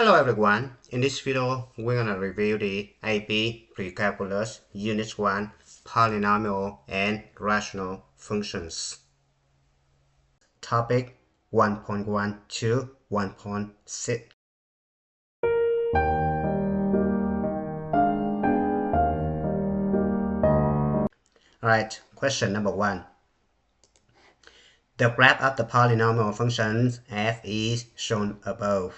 Hello everyone, in this video we're going to review the AP Precalculus Unit 1 Polynomial and Rational Functions. Topic 1.1 to 1.6. Alright, question number 1. The graph of the polynomial function f is shown above,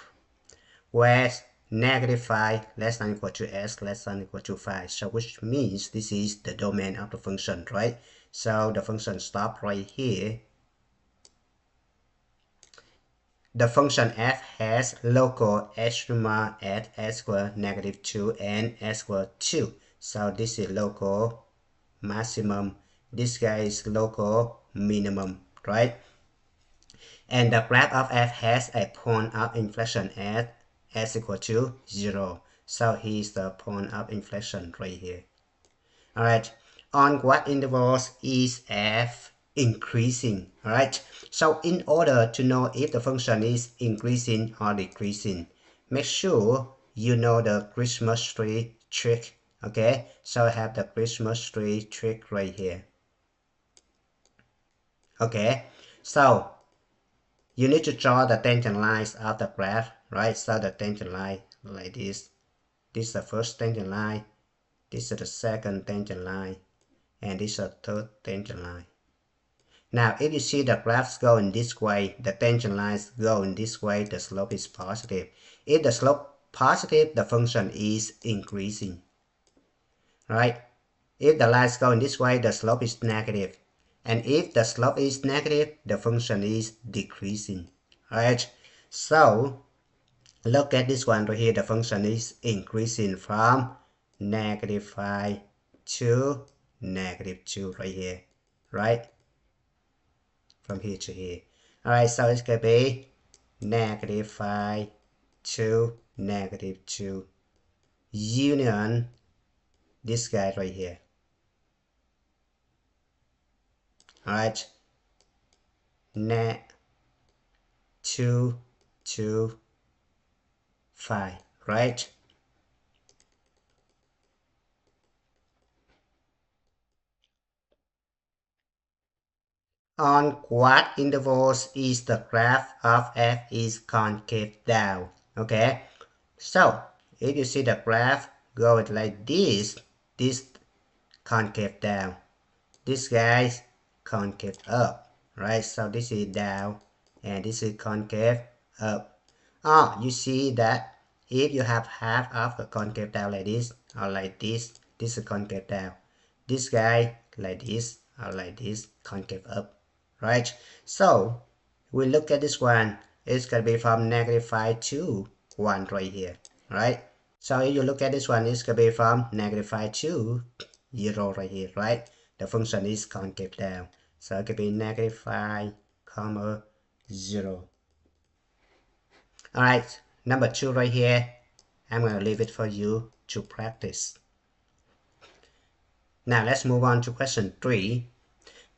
where -5 less than or equal to s less than or equal to 5. So which means this is the domain of the function, right? So the function stops right here. The function f has local extrema at s squared -2 and s squared 2. So this is local maximum. This guy is local minimum, right? And the graph of f has a point of inflection at s equal to 0. So here's the point of inflection right here. Alright, on what intervals is f increasing? Alright, so in order to know if the function is increasing or decreasing, make sure you know the Christmas tree trick. Okay, so I have the Christmas tree trick right here. Okay, so you need to draw the tangent lines of the graph, right? So the tangent line like this. This is the first tangent line. This is the second tangent line. And this is the third tangent line. Now, if you see the graphs going this way, the tangent lines go in this way, the slope is positive. If the slope positive, the function is increasing, right? If the lines go in this way, the slope is negative. And if the slope is negative, the function is decreasing. Alright, so look at this one right here. The function is increasing from -5 to -2 right here, right? From here to here. Alright, so it's going to be -5 to -2 union this guy right here. Alright, net 2 to 5, right? On what intervals is the graph of f is concave down? Okay, so if you see the graph go like this concave down, this guy's concave up, right? So this is down and this is concave up. You see that if you have half of the concave down like this or like this is concave down. This guy like this or like this, concave up, right? So we look at this one, it's gonna be from -5 to 1 right here, right? So if you look at this one, it's gonna be from -5 to 0 right here, right? The function is concave down, so it could be -5, 0. Alright, number 2 right here, I'm gonna leave it for you to practice. Now let's move on to question 3.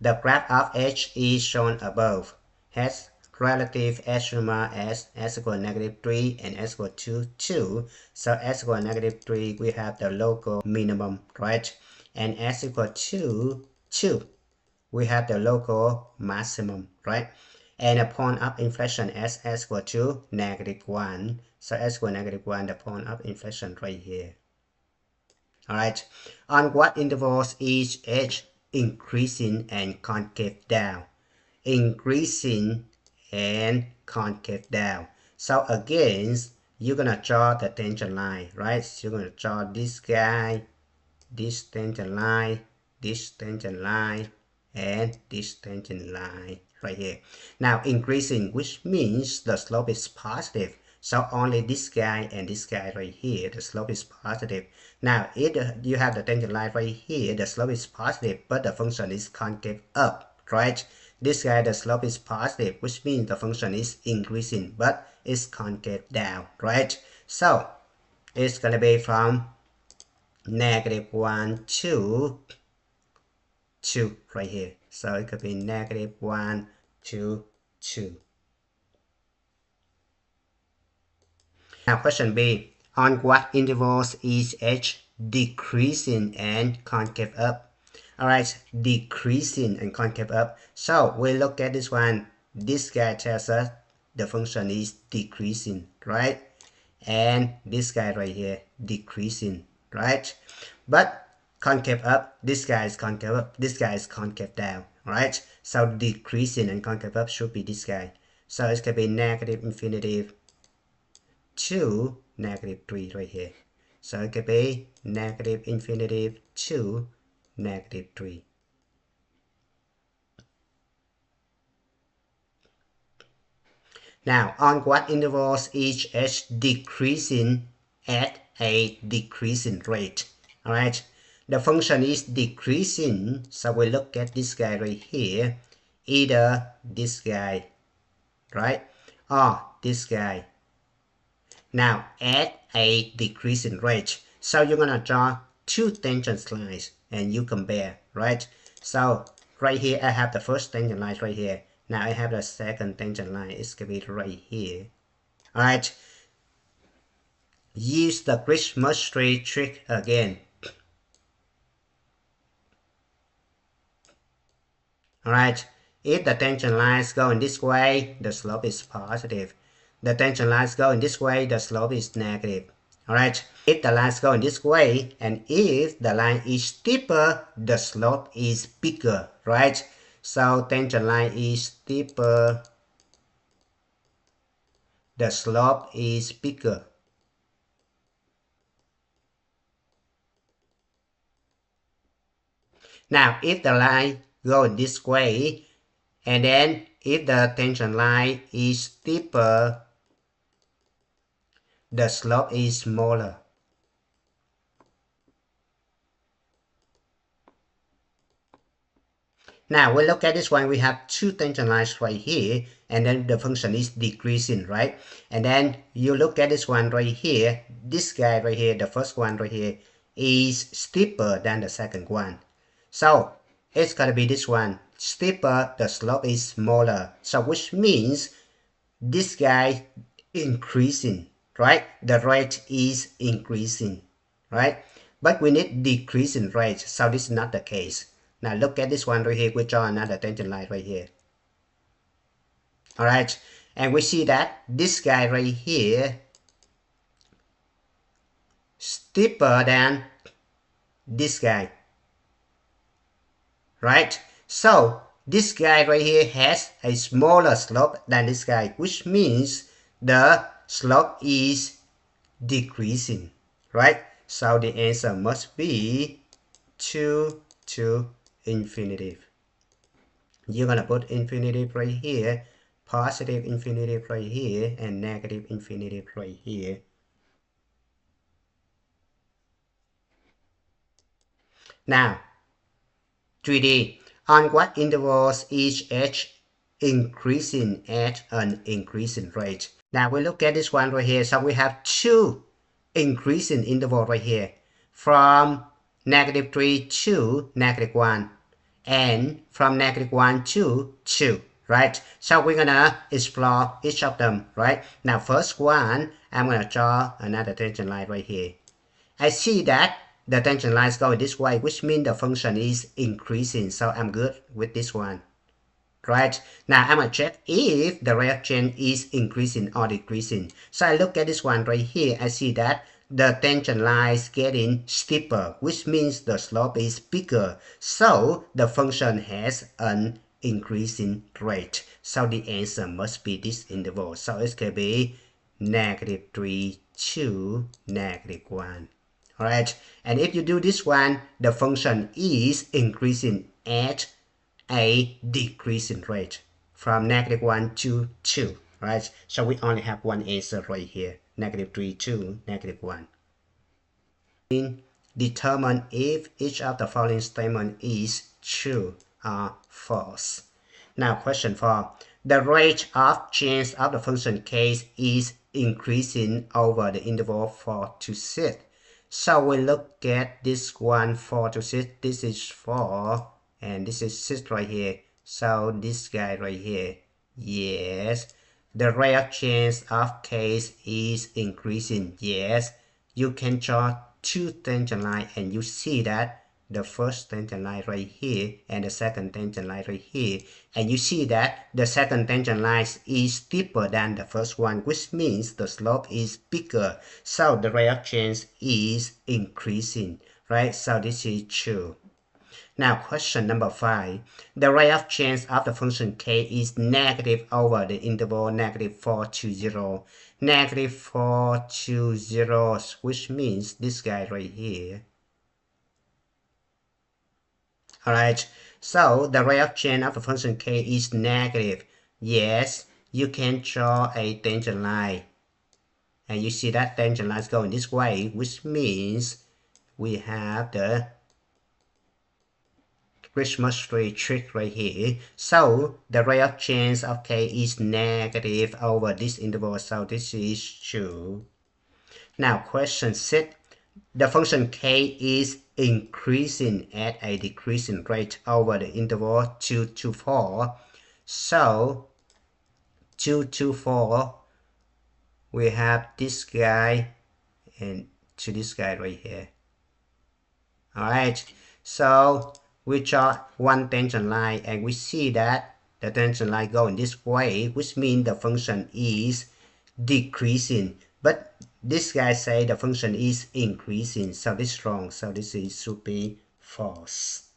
The graph of h is shown above, has relative extrema as s equal -3 and s equal to 2. So s equal -3, we have the local minimum, right? And s equal to 2, we have the local maximum, right? And a point of inflection as s equal to -1. So s equal -1, the point of inflection right here. Alright, on what intervals is h increasing and concave down? Increasing and concave down. So again, you're gonna draw the tangent line, right? So you're gonna draw this guy, this tangent line, this tangent line, and this tangent line right here. Now increasing, which means the slope is positive. So only this guy and this guy right here, the slope is positive. Now if you have the tangent line right here, the slope is positive, but the function is concave up, right? This guy, the slope is positive, which means the function is increasing, but it's concave down, right? So it's gonna be from -1 to 2 right here. So it could be -1 to 2. Now question B. On what intervals is h decreasing and concave up? Alright, decreasing and concave up. So we look at this one. This guy tells us the function is decreasing, right? And this guy right here, decreasing, right? But concave up, this guy is concave up, this guy is concave down, right? So decreasing and concave up should be this guy. So it's going to be negative infinity to negative 3 right here. So it could be negative infinity to negative 3. Now, on what intervals is h decreasing at a decreasing rate? Alright, the function is decreasing, so we look at this guy right here, either this guy, right, or this guy. Now, at a decreasing rate, so you're gonna draw two tangent lines and you compare, right? So right here I have the first tangent line right here. Now I have the second tangent line. It's gonna be right here. All right. Use the Christmas tree trick again. All right. If the tangent lines go in this way, the slope is positive. The tangent lines go in this way, the slope is negative. Alright, if the lines go in this way, and if the line is steeper, the slope is bigger, right? So tangent line is steeper, the slope is bigger. Now, if the line go in this way, and then if the tangent line is steeper, the slope is smaller. Now we look at this one, we have two tangent lines right here, and then the function is decreasing, right? And then you look at this one right here, this guy right here, the first one right here, is steeper than the second one. So it's gonna be this one, steeper, the slope is smaller. So which means this guy increasing, right? The rate is increasing, right? But we need decreasing rate, so this is not the case. Now look at this one right here, we draw another tangent line right here. Alright, and we see that this guy right here steeper than this guy. Right? So this guy right here has a smaller slope than this guy, which means the slope is decreasing. Right? So the answer must be 2 to infinity. You're gonna put infinity right here, positive infinity right here, and negative infinity right here. Now 3D, on what intervals is h increasing at an increasing rate? Now we look at this one right here, so we have two increasing intervals right here, from negative 3 to negative 1, and from negative 1 to 2, right? So we're gonna explore each of them, right? Now first one, I'm gonna draw another tangent line right here. I see that the tangent lines go this way, which means the function is increasing, so I'm good with this one. Right, now I'm gonna check if the reaction is increasing or decreasing. So I look at this one right here, I see that the tangent line is getting steeper, which means the slope is bigger. So the function has an increasing rate. So the answer must be this interval. So it could be negative 3 to negative 1. Alright, and if you do this one, the function is increasing at a decreasing rate from negative 1 to 2, right? So we only have one answer right here, negative 3 to negative 1. Determine if each of the following statement is true or false. Now question 4. The rate of change of the function case is increasing over the interval 4 to 6. So we look at this one 4 to 6. This is 4 and this is 6 right here. So this guy right here, yes, the rate of change of k is increasing. Yes, you can draw two tangent lines and you see that the first tangent line right here and the second tangent line right here, and you see that the second tangent line is steeper than the first one, which means the slope is bigger, so the rate of change is increasing, right? So this is true. Now question number 5. The rate of change of the function k is negative over the interval negative 4 to 0. Negative 4 to 0, which means this guy right here. Alright, so the rate of change of the function k is negative. Yes, you can draw a tangent line. And you see that tangent line is going this way, which means we have the Christmas tree trick right here. So the rate of change of k is negative over this interval, so this is true. Now question 6. The function k is increasing at a decreasing rate over the interval 2 to 4. So 2 to 4, we have this guy and to this guy right here. Alright, so we draw one tangent line and we see that the tangent line going this way, which means the function is decreasing. But this guy say the function is increasing, so this is wrong. So this should be false.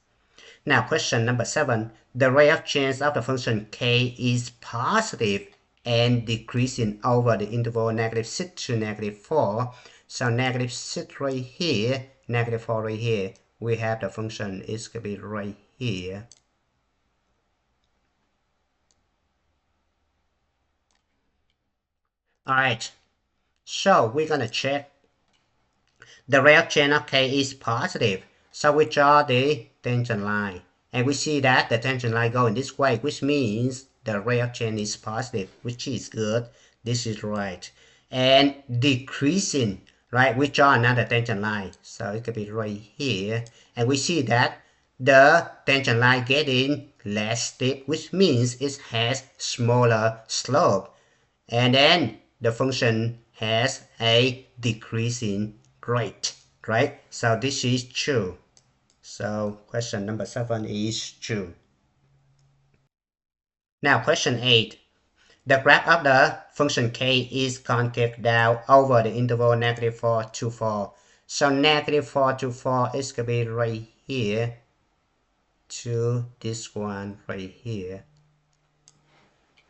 Now question number 7. The rate of change of the function k is positive and decreasing over the interval negative 6 to negative 4. So negative 6 right here, negative 4 right here. We have the function is going to be right here. Alright, so we're going to check. The rate of change of k is positive. So we draw the tangent line. And we see that the tangent line going this way, which means the rate of change is positive, which is good. This is right. And decreasing, right? We draw another tangent line. So it could be right here. And we see that the tangent line getting less steep, which means it has smaller slope. And then the function has a decreasing rate, right? So this is true. So question number 7 is true. Now question 8. The graph of the function k is concave down over the interval negative 4 to 4. So negative 4 to 4 is going to be right here to this one right here.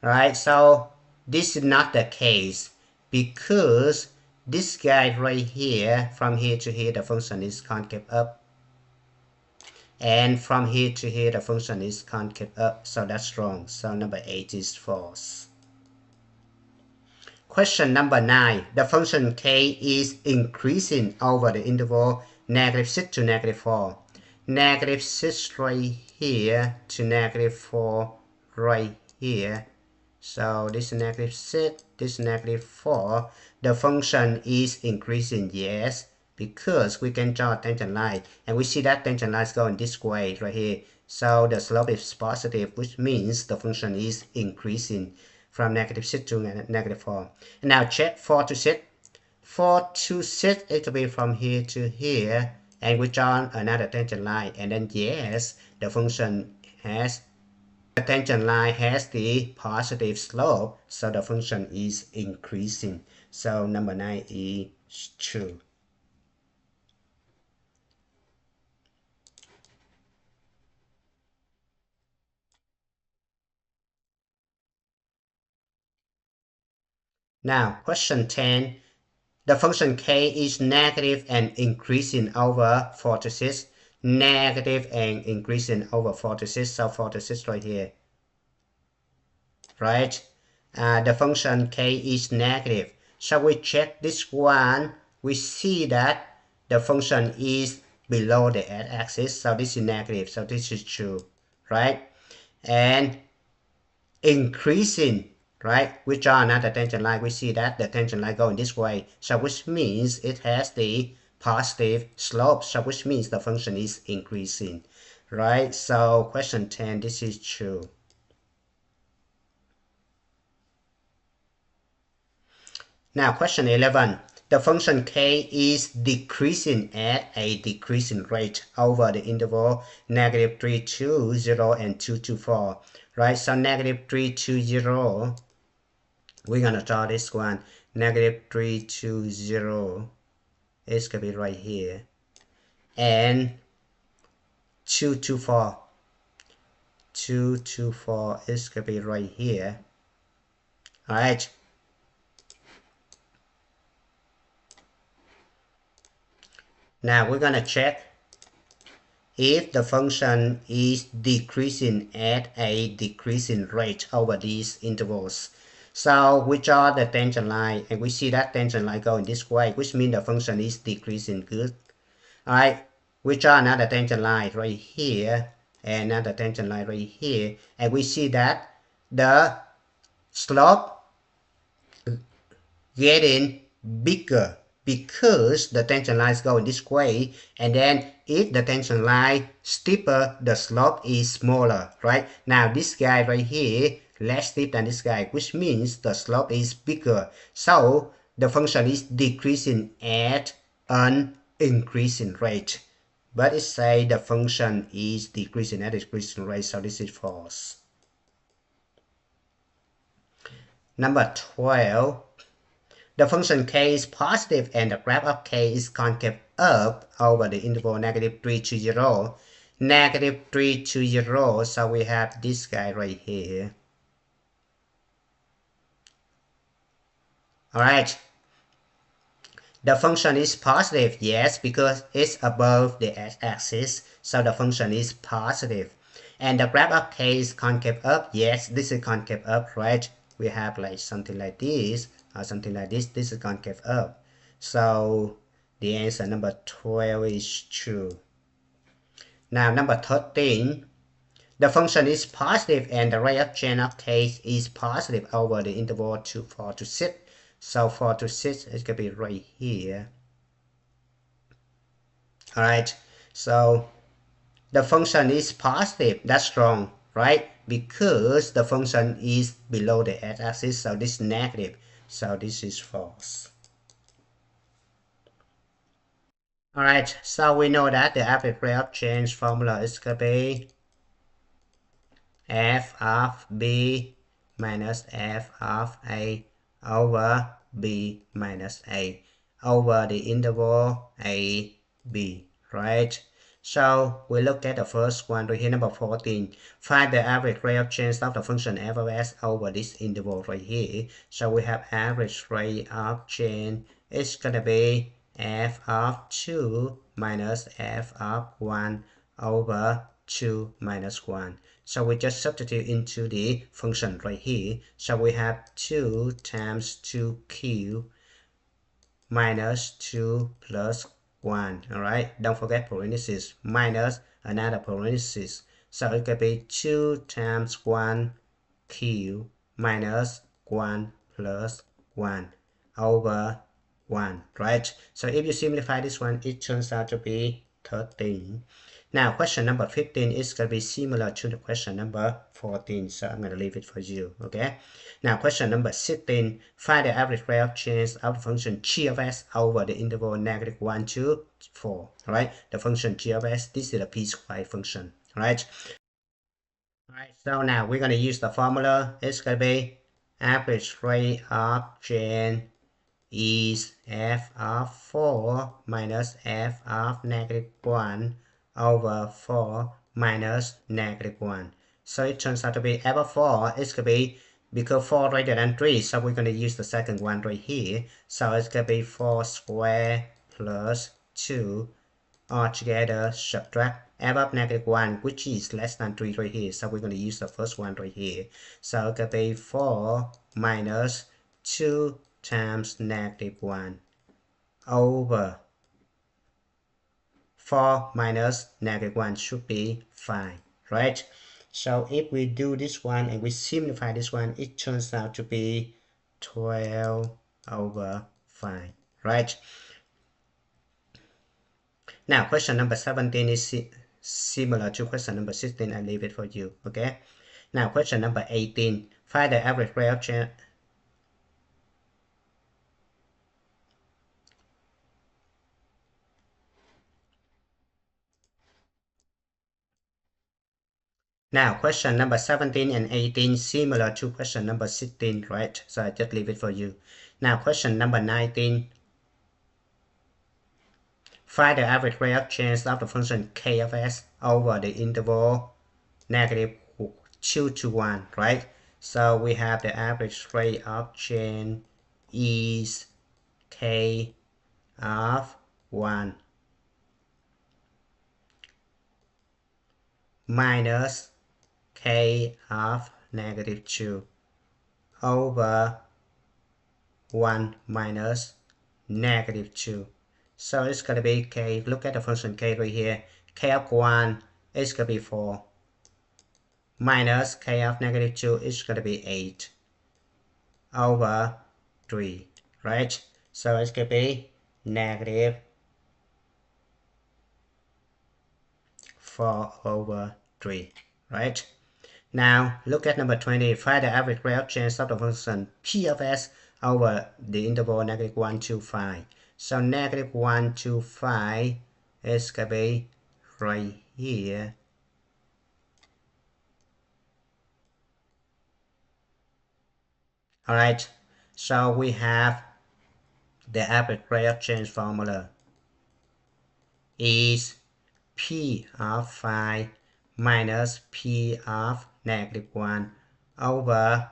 Alright, so this is not the case because this guy right here, from here to here, the function is concave up. And from here to here, the function is concave up. So that's wrong. So number 8 is false. Question number 9. The function k is increasing over the interval negative 6 to negative 4. Negative 6 right here to negative 4 right here. So this is negative 6, this is negative 4. The function is increasing, yes, because we can draw a tangent line. And we see that tangent line is going this way right here. So the slope is positive, which means the function is increasing from negative 6 to negative 4. And now check 4 to 6. 4 to 6, it will be from here to here. And we draw another tangent line. And then yes, the function has the tangent line has the positive slope, so the function is increasing. So number 9 is true. Now question 10. The function k is negative and increasing over 4 to 6. Negative and increasing over 4 to 6. So 4 to 6 right here. Right? The function k is negative. So we check this one. We see that the function is below the x-axis. So this is negative. So this is true. Right? And increasing, right? We draw another tangent line. We see that the tangent line going this way. So which means it has the positive slope. So which means the function is increasing. Right? So question 10, this is true. Now question 11. The function k is decreasing at a decreasing rate over the interval negative 3 to 0 and 2 to 4. Right, so negative 3 to 0, we're going to draw this one. Negative 3 to 0 is going to be right here. And 2 to 4. 2 to 4 is going to be right here. Alright. Now we're going to check if the function is decreasing at a decreasing rate over these intervals. So we draw the tangent line and we see that tangent line going this way, which means the function is decreasing. Good. Alright, we draw another tangent line right here and another tangent line right here, and we see that the slope getting bigger because the tangent line is going this way, and then if the tangent line steeper, the slope is smaller. Right, now this guy right here less steep than this guy, which means the slope is bigger, so the function is decreasing at an increasing rate. But it says the function is decreasing at a decreasing rate, so this is false. Number 12. The function k is positive and the graph of k is concave up over the interval negative 3 to 0. Negative 3 to 0, so we have this guy right here. Alright. The function is positive, yes, because it's above the x-axis, so the function is positive. And the graph of k is concave up, yes, this is concave up, right? We have like something like this, or something like this. This is concave up. So the answer number 12 is true. Now number 13. The function is positive and the rate of change of k is positive over the interval 4 to 6. So 4 to 6 is going to be right here. Alright, so the function is positive. That's wrong, right? Because the function is below the x-axis, so this is negative. So this is false. Alright, so we know that the average rate of change formula is going to be f of b minus f of a over b minus a over the interval a, b, right? So we look at the first one right here, number 14. Find the average rate of change of the function f of s over this interval right here. So we have average rate of change is going to be f of 2 minus f of 1 over 2 minus 1. So we just substitute into the function right here. So we have 2 times 2q minus 2 plus 1. Alright, don't forget parentheses, minus another parenthesis. So it could be 2 times 1q minus 1 plus 1 over 1. Right? So if you simplify this one, it turns out to be 13. Now, question number 15 is going to be similar to the question number 14, so I'm going to leave it for you, okay? Now, question number 16, find the average rate of change of the function g of s over the interval negative 1 to 4, right? The function g of s, this is a piecewise function, right? Alright, so now we're going to use the formula. It's going to be average rate of change is f of 4 minus f of negative 1 over 4 minus negative 1. So it turns out to be f of 4 is going to be, because 4 greater than 3, so we're going to use the second one right here. So it's going to be 4 squared plus 2 all together, subtract f of negative 1, which is less than 3 right here. So we're going to use the first one right here. So it's going to be 4 minus 2 times negative 1 over 4 minus negative 1 should be 5, right? So if we do this one and we simplify this one, it turns out to be 12 over 5, right? Now, question number 17 is similar to question number 16. I leave it for you, okay? Now, question number 18. Find the average rate of change. Now, question number 17 and 18, similar to question number 16, right? So I just leave it for you. Now, question number 19. Find the average rate of change of the function k of s over the interval -2 to 1, right? So we have the average rate of change is k of 1 minus k of -2 over 1 minus -2. So it's going to be k, look at the function k right here, k of 1 is going to be 4 minus k of -2 is going to be 8 over 3, right? So it's going to be -4 over 3, right? Now look at number 20. Find the average rate of change of the function p of s over the interval -1 to 5. So -1 to 5 is going to be right here. Alright, so we have the average rate of change formula is p of 5 minus p of -1 over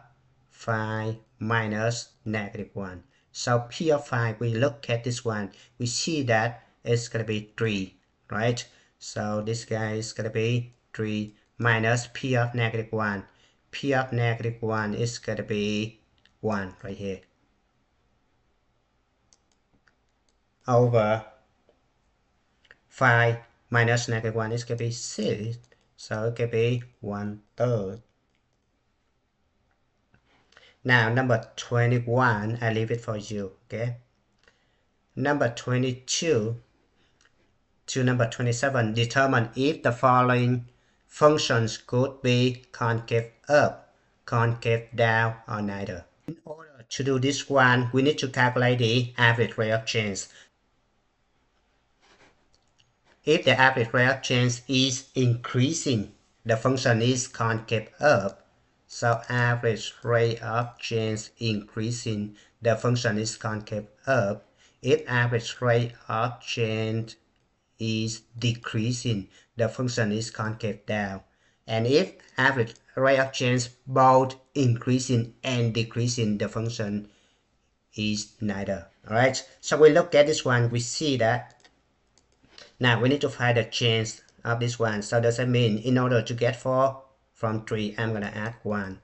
5 minus -1. So p of 5, we look at this one, we see that it's going to be 3, right? So this guy is going to be 3 minus p of -1. P of -1 is going to be 1 right here. Over 5 minus -1 is going to be 6. So it could be 1/3. Now number 21, I leave it for you, okay? Number 22 to number 27, determine if the following functions could be concave up, concave down, or neither. In order to do this one, we need to calculate the average rate of change. If the average rate of change is increasing, the function is concave up. So average rate of change increasing, the function is concave up. If average rate of change is decreasing, the function is concave down. And if average rate of change both increasing and decreasing, the function is neither. Alright, so we look at this one, we see that now we need to find the change of this one. So does that mean in order to get 4 from 3, I'm going to add 1,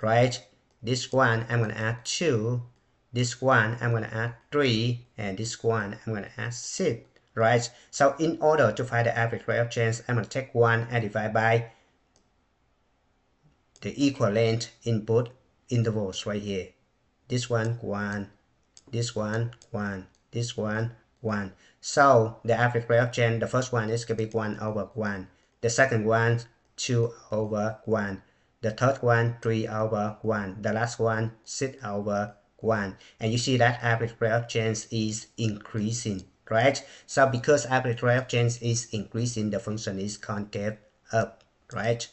right? This one I'm going to add 2, this one I'm going to add 3, and this one I'm going to add 6, right? So in order to find the average rate of change, I'm going to take 1 and divide by the equivalent input intervals right here. This one 1, this one 1, this one 1. So the average rate of change, the first one is going to be 1 over 1. The second one 2 over 1. The third one 3 over 1. The last one 6 over 1. And you see that average rate of change is increasing, right? So because average rate of change is increasing, the function is concave up, right?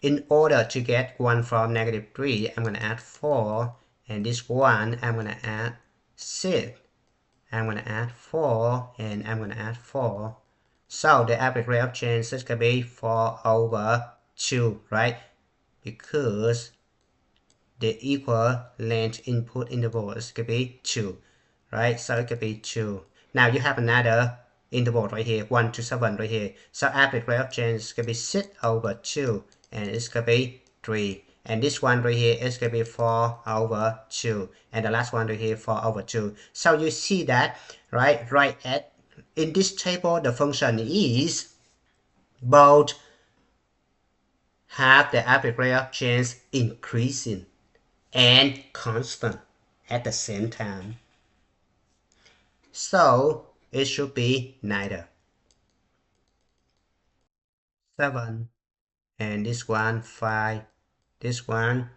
In order to get 1 from -3, I'm going to add 4. And this one I'm going to add 6. I'm going to add 4 and I'm going to add 4. So the average rate of change is going to be 4 over 2, right? Because the equivalent input interval is going to be 2, right? So it could be 2. Now you have another interval right here, 1 to 7 right here. So average rate of change is going to be 6 over 2 and it's going to be 3. And this one right here is going to be 4 over 2. And the last one right here, 4 over 2. So you see that, right at in this table, the function is both have the average rate of change increasing and constant at the same time. So it should be neither. 7. And this one 5. This one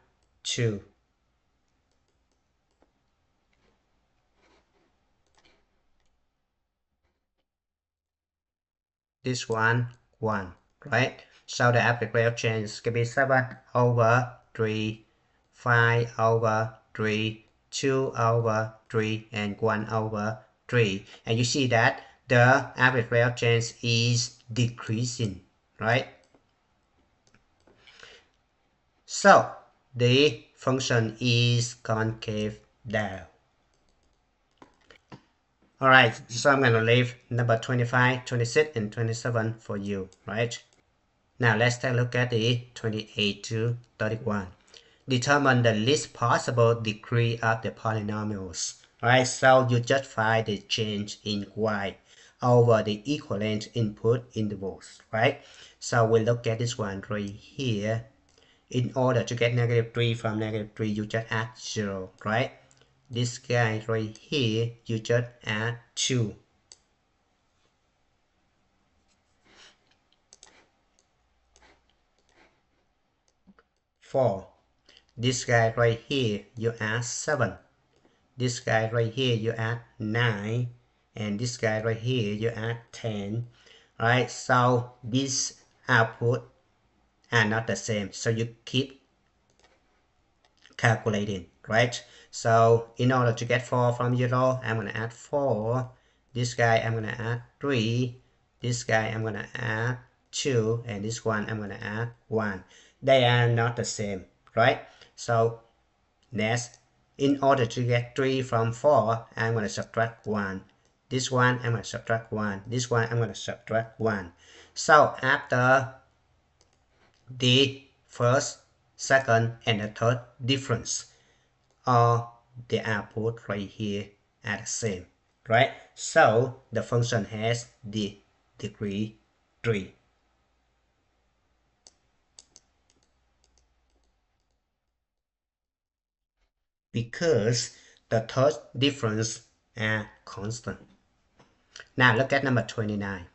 2. This one 1, right? So the average rate of change can be 7 over 3, 5 over 3, 2 over 3, and 1 over 3. And you see that the average rate of change is decreasing, right? So the function is concave down. Alright, so I'm going to leave number 25, 26, and 27 for you, right? Now let's take a look at the 28 to 31. Determine the least possible degree of the polynomials. Alright, so you just find the change in y over the equivalent input intervals, right? So we look at this one right here. In order to get negative 3 from negative 3, you just add 0, right? This guy right here, you just add 2. This guy right here, you add 7. This guy right here, you add 9. And this guy right here, you add 10. Alright, so these output are not the same. So you keep calculating, right? So in order to get 4 from 0, I'm going to add 4. This guy, I'm going to add 3. This guy, I'm going to add 2. And this one, I'm going to add 1. They are not the same, right? So next, in order to get 3 from 4, I'm going to subtract 1. This one, I'm going to subtract 1. This one, I'm going to subtract 1. So after the first, second, and the third difference, all the output right here are the same, right? So the function has the degree 3. Because the third difference are constant. Now look at number 29.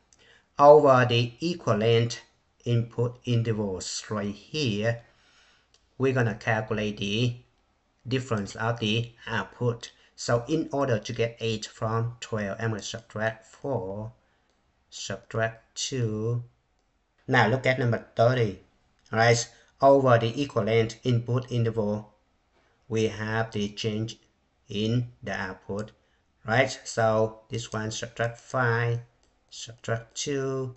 Over the equivalent input intervals right here, we're going to calculate the difference of the output. So in order to get 8 from 12, I'm going to subtract 4, subtract 2. Now look at number 30. Alright, over the equivalent input interval, we have the change in the output, right? So this one, subtract 5, subtract 2,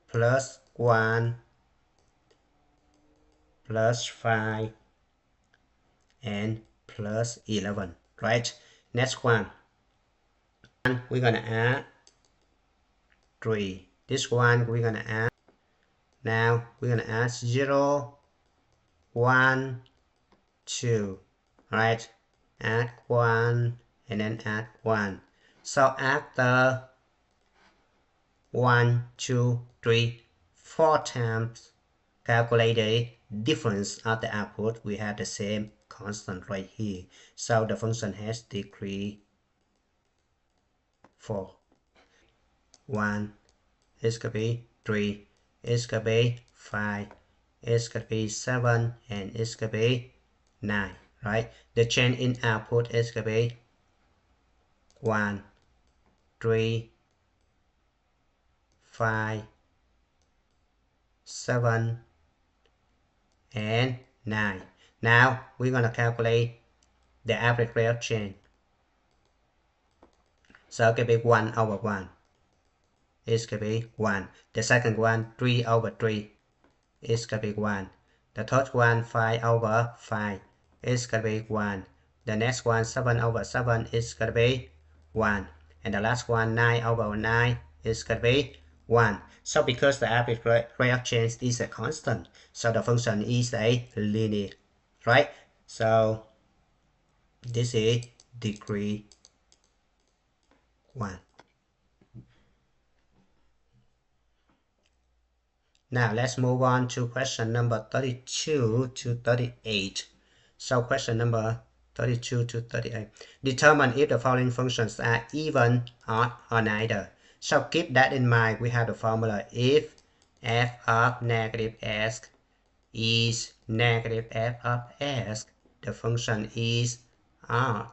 plus 1, plus 5, and plus 11, right? Next one, we're gonna add 3. This one we're gonna add, now we're gonna add 0, 1, 2, right? Add 1 and then add 1. So after 1, 2, 3, 4 times calculate the difference of the output, we have the same constant right here. So the function has degree 4. 1, it's gonna be 3, it's gonna be 5, it's gonna be 7, and it's gonna be 9, right? The change in output is gonna be 1, 3, 5, 7, and 9. Now we're gonna calculate the average rate of change. So it can be 1 over 1. It's gonna be 1. The second one, 3 over 3. It's gonna be 1. The third one, 5 over 5. It's gonna be 1. The next one, 7 over 7. It's gonna be 1. And the last one, 9 over 9. It's gonna be 1. So because the average rate of change is a constant, so the function is a linear, right? So this is degree 1. Now let's move on to question number 32 to 38. So question number 32 to 38. Determine if the following functions are even, odd, or neither. So keep that in mind. We have the formula if f of negative s is negative f of s, the function is odd.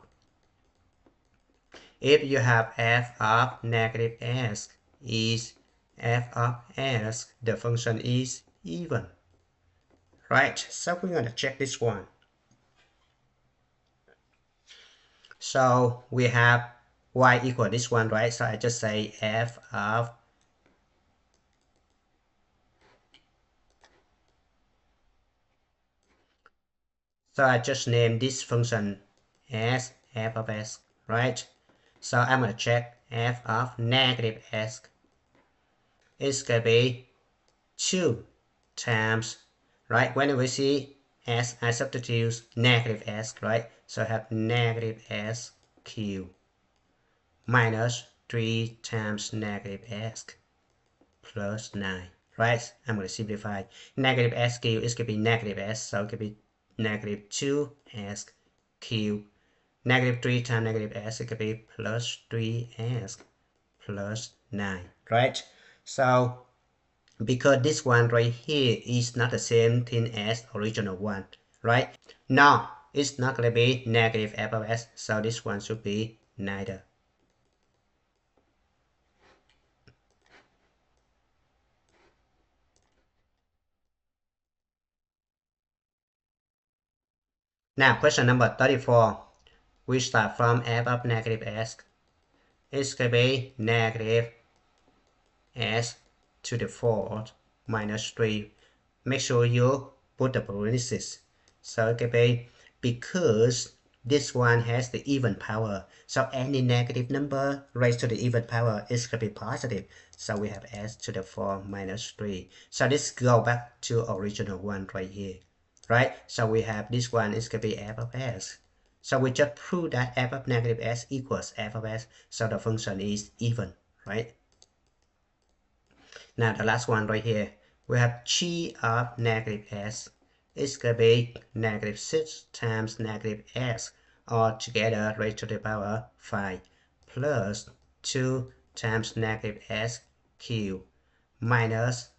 If you have f of negative s is f of s, the function is even. Right, so we're going to check this one. So we have y equal this one, right? So I just say f of so I just name this function as f of s, right? So I'm going to check f of negative s. It's going to be 2 times, right? When we see s, I substitute negative s, right? So I have negative s cubed minus 3 times negative s plus 9, right? I'm going to simplify. Negative s cubed is going to be negative s, so it could be negative 2s cubed. Negative 3 times negative s, it could be plus 3s plus 9, right? So because this one right here is not the same thing as original one, right? No, it's not going to be negative f of s, so this one should be neither. Now, question number 34. We start from f of negative s. It's going to be negative s to the 4th minus 3. Make sure you put the parentheses. So it could be because this one has the even power. So any negative number raised to the even power is going to be positive. So we have s to the 4 minus 3. So this go back to original one right here. Right? So we have this one is going to be f of s. So we just prove that f of negative s equals f of s. So the function is even. Right? Now the last one right here, we have g of negative s. It's going to be negative 6 times negative s all together raised to the power 5 plus 2 times negative s cubed minus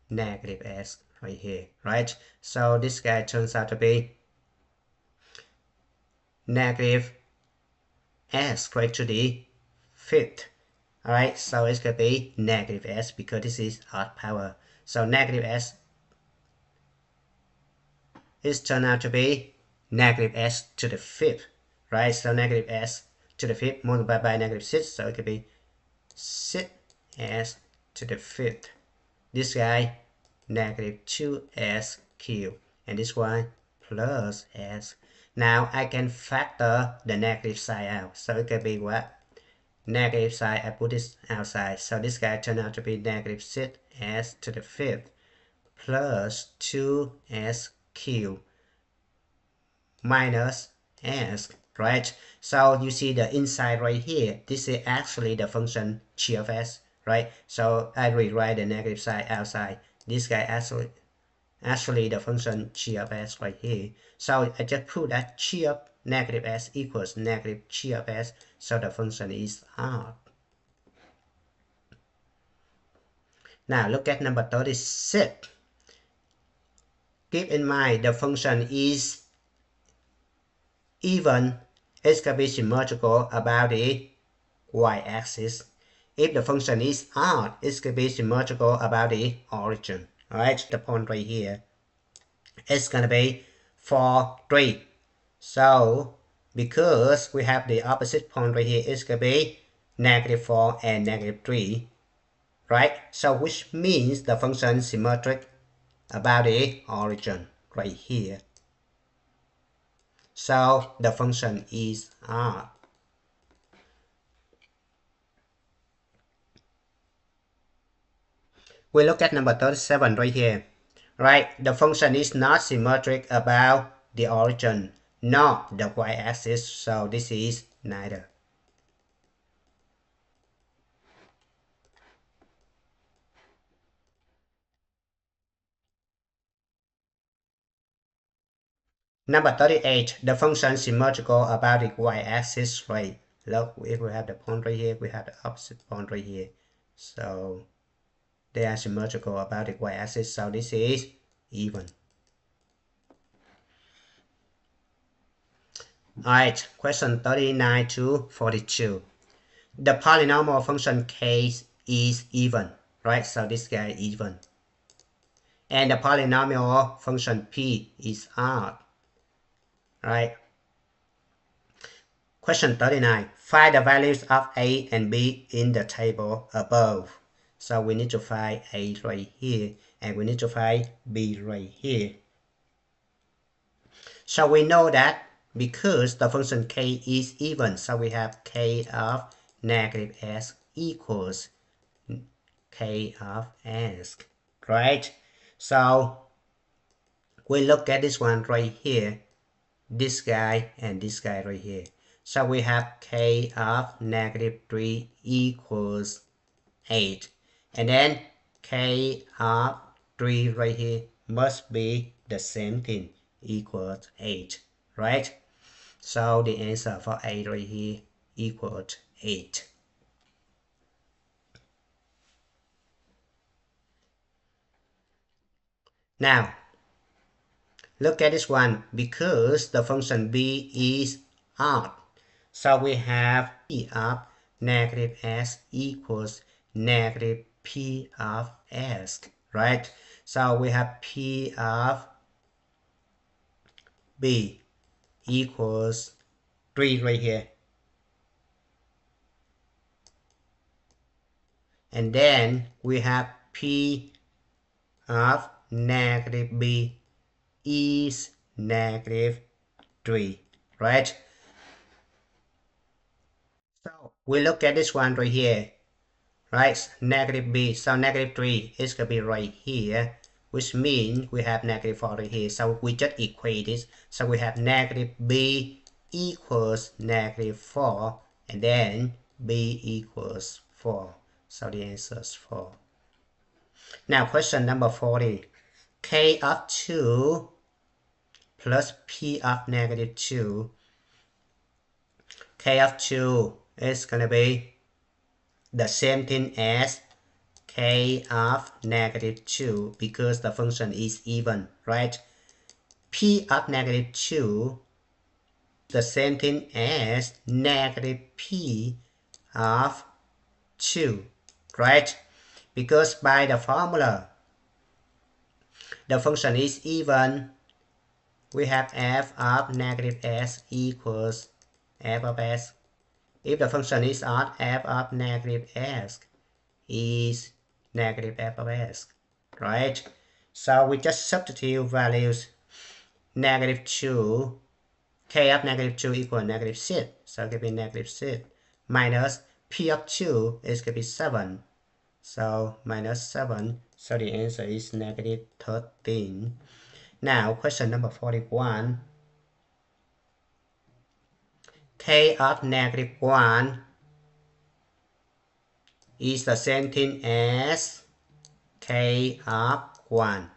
negative s right here, right? So this guy turns out to be negative s raised to the 5th. Alright, so it's going to be negative s because this is odd power. So negative s is turned out to be negative s to the 5th, right? So negative s to the 5th multiplied by negative 6, so it could be 6s to the 5th. This guy, negative 2s cubed, and this one plus s. Now I can factor the negative side out, so it could be what? Negative side, I put this outside, so this guy turned out to be negative 6s to the 5th plus 2s cubed minus s, right? So you see the inside right here, this is actually the function g of s, right? So I rewrite the negative side outside. This guy actually the function g of s right here. So I just prove that g of negative s equals negative g of s, so the function is odd. Now look at number 36. Keep in mind the function is even, it's going to be symmetrical about the y-axis. If the function is odd, it's going to be symmetrical about the origin. Alright, the point right here, it's going to be 4, 3. So, because we have the opposite point right here, it's going to be negative 4 and negative 3. Right? So, which means the function symmetric about the origin right here. So, the function is odd. We look at number 37 right here. Right, the function is not symmetric about the origin, not the y-axis, so this is neither. Number 38, the function symmetrical about the y-axis, right? Look, if we have the point right here, we have the opposite point right here. So they are symmetrical about the y-axis, so this is even. Alright, question 39 to 42. The polynomial function k is even. right? So this guy is even. And the polynomial function p is odd, right? Question 39. Find the values of a and b in the table above. So we need to find a right here, and we need to find b right here. So we know that because the function k is even, so we have k of negative s equals k of s, right? So we look at this one right here, this guy and this guy right here. So we have k of negative 3 equals 8. And then k of 3 right here must be the same thing, equals 8, right? So the answer for 8 right here equals 8. Now, look at this one. Because the function b is odd, so we have p of negative s equals negative p of s, right? So we have p of b equals 3 right here. And then we have p of negative b is negative 3, right? So we look at this one right here, right? Negative b, so negative 3 is going to be right here, which means we have negative 4 right here. So we just equate this. So we have negative b equals negative 4, and then b equals 4. So the answer is 4. Now question number 40. K of 2 plus p of negative 2. K of 2 is going to be the same thing as k of negative 2 because the function is even, right? P of negative 2 the same thing as negative p of 2, right? Because by the formula, the function is even. We have f of negative s equals f of s. If the function is odd, f of negative s is negative f of s, right? So we just substitute values. Negative 2, k of negative 2 equals negative 6, so it could be negative 6, minus p of 2 is going to be 7, so minus 7, so the answer is negative 13. Now question number 41. K of negative 1 is the same thing as k of 1.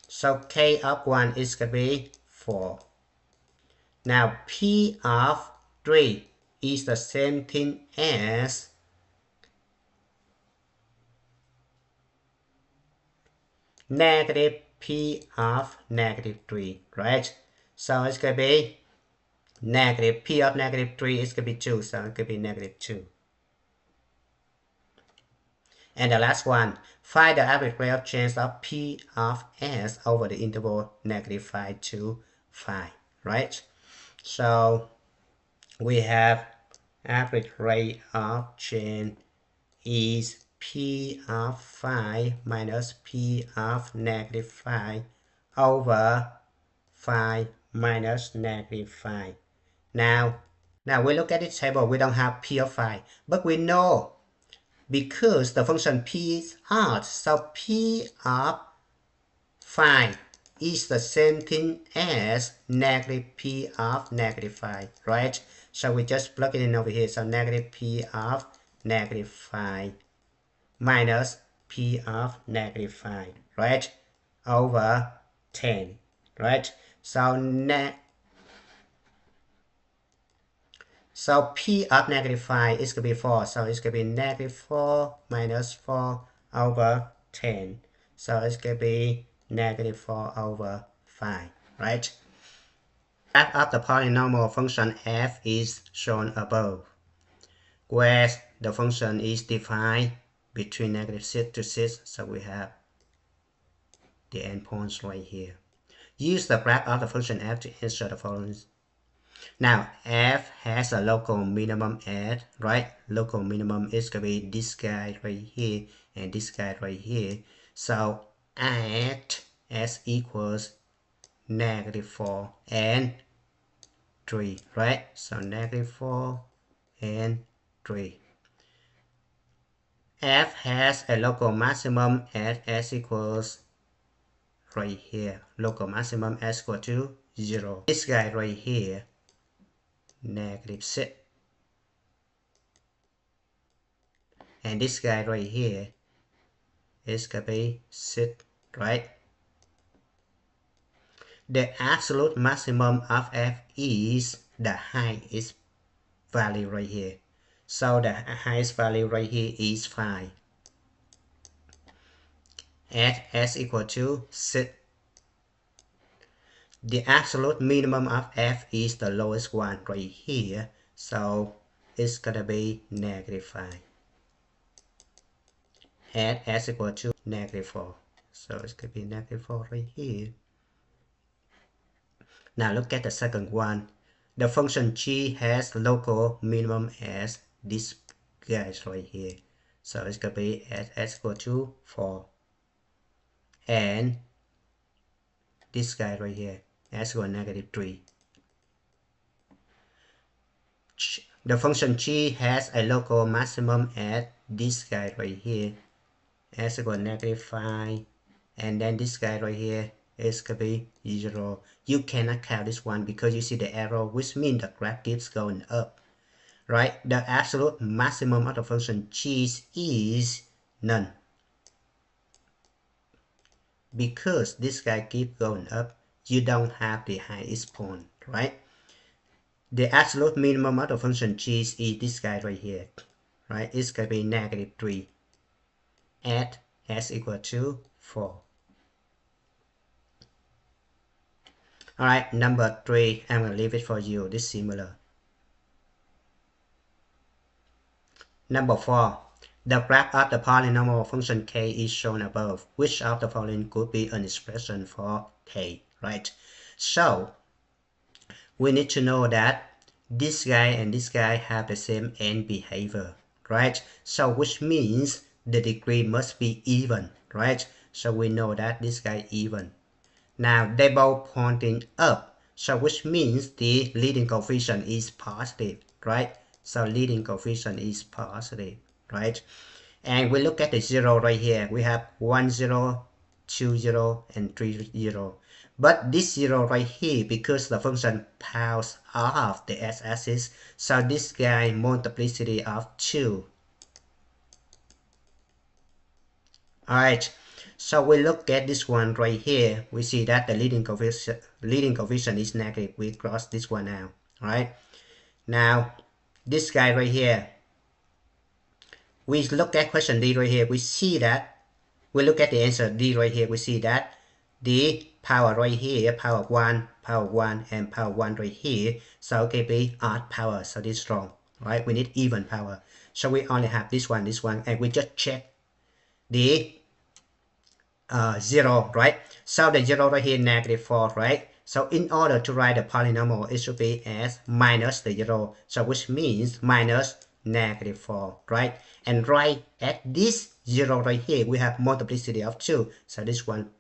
So k of 1 is going to be 4. Now p of 3 is the same thing as negative p of negative 3, right? So it's going to be negative p of negative 3 is going to be 2, so it could be negative 2. And the last one, find the average rate of change of p of s over the interval negative 5 to 5, right? So we have average rate of change is p of 5 minus p of negative 5 over 5 minus negative 5. Now we look at this table, we don't have p of 5, but we know because the function p is odd, so p of 5 is the same thing as negative p of negative 5, right? So we just plug it in over here. So negative p of negative 5 minus p of negative 5, right? Over 10, right? So p of negative 5 is going to be 4. So it's going to be negative 4 minus 4 over 10. So it's going to be negative 4 over 5, right? Graph of the polynomial function f is shown above, where the function is defined between -6 to 6, so we have the endpoints right here. Use the graph of the function f to answer the following. Now, f has a local minimum at, right? Local minimum is going to be this guy right here and this guy right here. So, at s equals -4 and 3, right? So, -4 and 3. F has a local maximum at s equals right here. Local maximum s equal to 0. This guy right here, -6. And this guy right here is going to be 6, right? The absolute maximum of f is the highest value right here. So the highest value right here is 5. At s equal to 6. The absolute minimum of f is the lowest one right here. So it's going to be -5. At s equal to -4. So it's going to be -4 right here. Now look at the second one. The function g has local minimum as this guys right here. So it's going to be at s equal to 4. And this guy right here, s equal to -3. The function g has a local maximum at this guy right here, s equal to -5. And then this guy right here is going to be 0. You cannot count this one because you see the arrow, which means the graph keeps going up, right? The absolute maximum of the function g is none. Because this guy keeps going up, you don't have the highest point, right? The absolute minimum of the function g is this guy right here, right? It's going to be -3 at s equal to 4. Alright, number 3, I'm going to leave it for you. This is similar. Number 4, the graph of the polynomial function k is shown above. Which of the following could be an expression for k, right? So, we need to know that this guy and this guy have the same end behavior, right? So, which means the degree must be even, right? So, we know that this guy even. Now, they both pointing up, so which means the leading coefficient is positive, right? So leading coefficient is positive, right? And we look at the 0 right here. We have 1, 0, 2, 0, and 3, 0. But this 0 right here, because the function powers off the x-axis, so this guy multiplicity of 2. Alright. So we look at this one right here. We see that the leading coefficient is negative. We cross this one out. Right. Now, this guy right here. We look at question D right here. We see that. We look at the answer D right here. We see that the power right here, power 1, and power 1 right here. So it can be odd power. So this is wrong. Right. We need even power. So we only have this one, and we just check the 0, right? So the 0 right here, -4, right? So in order to write the polynomial, it should be as minus the 0. So which means minus -4, right? And right at this 0 right here, we have multiplicity of 2. So this one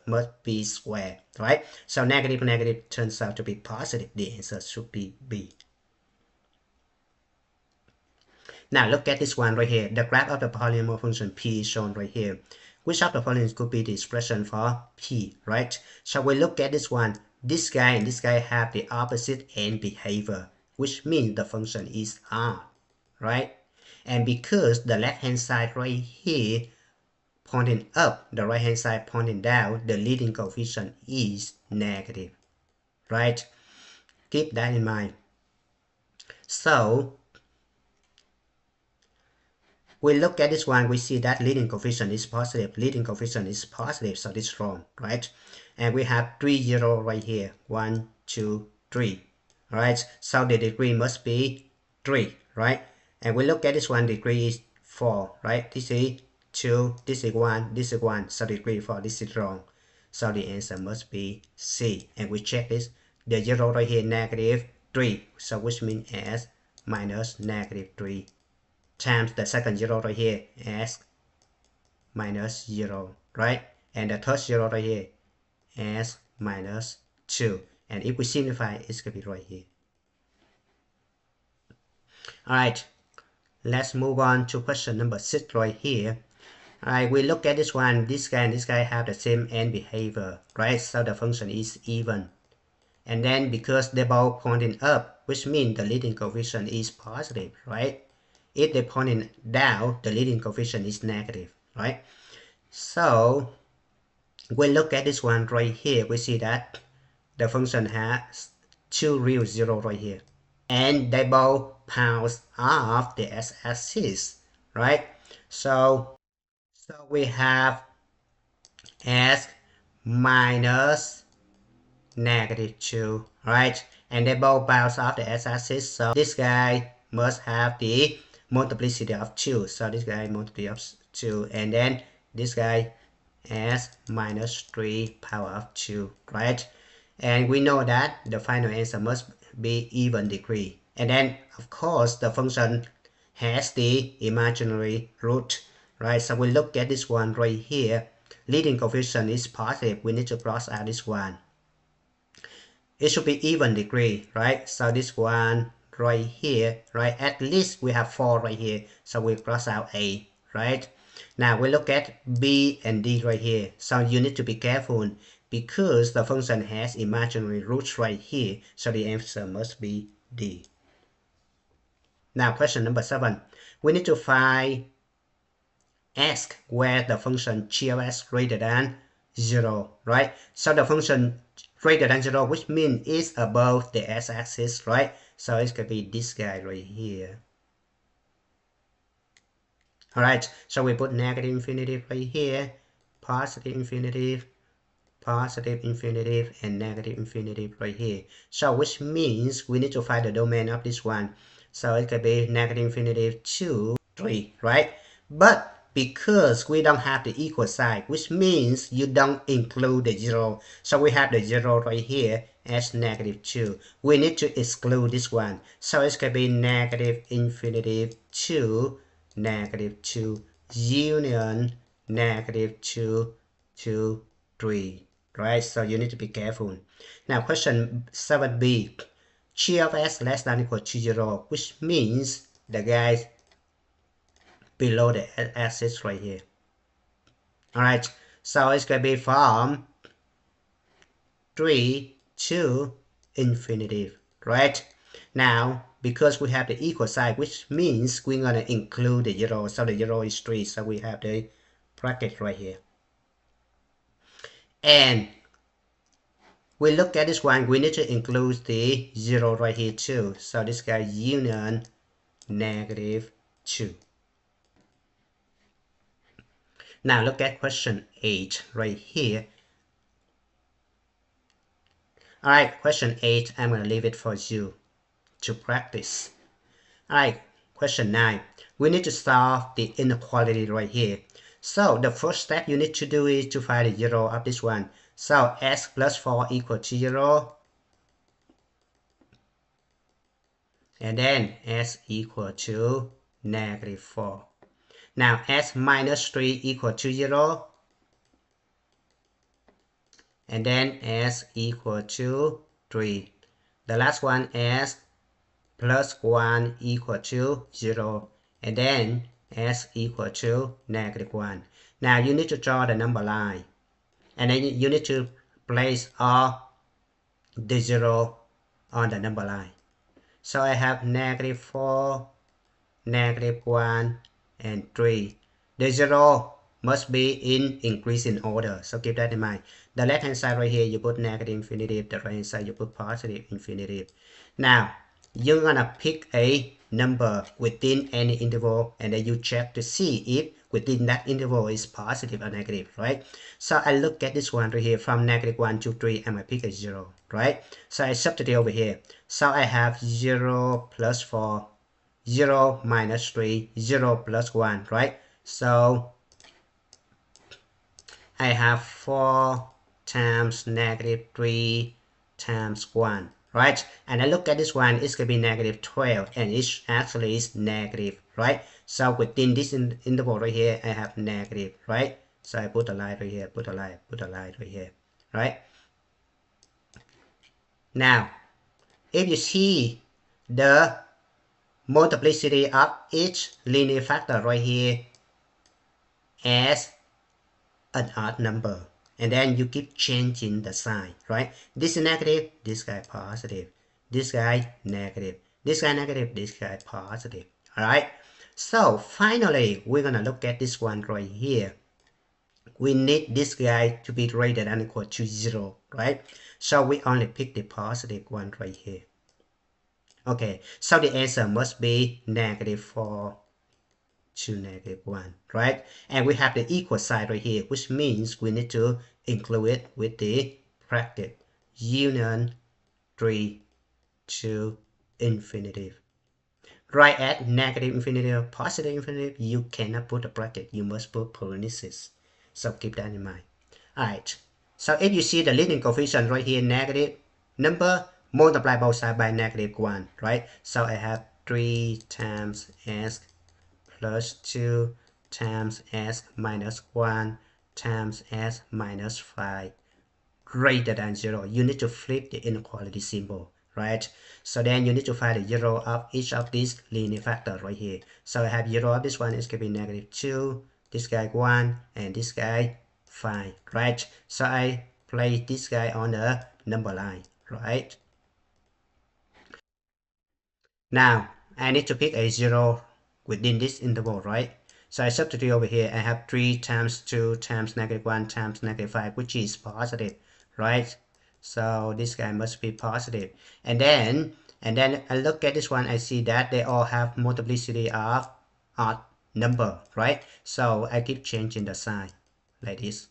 must be square, right? So negative turns out to be positive. The answer should be B. Now look at this one right here. The graph of the polynomial function p is shown right here. Which of the following could be the expression for p, right? So we look at this one. This guy and this guy have the opposite end behavior, which means the function is odd, right? And because the left-hand side right here pointing up, the right-hand side pointing down, the leading coefficient is negative, right? Keep that in mind. So we look at this one, we see that leading coefficient is positive. Leading coefficient is positive, so this is wrong, right? And we have 3, 0 right here. 1, 2, 3. Right? So the degree must be 3, right? And we look at this one, degree is 4, right? This is 2, this is 1, this is 1, so degree 4, this is wrong. So the answer must be C. And we check this, the 0 right here, negative 3, so which means S minus negative 3 times the second 0 right here, S minus 0, right? And the third 0 right here, S minus 2. And if we simplify, it's going to be right here. Alright, let's move on to question number 6 right here. Alright, we look at this one. This guy and this guy have the same end behavior, right? So the function is even. And then because they're both pointing up, which means the leading coefficient is positive, right? If they're pointing down, the leading coefficient is negative, right? So we look at this one right here, we see that the function has two real zero right here. And they both bounce off the x-axis, right? So we have s minus negative 2, right? And they both bounce off the x-axis, so this guy must have the multiplicity of 2. So this guy multiplicity of 2, and then this guy s minus 3 power of 2, right? And we know that the final answer must be even degree. And then, of course, the function has the imaginary root, right? So we look at this one right here. Leading coefficient is positive. We need to cross out this one. It should be even degree, right? So this one right here, right? At least we have 4 right here. So we cross out A, right? Now we look at B and D right here. So you need to be careful because the function has imaginary roots right here. So the answer must be D. Now question number 7. We need to find x where the function g of x greater than 0, right? So the function greater than 0, which means it's above the x-axis, right? So it's going to be this guy right here. Alright, so we put negative infinitive right here, positive infinitive, and negative infinitive right here. So which means we need to find the domain of this one. So it could be negative infinitive 2, 3, right? But because we don't have the equal sign, which means you don't include the 0. So we have the 0 right here as negative 2. We need to exclude this one. So it's going to be negative infinitive 2, negative 2, union negative 2, 2, 3. Right, so you need to be careful. Now question 7b, g of s less than or equal to 0, which means the guys below the axis right here. Alright, so it's going to be from 3 to infinity, right? Now, because we have the equal sign, which means we're going to include the 0, so the 0 is 3, so we have the bracket right here. And we look at this one, we need to include the 0 right here too. So this guy union negative 2. Now look at question 8 right here. Alright, question 8, I'm going to leave it for you to practice. Alright, question 9. We need to solve the inequality right here. So the first step you need to do is to find the 0 of this one. So x plus 4 equal to 0. And then s equal to negative 4. Now s minus 3 equal to 0. And then s equal to 3. The last one s plus 1 equal to 0. And then s equal to negative 1. Now you need to draw the number line. And then you need to place all the 0 on the number line. So I have negative 4, negative 1, and 3. The 0 must be in increasing order, so keep that in mind. The left hand side right here, you put negative infinitive. The right hand side, you put positive infinitive. Now, you're gonna pick a number within any interval, and then you check to see if within that interval is positive or negative, right? So I look at this one right here, from negative 1 to 3, and I pick a 0, right? So I substitute over here. So I have 0 plus 4 0 minus 3, 0 plus 1, right? So I have 4 times negative 3 times 1, right? And I look at this one, it's going to be negative 12, and it actually is negative, right? So within this interval right here, I have negative, right? So I put a line right here, put a line right here, right? Now, if you see the multiplicity of each linear factor right here as an odd number, and then you keep changing the sign, right? This is negative, this guy positive, this guy negative, this guy negative, this guy positive. All right, so finally we're gonna look at this one right here. We need this guy to be greater than or equal to 0, right? So we only pick the positive one right here. Okay, so the answer must be negative 4 to negative 1, right? And we have the equal sign right here, which means we need to include it with the bracket union 3 to infinity. Right at negative infinity or positive infinity, you cannot put a bracket, you must put parentheses. So keep that in mind. Alright, so if you see the leading coefficient right here, negative number, multiply both sides by negative 1, right? So I have 3 times s plus 2 times s minus 1 times s minus 5 greater than 0. You need to flip the inequality symbol, right? So then you need to find the 0 of each of these linear factors right here. So I have 0 of this one is going to be negative 2, this guy 1, and this guy 5, right? So I place this guy on the number line, right? Now I need to pick a 0 within this interval, right? So I substitute over here. I have 3 times 2 times negative 1 times negative 5, which is positive, right? So this guy must be positive. And then I look at this one, I see that they all have multiplicity of odd number, right? So I keep changing the sign like this.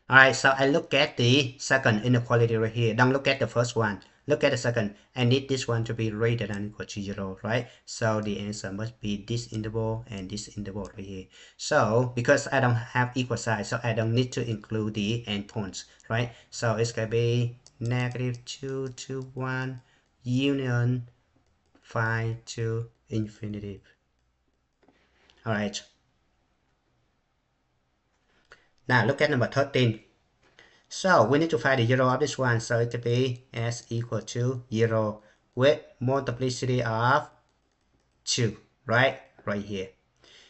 Alright, so I look at the second inequality right here. Don't look at the first one. Look at the second. I need this one to be greater than or equal to 0, right? So the answer must be this interval and this interval right here. So because I don't have equal sign, so I don't need to include the endpoints, right? So it's going to be negative 2 to 1 union 5 to infinity. Alright. Now look at number 13. So we need to find the 0 of this one. So it will be s equal to 0 with multiplicity of 2, right? Right here.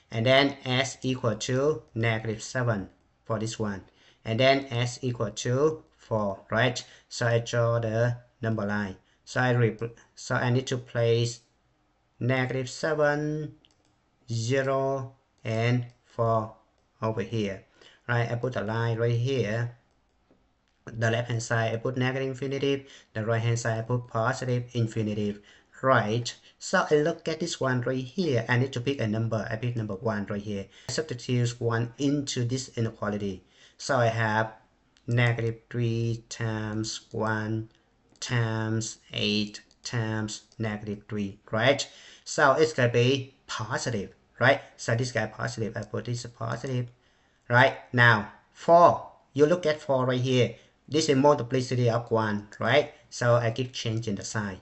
And then s equal to negative 7 for this one. And then s equal to 4, right? So I draw the number line. So I need to place negative 7, 0, and 4 over here. Right? I put a line right here. The left hand side I put negative infinitive, the right hand side I put positive infinitive, right? So I look at this one right here. I need to pick a number. I pick number 1 right here. I substitute 1 into this inequality. So I have negative 3 times 1 times 8 times negative 3, right? So it's going to be positive, right? So this guy positive, I put this positive, right? Now 4, you look at 4 right here. This is multiplicity of 1, right? So I keep changing the sign.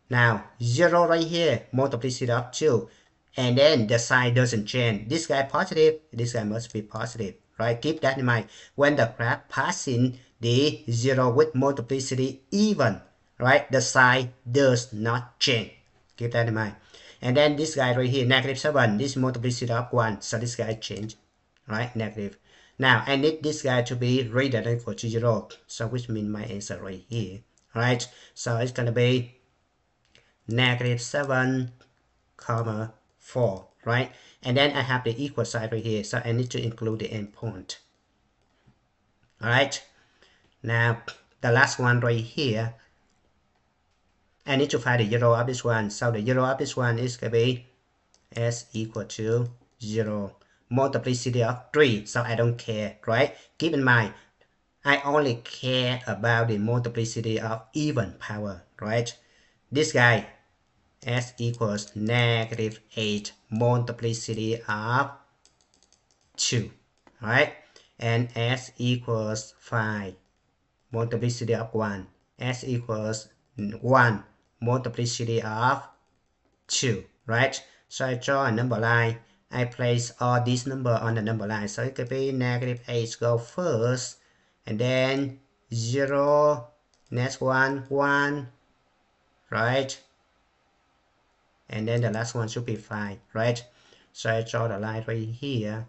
Now 0 right here, multiplicity of 2, and then the sign doesn't change. This guy positive, this guy must be positive, right? Keep that in mind. When the graph passing the 0 with multiplicity even, right, the sign does not change. Keep that in mind. And then this guy right here, negative 7, this multiplicity of 1, so this guy change, right? Negative. Now I need this guy to be greater than or equal to 0, so which means my answer right here, right? So it's gonna be negative 7, comma 4, right? And then I have the equal sign right here, so I need to include the endpoint. All right. Now the last one right here, I need to find the 0 of this one. So the 0 of this one is gonna be s equal to 0. Multiplicity of 3, so I don't care, right? Keep in mind, I only care about the multiplicity of even power, right? This guy, s equals negative 8 multiplicity of 2, right? And s equals 5 multiplicity of 1. S equals 1 multiplicity of 2, right? So I draw a number line. I place all these number on the number line. So it could be negative 8 go first, and then 0, next one, 1, right? And then the last one should be 5, right? So I draw the line right here.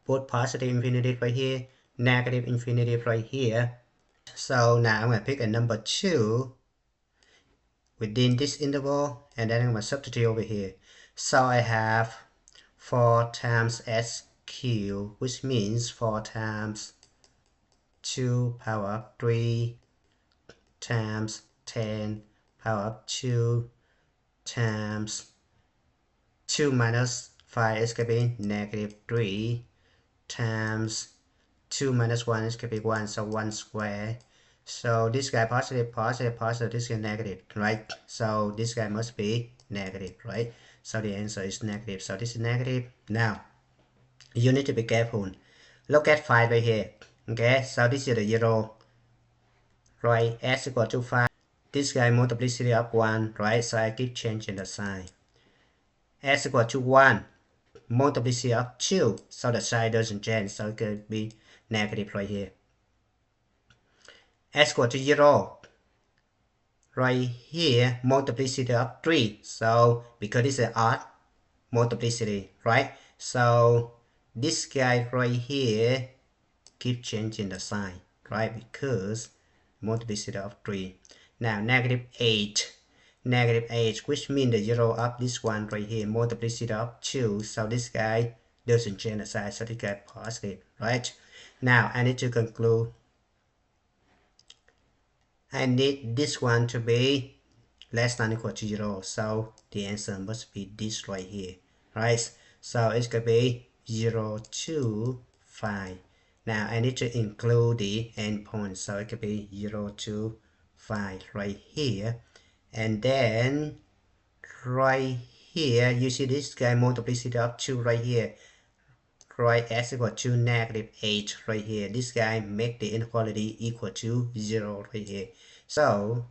Put positive infinity right here, negative infinity right here. So now I'm going to pick a number 2 within this interval, and then I'm going to substitute over here. So I have 4 times s cubed, which means 4 times 2 power of 3 times 10 power of 2 times 2 minus 5 is going to be negative 3 times 2 minus 1 is going to be 1, so 1 square. So this guy positive, positive, positive, this is negative, right? So this guy must be negative, right? So the answer is negative. So this is negative. Now, you need to be careful. Look at 5 right here. Okay, so this is the 0, right? S equal to 5. This guy multiplicity of 1, right? So I keep changing the sign. S equal to 1, multiplicity of 2. So the sign doesn't change. So it could be negative right here. S equal to 0, right here, multiplicity of 3. So because this is odd multiplicity, right? So this guy right here keep changing the sign, right? Because multiplicity of 3. Now negative 8, negative 8, which means the 0 of this one right here, multiplicity of 2. So this guy doesn't change the sign, so this guy positive, right? Now I need to conclude. I need this one to be less than or equal to 0. So the answer must be this right here, right? So it's going to be 0 to 5. Now I need to include the endpoint. So it could be 0 to 5 right here. And then right here, you see this guy multiplicity of 2 right here. Right, s equal to negative 8 right here. This guy make the inequality equal to 0 right here. So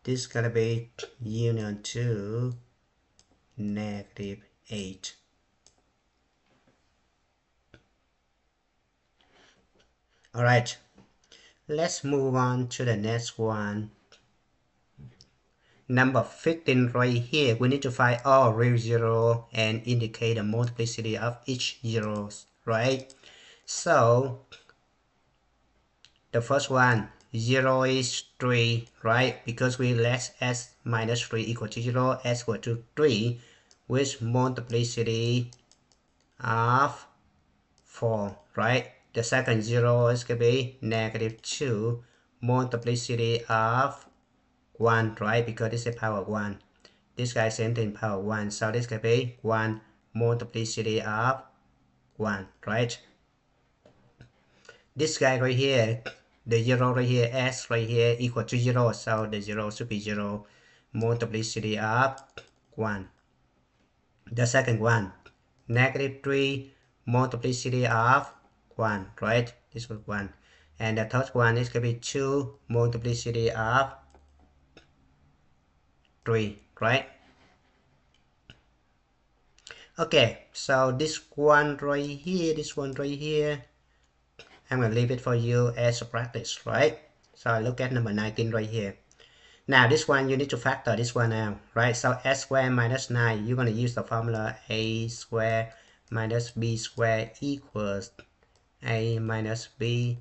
this is gonna be union to negative 8. Alright, let's move on to the next one. Number 15 right here, we need to find all real zero and indicate the multiplicity of each zeros, right? So the first one, 0 is 3, right? Because we let s minus 3 equal to 0, s equal to 3, with multiplicity of 4, right? The second 0 is going to be negative 2, multiplicity of 1, right? Because this is power 1. This guy same thing, power 1. So this can be 1 multiplicity of 1, right? This guy right here, the 0 right here, s right here equal to 0. So the 0 should be 0 multiplicity of 1. The second one, negative 3 multiplicity of 1, right? This was 1. And the third one is going to be 2 multiplicity of 3, right? Okay, so this one right here, I'm going to leave it for you as a practice, right? So look at number 19 right here. Now this one, you need to factor this one out, right? So s squared minus 9, you're going to use the formula a squared minus b squared equals a minus b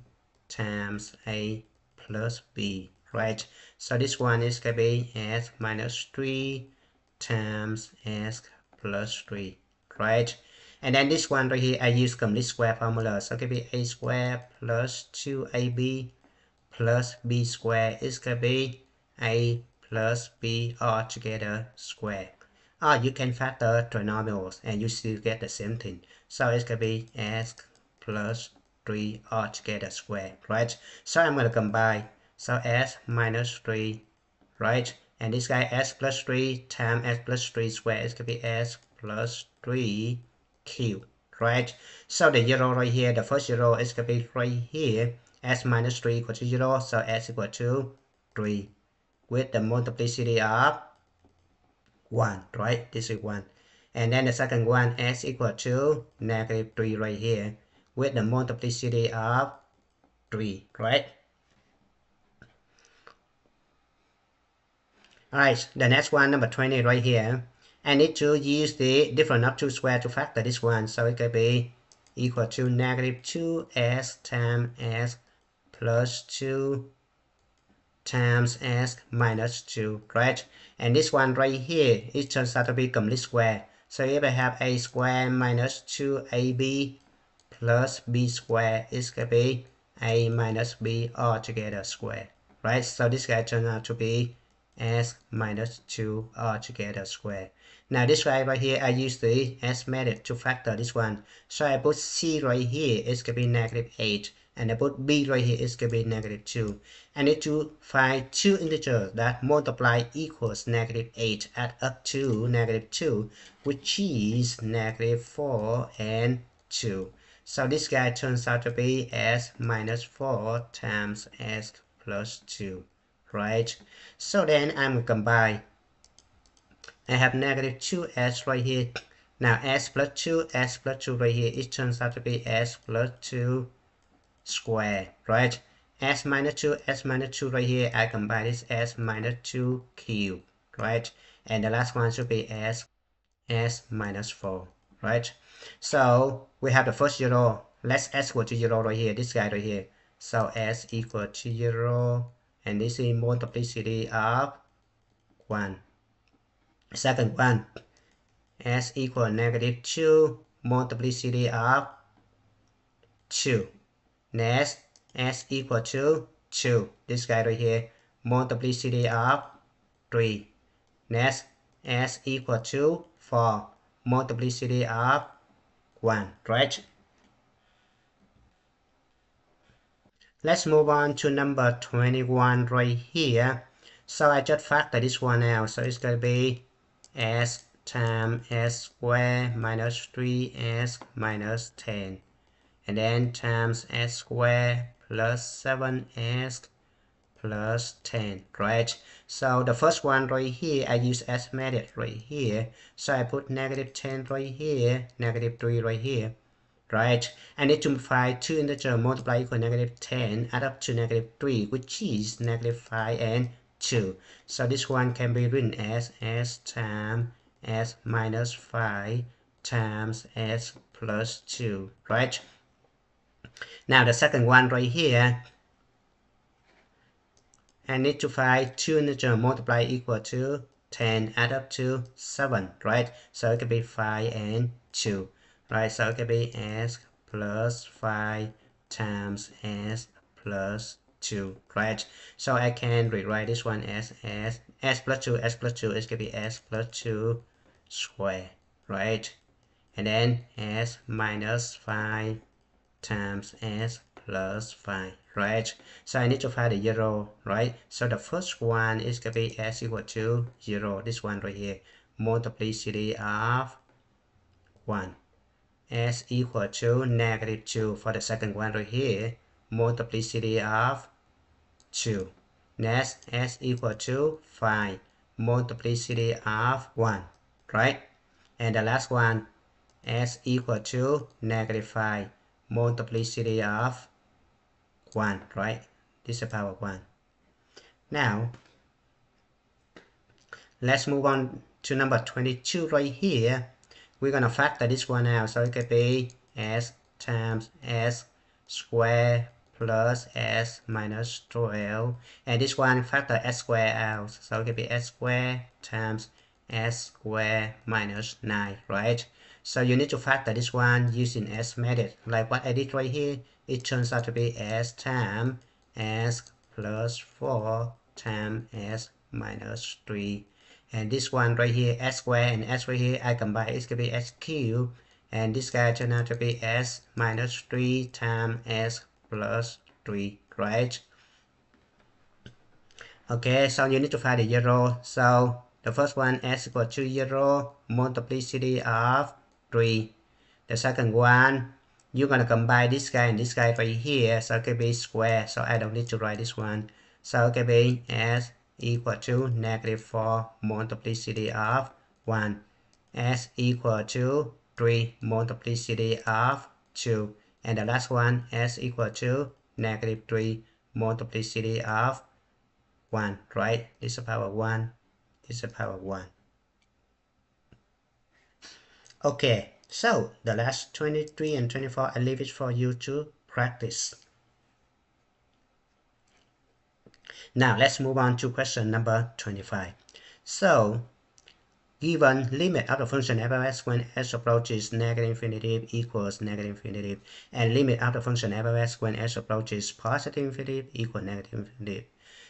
times a plus b, right? So this one is going to be s minus 3 times s plus 3, right? And then this one right here, I use complete square formula. So it can be a squared plus 2ab plus b squared is going to be a plus b all together square. Or you can factor trinomials and you still get the same thing. So it's going to be s plus 3 altogether square, right? So I'm going to combine. So s minus 3, right? And this guy s plus 3 times s plus 3 square is going to be s plus 3 cubed, right? So the 0 right here, the first 0 is going to be right here. S minus 3 equal to 0, so s equal to 3 with the multiplicity of 1, right? This is 1. And then the second one, s equal to negative 3 right here with the multiplicity of 3, right? Alright, the next one, number 20 right here. I need to use the difference of 2 square to factor this one. So it could be equal to negative 2s times s plus 2 times s minus 2, right? And this one right here, it turns out to be complete square. So if I have a square minus 2ab plus b square, it's going to be a minus b altogether square, right? So this guy turns out to be s minus 2 altogether square. Now this guy right here, I use the s method to factor this one. So I put c right here, it's going to be negative 8. And I put b right here, it's going to be negative 2. I need to find two integers that multiply equals negative 8 add up to negative 2, which is negative 4 and 2. So this guy turns out to be s minus 4 times s plus 2, right? So then I'm going to combine. I have negative 2s right here. Now s plus 2 right here, it turns out to be s plus 2 square, right? S minus 2 right here, I combine this s minus 2 cube, right? And the last one should be s minus 4, right? So we have the first 0. Let's s equal to 0 right here, this guy right here. So s equal to 0, and this is multiplicity of 1. Second one, s equal negative 2, multiplicity of 2. Next, s equal to 2. This guy right here, multiplicity of 3. Next, s equal to 4. Multiplicity of 1, right? Let's move on to number 21 right here. So I just factor this one out. So it's going to be s times s squared minus 3s minus 10. And then times s squared plus 7s plus 10, right? So the first one right here, I use s method right here. So I put negative 10 right here, negative 3 right here, right? I need to find two integers multiply equal negative 10 add up to negative 3, which is negative 5 and 2. So this one can be written as s times s minus 5 times s plus 2, right? Now the second one right here, I need to find two integers multiply equal to 10 add up to 7, right? So it could be 5 and 2, right? So it could be s plus 5 times s plus 2, right? So I can rewrite this one as s plus 2 is going to be s plus 2 square, right? And then s minus 5 times s plus 5, right? So I need to find the 0, right? So the first one is going to be s equal to 0, this one right here, multiplicity of 1. S equal to negative 2 for the second one right here, multiplicity of 2. Next, s equal to 5, multiplicity of 1, right? And the last one, s equal to negative 5, multiplicity of 1, right? This is the power of 1. Now, let's move on to number 22 right here. We're going to factor this one out. So it could be s times s squared plus s minus 12. And this one factor s squared out. So it could be s squared times s squared minus 9, right? So you need to factor this one using s method. Like what I did right here, it turns out to be s times s plus 4 times s minus 3. And this one right here, s squared and s right here, I combine, it's going to be s cubed. and this guy turn out to be s minus 3 times s plus 3, right? Okay, so you need to find the 0. So the first one, s equal to 0, multiplicity of 3. The second one, you're going to combine this guy and this guy right here, so it can be square, so I don't need to write this one. So it can be s equal to negative 4 multiplicity of 1, s equal to 3 multiplicity of 2, and the last one, s equal to negative 3 multiplicity of 1, right? This is power 1, this is power 1. Okay, so the last 23 and 24, I leave it for you to practice. Now let's move on to question number 25. So, given limit of the function f of x when s approaches negative infinity equals negative infinity, and limit of the function f of x when s approaches positive infinity equals negative infinity.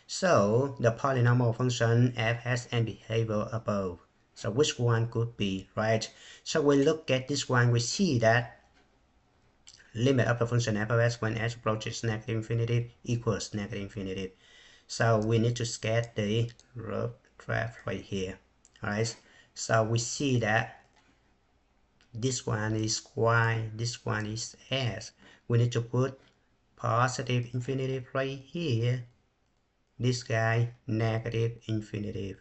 So, the polynomial function f has n behavior above. So which one could be, right? So we look at this one, we see that limit of the function f of x when s approaches negative infinity equals negative infinity. So we need to sketch the rough draft right here. Alright, so we see that this one is y, this one is s. We need to put positive infinity right here. This guy negative infinity,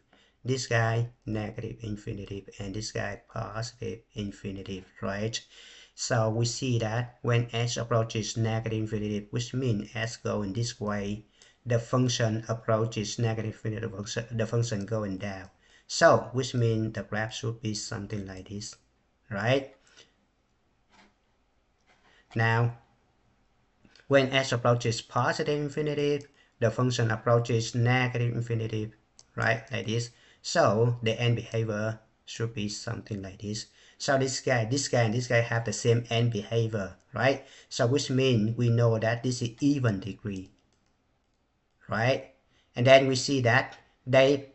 this guy negative infinity, and this guy positive infinity, right? So we see that when s approaches negative infinity, which means s going this way, the function approaches negative infinity, the function going down. So which means the graph should be something like this, right? Now, when s approaches positive infinity, the function approaches negative infinity, right? Like this. So the end behavior should be something like this. So this guy, and this guy have the same end behavior, right? So which means we know that this is even degree, right? And then we see that they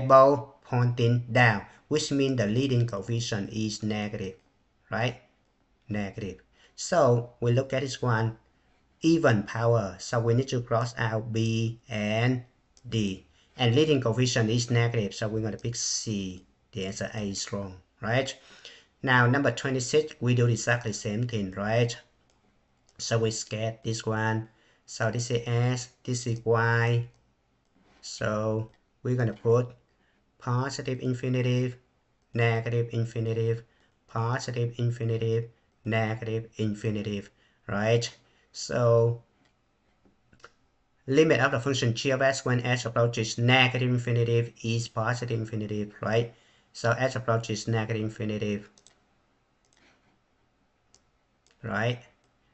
both pointing down, which means the leading coefficient is negative, right? Negative. So we look at this one, even power, so we need to cross out B and D, and leading coefficient is negative, so we're going to pick C. The answer A is wrong, right? Now number 26, we do exactly the same thing, right? So we sketch this one, so this is S, this is Y, so we're going to put positive infinitive, negative infinitive, positive infinitive, negative infinitive, right? So limit of the function g of s when s approaches negative infinity is positive infinity, right? So s approaches negative infinity, right?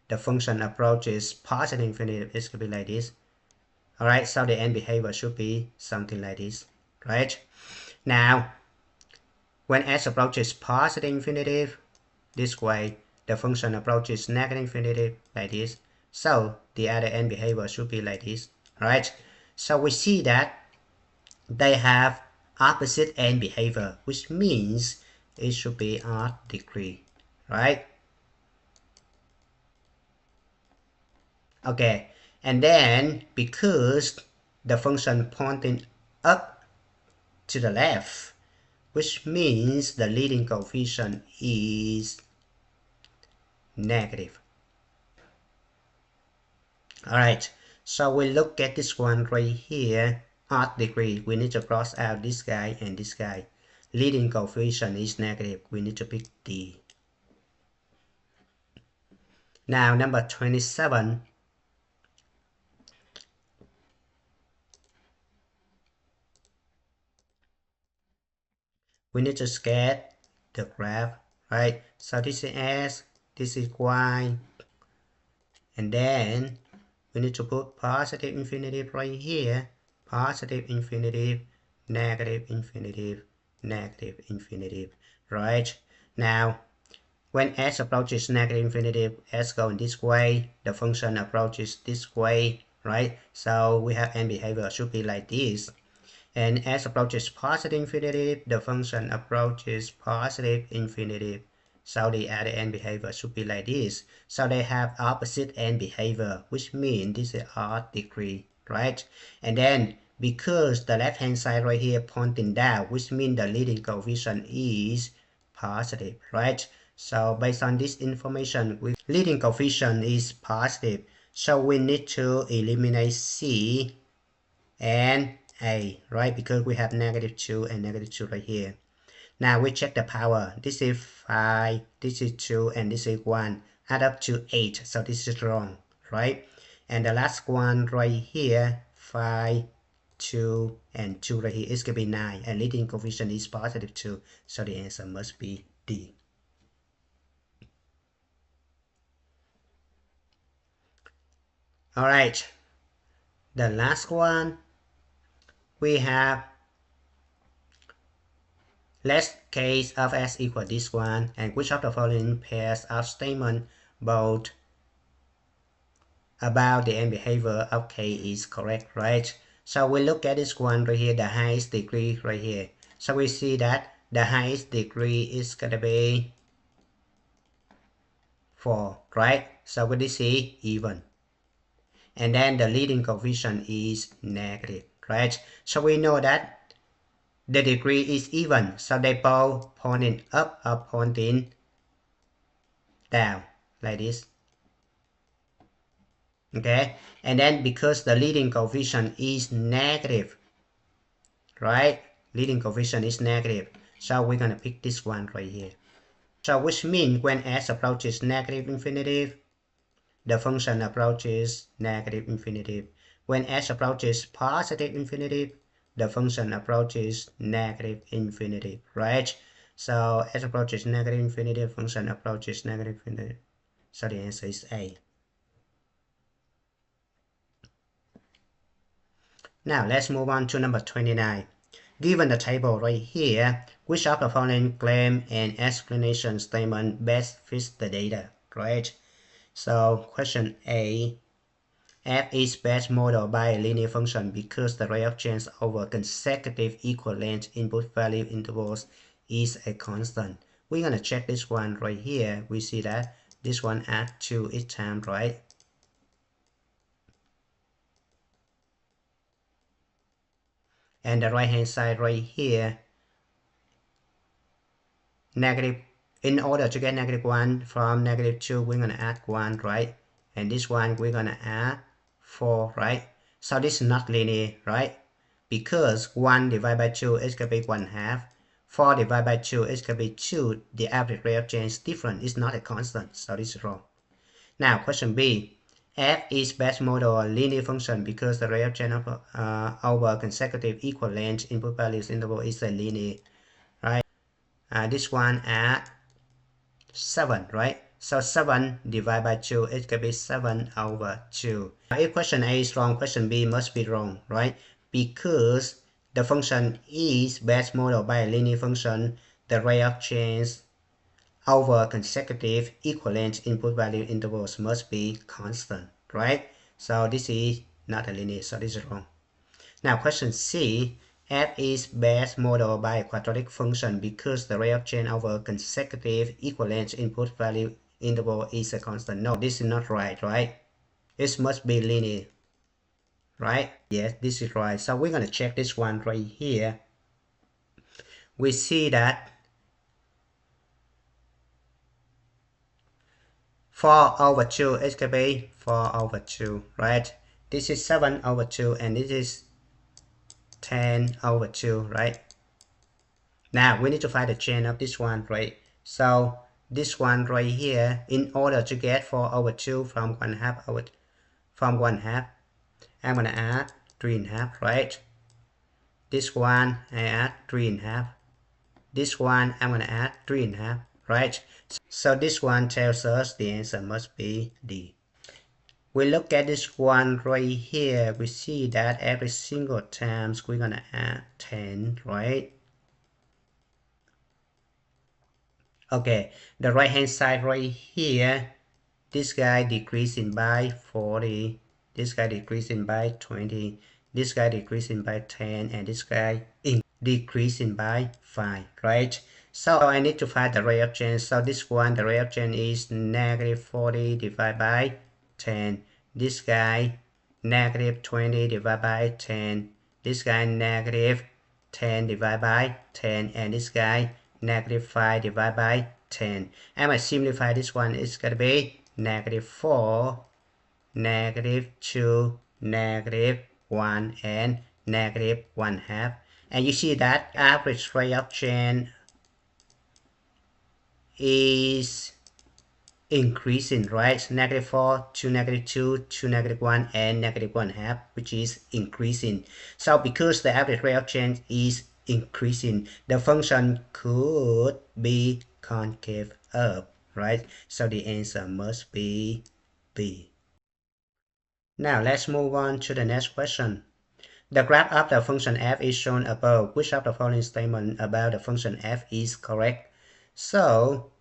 The function approaches positive infinity, it could be like this. Alright, so the end behavior should be something like this, right? Now, when s approaches positive infinity, this way, the function approaches negative infinity like this. So the other end behavior should be like this, right? So we see that they have opposite end behavior, which means it should be odd degree, right? Okay, and then because the function pointing up to the left, which means the leading coefficient is negative. Alright, so we look at this one right here, odd degree, we need to cross out this guy and this guy. Leading coefficient is negative, we need to pick D. Now number 27, we need to sketch the graph, right? So this is S, this is Y, and then we need to put positive infinity right here, positive infinity, negative infinity, negative infinity, right? Now, when s approaches negative infinity, s going this way, the function approaches this way, right? So we have end behavior should be like this. And s approaches positive infinity, the function approaches positive infinity So the at the end behavior should be like this. So they have opposite end behavior, which means this is odd degree, right? And then because the left hand side right here pointing down, which means the leading coefficient is positive, right? So based on this information, leading coefficient is positive. So we need to eliminate C and A, right? Because we have -2 and -2 right here. Now we check the power. This is 5, this is 2, and this is 1. Add up to 8, so this is wrong, right? And the last one right here, 5, 2, and 2 right here is going to be 9. And leading coefficient is positive 2, so the answer must be D. Alright, the last one, we have let's case of S equal this one, and which of the following pairs of statement both about the end behavior of K is correct, right? So we look at this one right here, the highest degree right here. So we see that the highest degree is gonna be 4, right? So we see even. And then the leading coefficient is negative, right? So we know that the degree is even, so they both pointing up or pointing down, like this. Okay, and then because the leading coefficient is negative, right? Leading coefficient is negative, so we're gonna pick this one right here. So which means when s approaches negative infinity, the function approaches negative infinity. When s approaches positive infinity, the function approaches negative infinity, right? So s approaches negative infinity, function approaches negative infinity. So the answer is A. Now let's move on to number 29. Given the table right here, which of the following claim and explanation statement best fits the data, right? So question A, f is best modeled by a linear function because the rate of change over consecutive equal length input value intervals is a constant. We're gonna check this one right here. We see that this one adds 2 each time, right? And the right hand side right here, negative, in order to get -1 from -2, we're gonna add 1, right? And this one we're gonna add 4, right? So this is not linear, right? Because 1 divided by 2 is gonna be 1/2. 4 divided by 2 is gonna be 2. The average rate of change is different, it's not a constant, so this is wrong. Now question B, f is best model a linear function because the rate of change over consecutive equal length input values interval is a linear, right? This one at 7, right? So 7 divided by 2, it could be 7/2. If question A is wrong, question B must be wrong, right? Because the function is best modeled by a linear function, the rate of change over consecutive equal length input value intervals must be constant, right? So this is not a linear, so this is wrong. Now question C, f is best modeled by a quadratic function because the rate of change over consecutive equal length input value interval is a constant. No, this is not right, right? It must be linear, right? Yes, this is right. So we're gonna check this one right here. We see that 4/2 is gonna be 4/2, right? This is 7/2 and this is 10/2, right? Now we need to find the chain of this one, right? So this one right here, in order to get 4/2 from 1/2, I'm gonna add 3/2, right? This one I add 3/2. This one I'm gonna add 3/2, right? So this one tells us the answer must be D. We look at this one right here, we see that every single time we're gonna add 10, right? Okay, the right hand side right here, this guy decreasing by 40, this guy decreasing by 20, this guy decreasing by 10, and this guy decreasing by 5, right? So I need to find the rate of change. So this one, the rate of change is negative 40 divided by 10. This guy, negative 20 divided by 10. This guy, negative 10 divided by 10. And this guy, negative 5 divided by 10. And I simplify this one, it's going to be negative 4, negative 2, negative 1, and negative 1/2. And you see that average rate of change is increasing, right? Negative 4 to negative 2 to negative 1 and negative 1/2, which is increasing. So because the average rate of change is increasing, the function could be concave up, right? So the answer must be B. Now let's move on to the next question. The graph of the function f is shown above. Which of the following statements about the function f is correct? So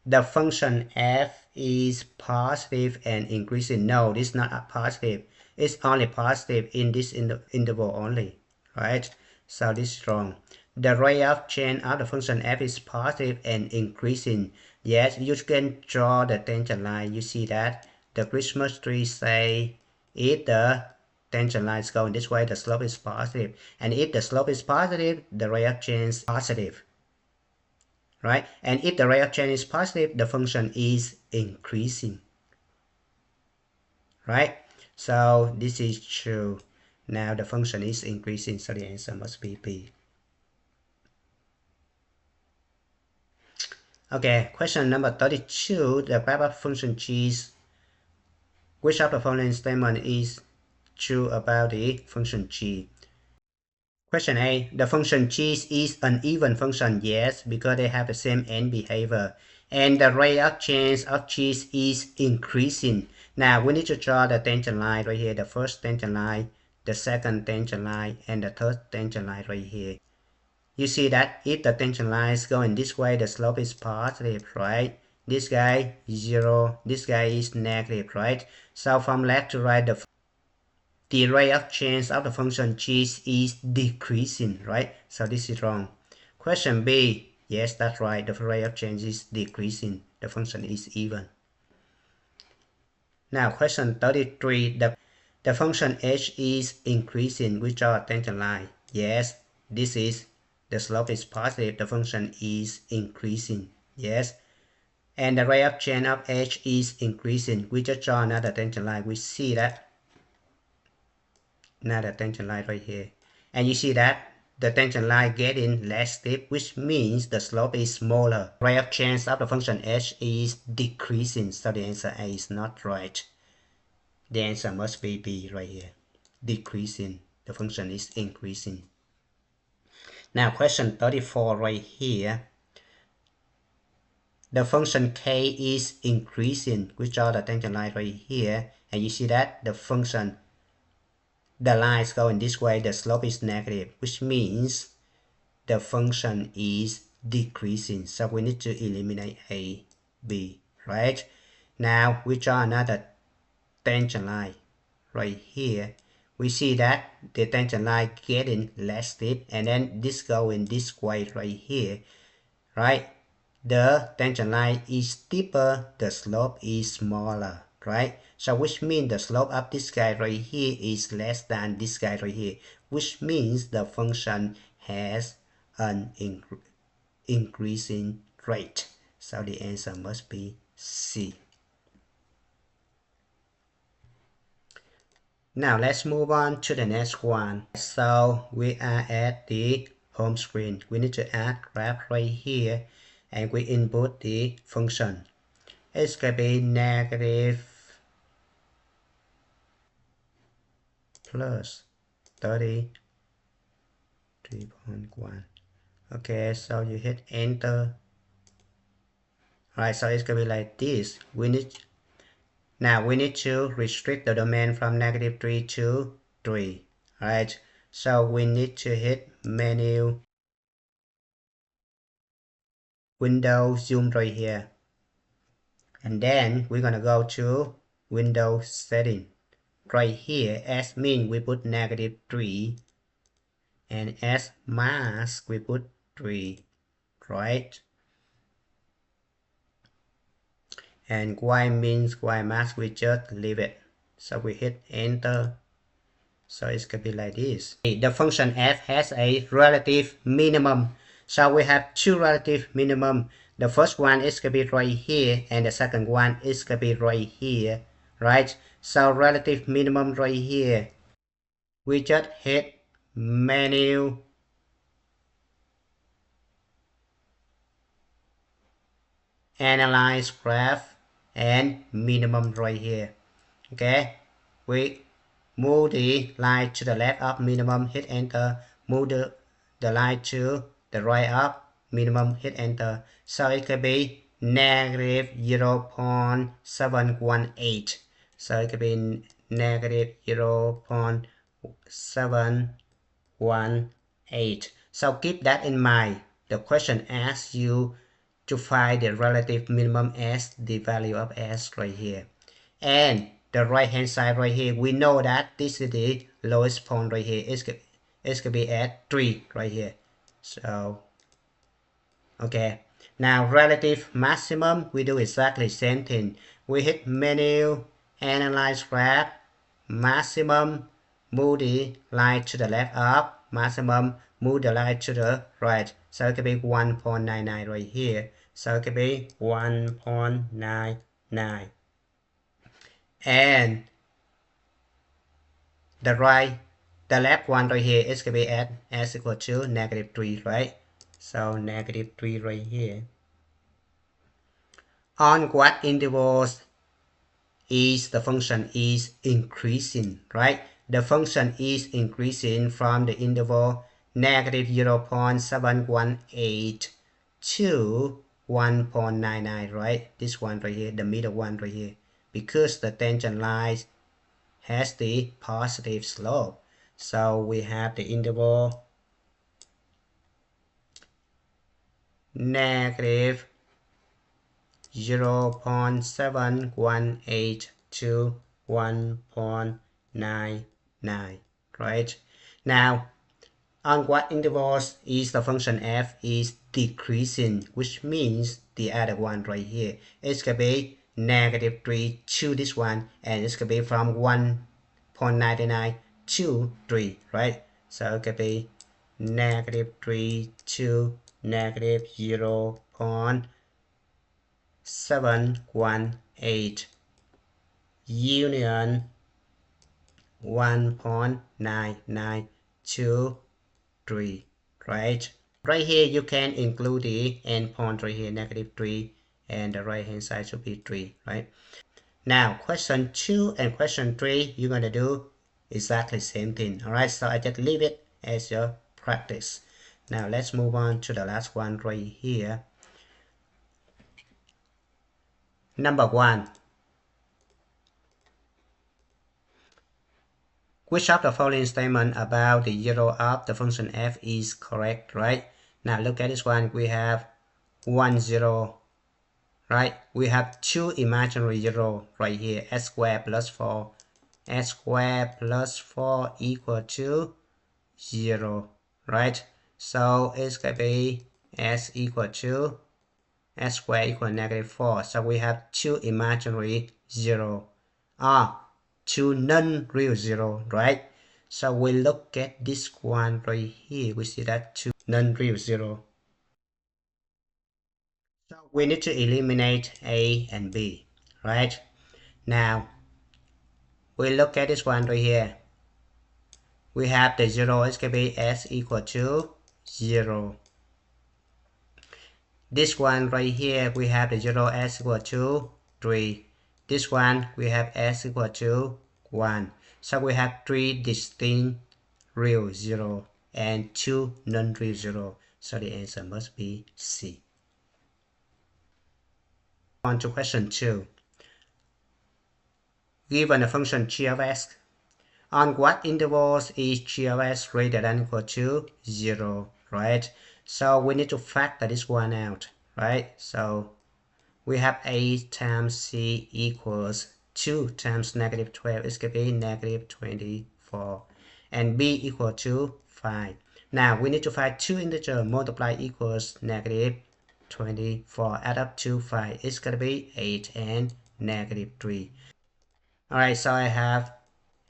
the function f is positive and increasing. No, this is not positive. It's only positive in this interval only, right? So this is wrong. The rate of change of the function f is positive and increasing. Yes, you can draw the tangent line. You see that the Christmas tree say if the tangent line is going this way, the slope is positive. And if the slope is positive, the rate of change is positive. Right? And if the rate of change is positive, the function is increasing. Right? So this is true. Now the function is increasing, so the answer must be B. Okay, question number 32. The graph of function g is, which of the following statement is true about the function g? Question A. The function g is an even function. Yes, because they have the same end behavior. And the rate of change of g is increasing. Now we need to draw the tangent line right here. The first tangent line, the second tangent line, and the third tangent line right here. You see that if the tangent line is going this way, the slope is positive, right? This guy 0, this guy is negative, right? So from left to right, the rate of change of the function g is decreasing, right? So this is wrong. Question B, yes, that's right. The rate of change is decreasing. The function is even. Now question 33, the function h is increasing. We draw a tangent line. Yes, this is, the slope is positive. The function is increasing. Yes. And the rate of change of h is increasing. We just draw another tangent line. We see that another tangent line right here, and you see that the tangent line getting less steep, which means the slope is smaller. Rate of change of the function h is decreasing, so the answer A is not right. The answer must be B right here. Decreasing. The function is increasing. Now question 34 right here. The function k is increasing. We draw the tangent line right here, and you see that the function, the line is going this way, the slope is negative, which means the function is decreasing. So we need to eliminate A, B, right? Now we draw another tangent line right here. We see that the tangent line getting less steep, and then this going this way right here, right? The tangent line is steeper, the slope is smaller, right? So which means the slope of this guy right here is less than this guy right here, which means the function has an increasing rate. So the answer must be C. Now let's move on to the next one. So we are at the home screen. We need to add graph right here, and we input the function. It's going to be negative plus 33.1. Okay, so you hit enter. Alright, so it's going to be like this. Now we need to restrict the domain from negative 3 to 3. Alright, so we need to hit menu, window, zoom right here. And then we're going to go to window setting. Right here, as min we put negative 3, and as mask we put 3 right? And y means y max, we just leave it. So we hit enter. So it's going to be like this. The function f has a relative minimum. So we have two relative minimum. The first one is going to be right here, and the second one is going to be right here, right? So relative minimum right here. We just hit menu, analyze graph, and minimum right here. Okay, we move the line to the left of minimum, hit enter. Move the line to the right of minimum, hit enter. So it could be negative 0.718. So it could be negative 0.718. So keep that in mind. The question asks you to find the relative minimum as the value of s right here. And the right hand side right here, we know that this is the lowest point right here. It's going to be at 3 right here. So okay, now relative maximum, we do exactly the same thing. We hit menu, analyze graph, maximum, move the line to the left up, maximum, move the line to the right. So it could be 1.99 right here. So it could be 1.99. And the left one right here is going to be at s equal to negative 3, right? So negative 3 right here. On what intervals is the function is increasing, right? The function is increasing from the interval negative 0.718 to 1.99, right? This one right here, the middle one right here, because the tangent line has the positive slope. So we have the interval negative 0.718 to 1.99, right? Now, on what intervals is the function f is decreasing, which means the other one right here, it's going to be negative 3 to this one, and it's going to be from 1.99 to 3, right? So it could be negative 3 to negative 0.718 union 1.99 to 3, right? Right here you can include the endpoint right here, negative 3, and the right hand side should be 3, right? Now question 2 and question 3, you're going to do exactly the same thing. All right, so I just leave it as your practice. Now let's move on to the last one right here. Number 1. Which of the following statement about the zero of the function f is correct, right? Now look at this one. We have 1, 0, right? We have two imaginary 0 right here, s squared plus 4. S squared plus 4 equal to 0, right? So it's going to be s equal to s squared equal negative 4. So we have two imaginary 0. Two non-real 0, right? So we look at this one right here. We see that two non-real 0. So we need to eliminate a and b, right? Now we look at this one right here. We have the 0 is going to be s equal to 0. This one right here, we have the 0 s equal to 3. This one, we have s equal to 1. So we have 3 distinct real 0 and 2 non-real 0. So the answer must be C. On to question 2. Given a function g of s, on what intervals is g of s greater than or equal to 0, right? So we need to factor this one out, right? So we have a times c equals 2 times negative 12. It's going to be negative 24. And b equal to 5. Now we need to find two integers. Multiply equals negative 24. Add up to 5. It's going to be 8 and negative 3. Alright, so I have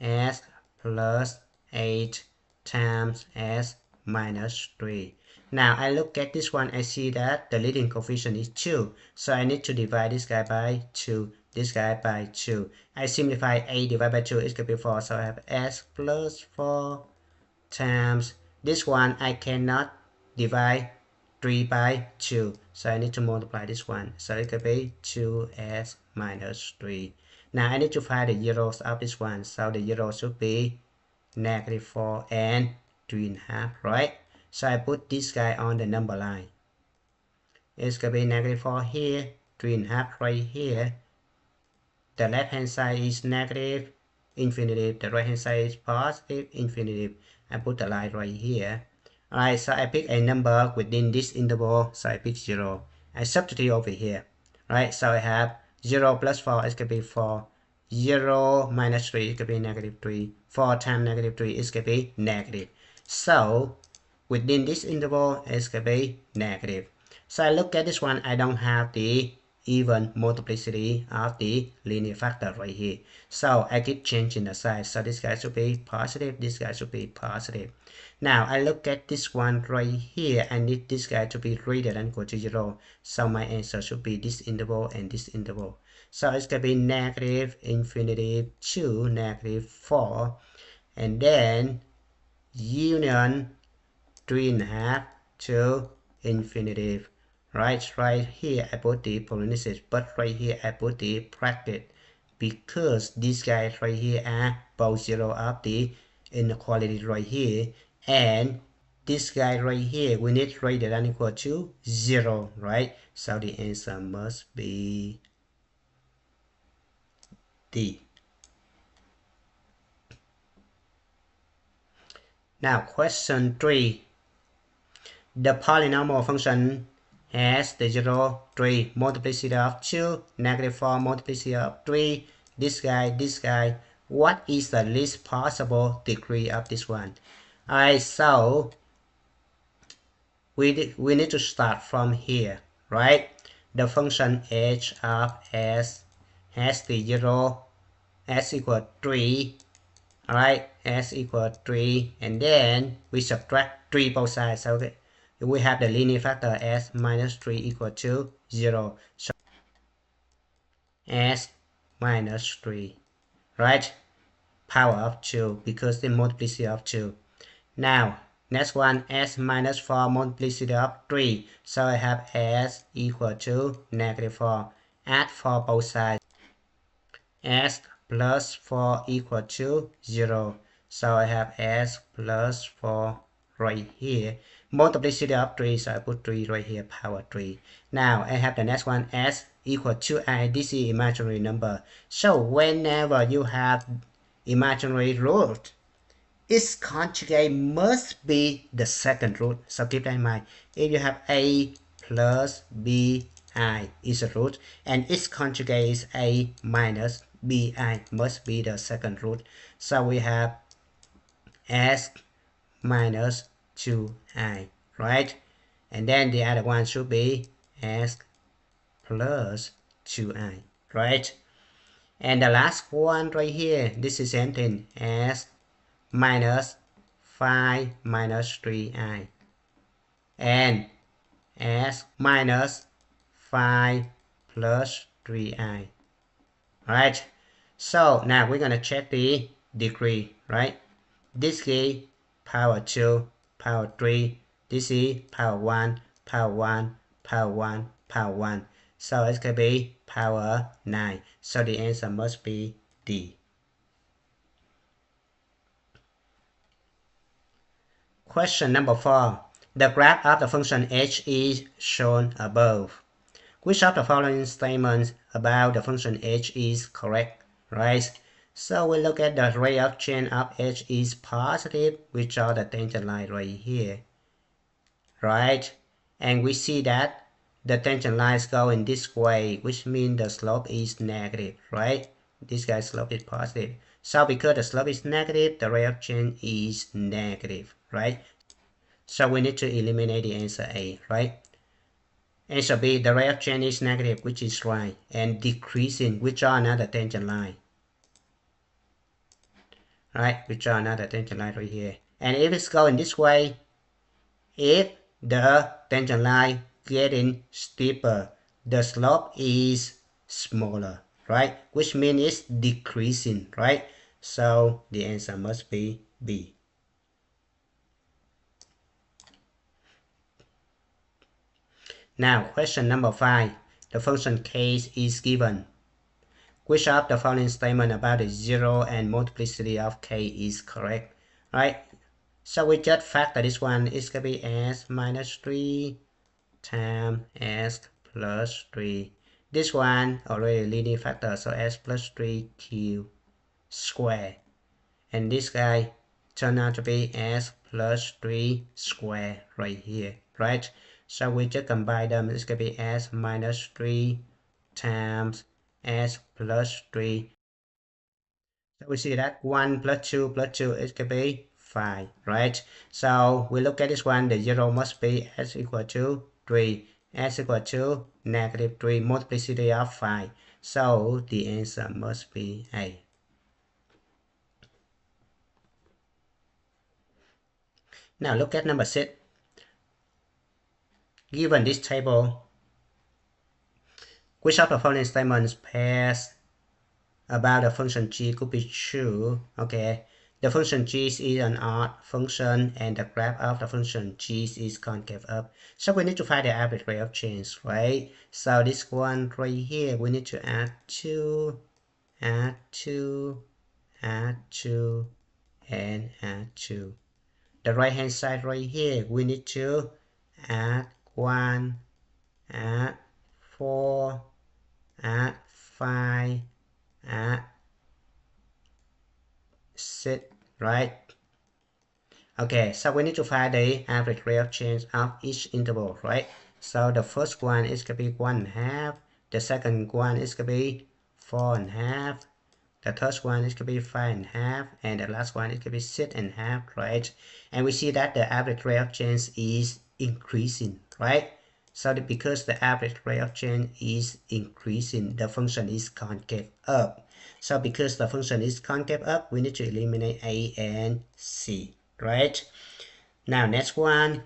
s plus 8 times s minus 3. Now I look at this one, I see that the leading coefficient is 2. So I need to divide this guy by 2, this guy by 2. I simplify 8 divided by 2, it's going to be 4. So I have s plus 4 times this one. I cannot divide 3 by 2, so I need to multiply this one, so it could be 2s minus 3. Now I need to find the zeros of this one, so the zeros should be negative 4 and 3.5, right? So I put this guy on the number line. It's gonna be negative 4 here, 3.5 right here. The left hand side is negative infinitive, the right hand side is positive infinitive. I put the line right here. Alright, so I pick a number within this interval, so I pick 0. I substitute over here. Right, so I have 0 plus 4 is going to be 4. 0 minus 3 is going to be negative 3. 4 times negative 3 is going to be negative. So within this interval it's going to be negative. So I look at this one, I don't have the even multiplicity of the linear factor right here. So I keep changing the sign. So this guy should be positive, this guy should be positive. Now I look at this one right here. I need this guy to be greater than or equal to 0. So my answer should be this interval and this interval. So it's going to be negative infinity to negative 4. And then union 3.5 to infinity. Right here I put the parentheses, but right here I put the bracket, because these guys right here are both 0 of the inequality right here, and this guy right here we need greater than or equal to 0, right? So the answer must be D. Now question 3. The polynomial function has the 0, 3, multiplicity of 2, negative 4, multiplicity of 3, this guy. What is the least possible degree of this one? Alright, so we need to start from here, right? The function h of s has the 0, s equal 3, alright, s equal 3, and then we subtract 3 both sides. So we have the linear factor s minus 3 equal to 0. So s minus 3, right? Power of 2, because the multiplicity of 2. Now, next one, s minus 4 multiplicity of 3. So I have s equal to negative 4. Add 4 both sides. S plus 4 equal to 0. So I have s plus 4 right here. Multiplicity of 3, so I put 3 right here, power 3. Now I have the next one, s equal to I. This is imaginary number. So whenever you have imaginary root, its conjugate must be the second root. So keep that in mind. If you have a plus bi is a root, and its conjugate is a minus bi, must be the second root. So we have s minus 2i, right? And then the other one should be s plus 2i, right? And the last one right here, this is same thing, s minus 5 minus 3i, and s minus 5 plus 3i. Alright, so now we're gonna check the degree, right? This is power 2, power 3, this is power 1, power 1, power 1, power 1. So it's gonna be power 9. So the answer must be D. Question number 4. The graph of the function h is shown above. Which of the following statements about the function h is correct, right? So we look at the rate of change of h is positive, we draw the tangent line right here, right? And we see that the tangent lines go in this way, which means the slope is negative, right? This guy's slope is positive. So because the slope is negative, the rate of change is negative, right? So we need to eliminate the answer A, right? Answer B, the rate of change is negative, which is right, and decreasing, we draw another tangent line. Right, we draw another tangent line right here. And if it's going this way, if the tangent line getting steeper, the slope is smaller, right? Which means it's decreasing, right? So the answer must be B. Now, question number 5. The function case is given. Which of the following statement about the zero and multiplicity of k is correct? Right? So we just factor this one. It's going to be s minus 3 times s plus 3. This one already leading factor, so s plus 3q square. And this guy turned out to be s plus 3 square right here, right? So we just combine them. It's going to be s minus 3 times s plus 3. So we see that 1 plus 2 plus 2 is going to be 5, right? So we look at this one, the 0 must be s equal to 3, s equal to negative 3, multiplicity of 5. So the answer must be A. Now look at number 6. Given this table, which of the following statements pairs about the function g could be true? Okay, the function g is an odd function and the graph of the function g is concave up. So we need to find the average rate of change, right? So this one right here, we need to add 2, add 2, add 2, and add 2. The right hand side right here, we need to add 1, add 4, add 5, add 6, right? Okay, so we need to find the average rate of change of each interval, right? So the first one is going to be 1/2, the second one is going to be 4/2, the third one is going to be 5/2, and the last one is going to be 6/2, right? And we see that the average rate of change is increasing, right? So because the average rate of change is increasing, the function is concave up. So because the function is concave up, we need to eliminate A and C, right? Now next one.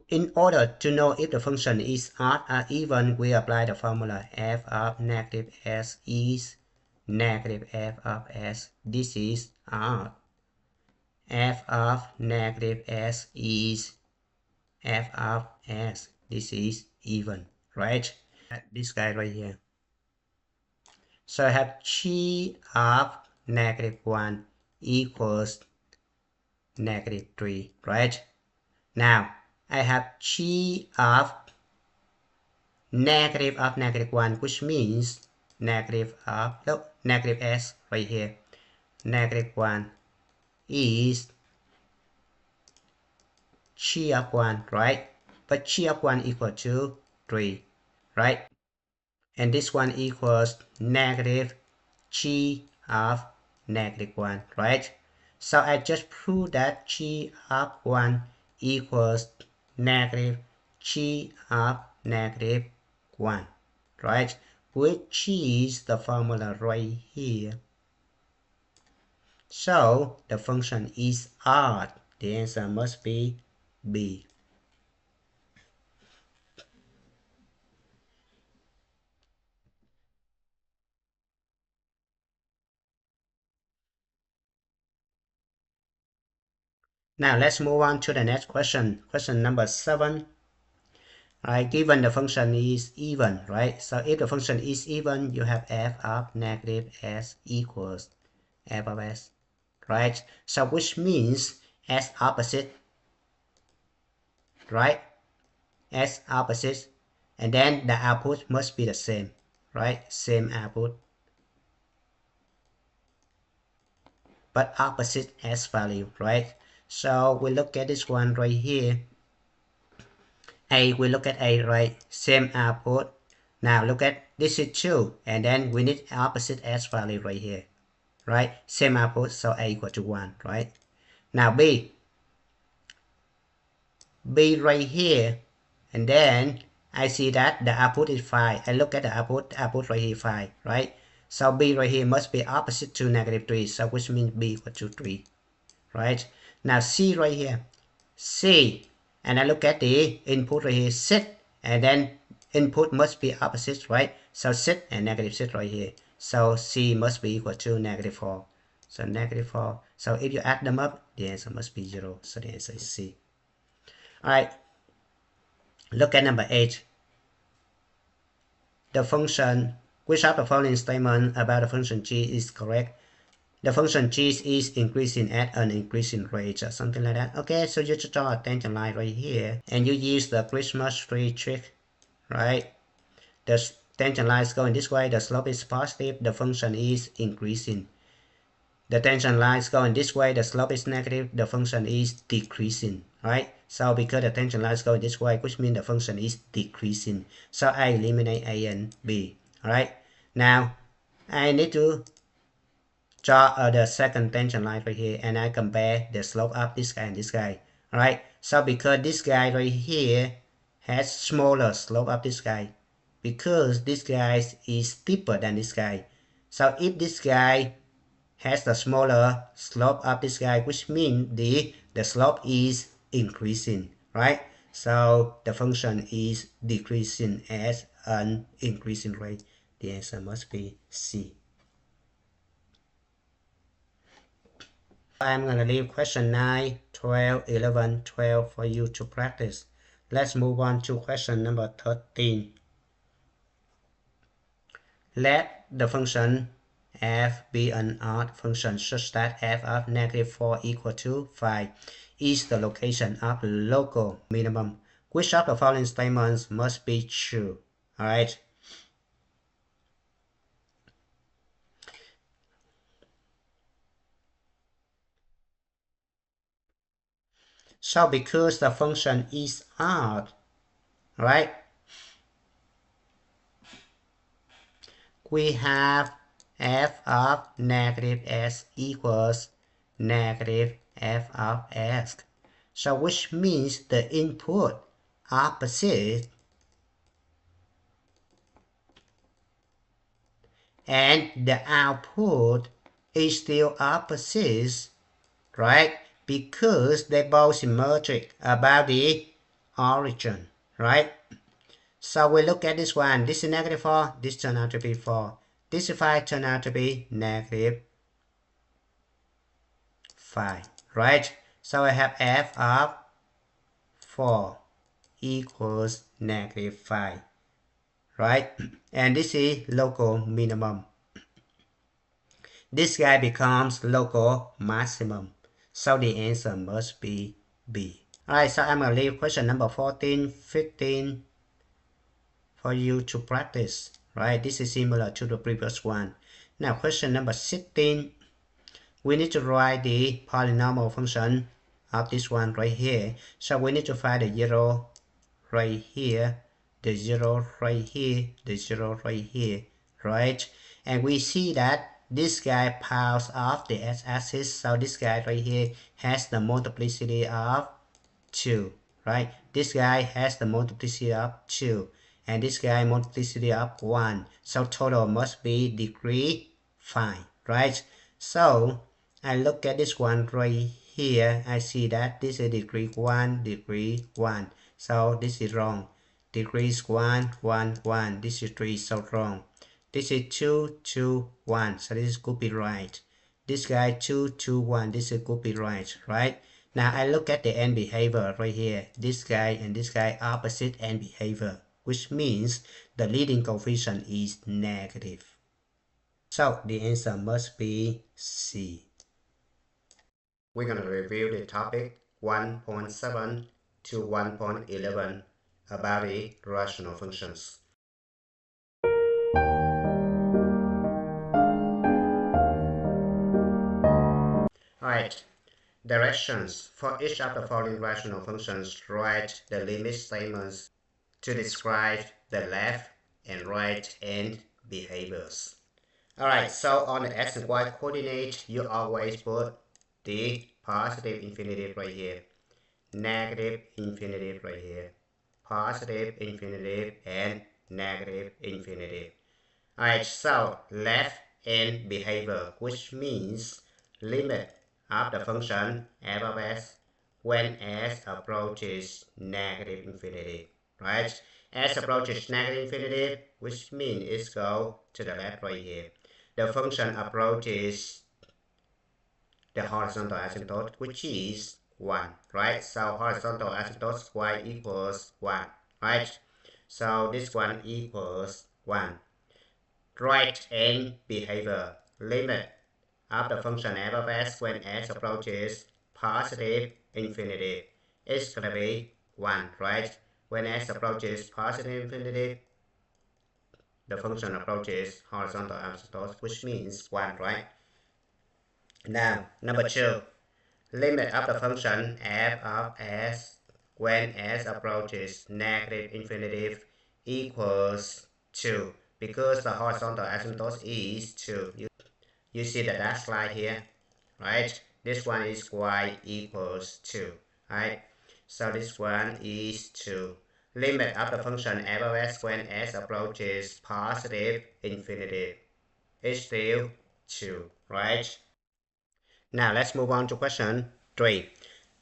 In order to know if the function is odd or even, we apply the formula f of negative s is negative f of s. This is odd. F of negative s is f of s. This is even, right? This guy right here. So I have g of negative 1 equals negative 3, right? Now I have g of negative 1, which means negative s right here. Negative 1 is g of 1, right? But g of 1 equal to 3, right? And this one equals negative g of negative 1, right? So I just prove that g of 1 equals negative g of negative 1, right? Which is the formula right here. So the function is odd. The answer must be B. Now let's move on to the next question. Question number 7. Right, given the function is even, right? So if the function is even, you have f of negative s equals f of s, right? So which means s opposite, right? S opposite, and then the output must be the same, right? Same output, but opposite s value, right? So we look at this one right here. A, we look at A, right? Same output. Now look at this is 2, and then we need opposite s value right here, right? Same output, so A equal to 1, right? Now B, b right here, and then I see that the output is 5. I look at the output right here 5, right? So b right here must be opposite to -3, so which means b equal to 3, right? Now c right here, c, and I look at the input right here, 6, and then input must be opposite, right? So 6 and -6 right here, so c must be equal to -4. So -4. So if you add them up, the answer must be 0. So the answer is C. Alright, look at number 8. The function, which of the following statement about the function g is correct? The function g is increasing at an increasing rate or something like that. Okay, so you just draw a tangent line right here and you use the Christmas tree trick, right? The tangent line is going this way, the slope is positive, the function is increasing. The tangent line is going this way, the slope is negative, the function is decreasing, right? So because the tangent line is going this way, which means the function is decreasing. So I eliminate A and B, alright? Now, I need to draw the second tangent line right here, and I compare the slope of this guy and this guy, alright? So because this guy right here has smaller slope of this guy, because this guy is steeper than this guy. So if this guy has the smaller slope of this guy, which means the slope is increasing, right? So the function is decreasing at an increasing rate. The answer must be C. I'm going to leave question 9, 12, 11, 12 for you to practice. Let's move on to question number 13. Let the function f be an odd function such that f of -4 equal to 5 is the location of local minimum. Which of the following statements must be true? Alright. So because the function is odd, right? We have f of -s equals -f of s. So which means the input opposite and the output is still opposite, right? Because they both symmetric about the origin, right? So we look at this one. This is -4. This turned out to be 4. This 5 turned out to be -5, right? So I have f of 4 equals -5, right? And this is local minimum. This guy becomes local maximum. So the answer must be B. Alright, so I'm going to leave question number 14, 15 for you to practice. Right, this is similar to the previous one. Now question number 16. We need to write the polynomial function of this one right here. So we need to find the 0 right here, the 0 right here, the 0 right here, right? And we see that this guy piles off the x-axis, so this guy right here has the multiplicity of 2, right? This guy has the multiplicity of 2, and this guy multiplicity of 1. So total must be degree 5, right? So I look at this one right here, I see that this is degree 1, degree 1. So this is wrong. Degrees 1, 1, 1. This is 3, so wrong. This is 2, 2, 1. So this could be right. This guy 2, 2, 1. This could be right, right? Now I look at the end behavior right here. This guy and this guy opposite end behavior, which means the leading coefficient is negative. So the answer must be C. We're going to review the topic 1.7 to 1.11 about the rational functions. Alright, directions. For each of the following rational functions, write the limit statements to describe the left and right end behaviors. Alright, so on the x and y coordinate, you always put the positive infinitive right here. negative infinity right here. Positive infinity and negative infinity. Alright, so left-hand behavior, which means limit of the function f of s when s approaches negative infinity, right? S approaches negative infinity, which means it's go to the left right here. The function approaches the horizontal asymptote, which is 1, right? So horizontal asymptote y equals 1, right? So this one equals 1. Right-hand behavior, limit of the function f of s when s approaches positive infinity is going to be 1, right? When s approaches positive infinity, the function approaches horizontal asymptote, which means 1, right? Now, number 2, limit of the function f of s when s approaches negative infinity equals 2, because the horizontal asymptote is 2. You see the dashed line here, right? This one is y equals 2, right? So this one is 2. Limit of the function f of s when s approaches positive infinity is still 2, right? Now let's move on to question 3.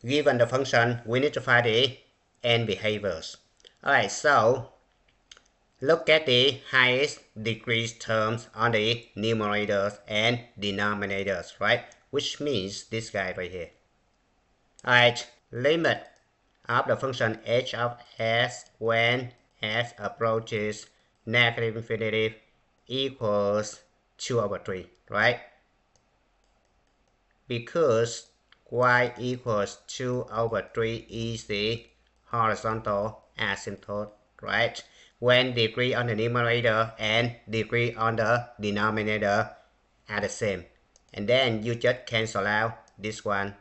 Given the function, we need to find the end behaviors. Alright, so look at the highest degree terms on the numerators and denominators, right? Which means this guy right here. Alright, limit of the function h of s when s approaches negative infinity equals 2 over 3, right? Because y equals 2 over 3 is the horizontal asymptote, right? When degree on the numerator and degree on the denominator are the same. And then you just cancel out this one.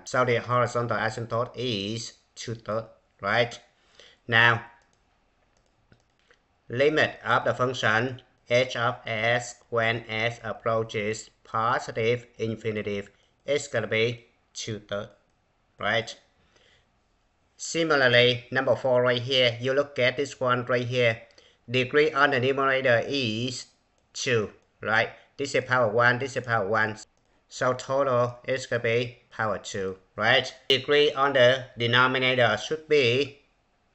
So the horizontal asymptote is 2/3, right? Now, limit of the function h of s when s approaches positive infinity is going to be 2/3, right? Similarly, number 4 right here, you look at this one right here. Degree on the numerator is 2, right? This is power 1, this is power 1. So total is going to be power 2, right? Degree on the denominator should be,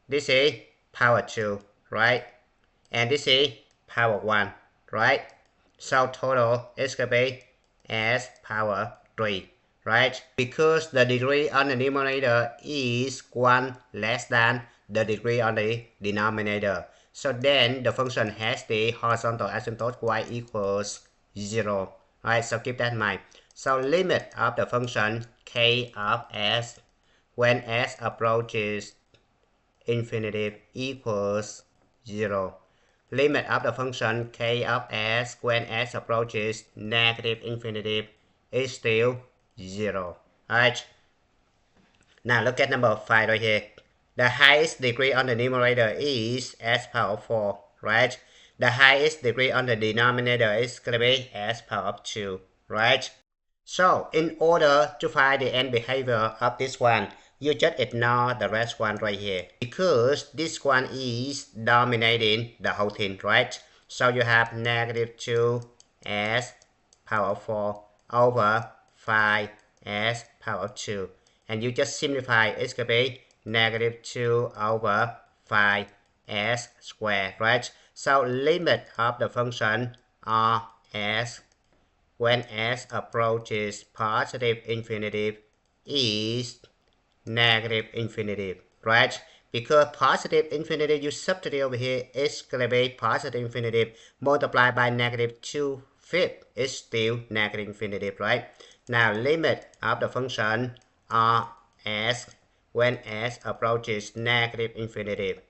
this is power 2, right? And this is power 1, right? So total is going to be s power 3, right? Because the degree on the numerator is 1 less than the degree on the denominator. So then the function has the horizontal asymptote y equals 0, right? So keep that in mind. So limit of the function k of s when s approaches infinity equals 0. Limit of the function k of s when s approaches negative infinity is still 0. Alright. Now look at number 5 right here. The highest degree on the numerator is s power 4, right? The highest degree on the denominator is going to be s power 2, right? So, in order to find the end behavior of this one, you just ignore the rest one right here. Because this one is dominating the whole thing, right? So you have negative 2 s power 4 over 5 s power 2. And you just simplify, it's going to be negative 2 over 5 s squared, right? So limit of the function r s when s approaches positive infinity is negative infinity, right? Because positive infinity, you substitute over here, it's going to be positive infinity multiplied by negative 2/5 is still negative infinity, right? Now, limit of the function rs when s approaches negative infinity.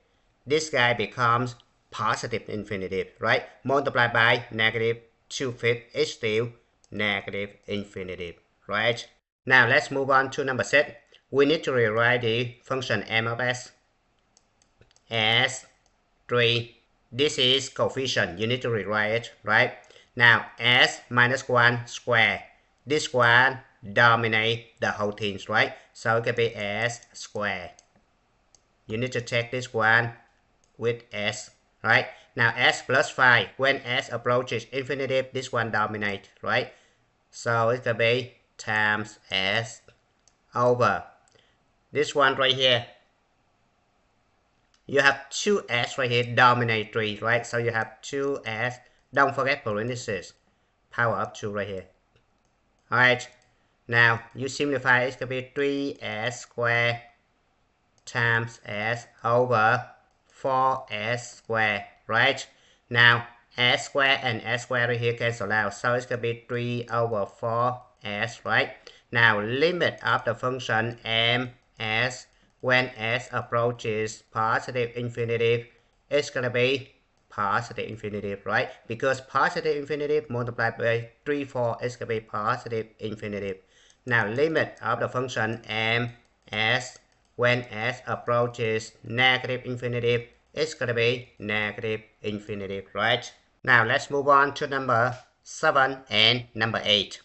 This guy becomes positive infinity, right? Multiplied by negative 2/5 is still negative infinity, right? Now let's move on to number 6. We need to rewrite the function m of s as 3. This is coefficient. You need to rewrite it, right? Now s minus 1 square. This one dominate the whole thing, right? So it can be s squared. You need to take this one with s, right? Now s plus 5, when s approaches infinity, this one dominates, right? So it can be times s over this one right here. You have 2s right here, dominate 3, right? So you have 2s, don't forget parentheses, power of 2 right here. Alright, now you simplify, it can be 3s squared times s over 4s squared, right? Now s squared and s squared right here cancel out, so it's going to be 3 over 4s, right? Now limit of the function ms when s approaches positive infinity, it's going to be positive infinity, right? Because positive infinity multiplied by 3, 4 is going to be positive infinity. Now limit of the function ms when s approaches negative infinity, it's going to be negative infinity, right? Now let's move on to number 7 and number 8.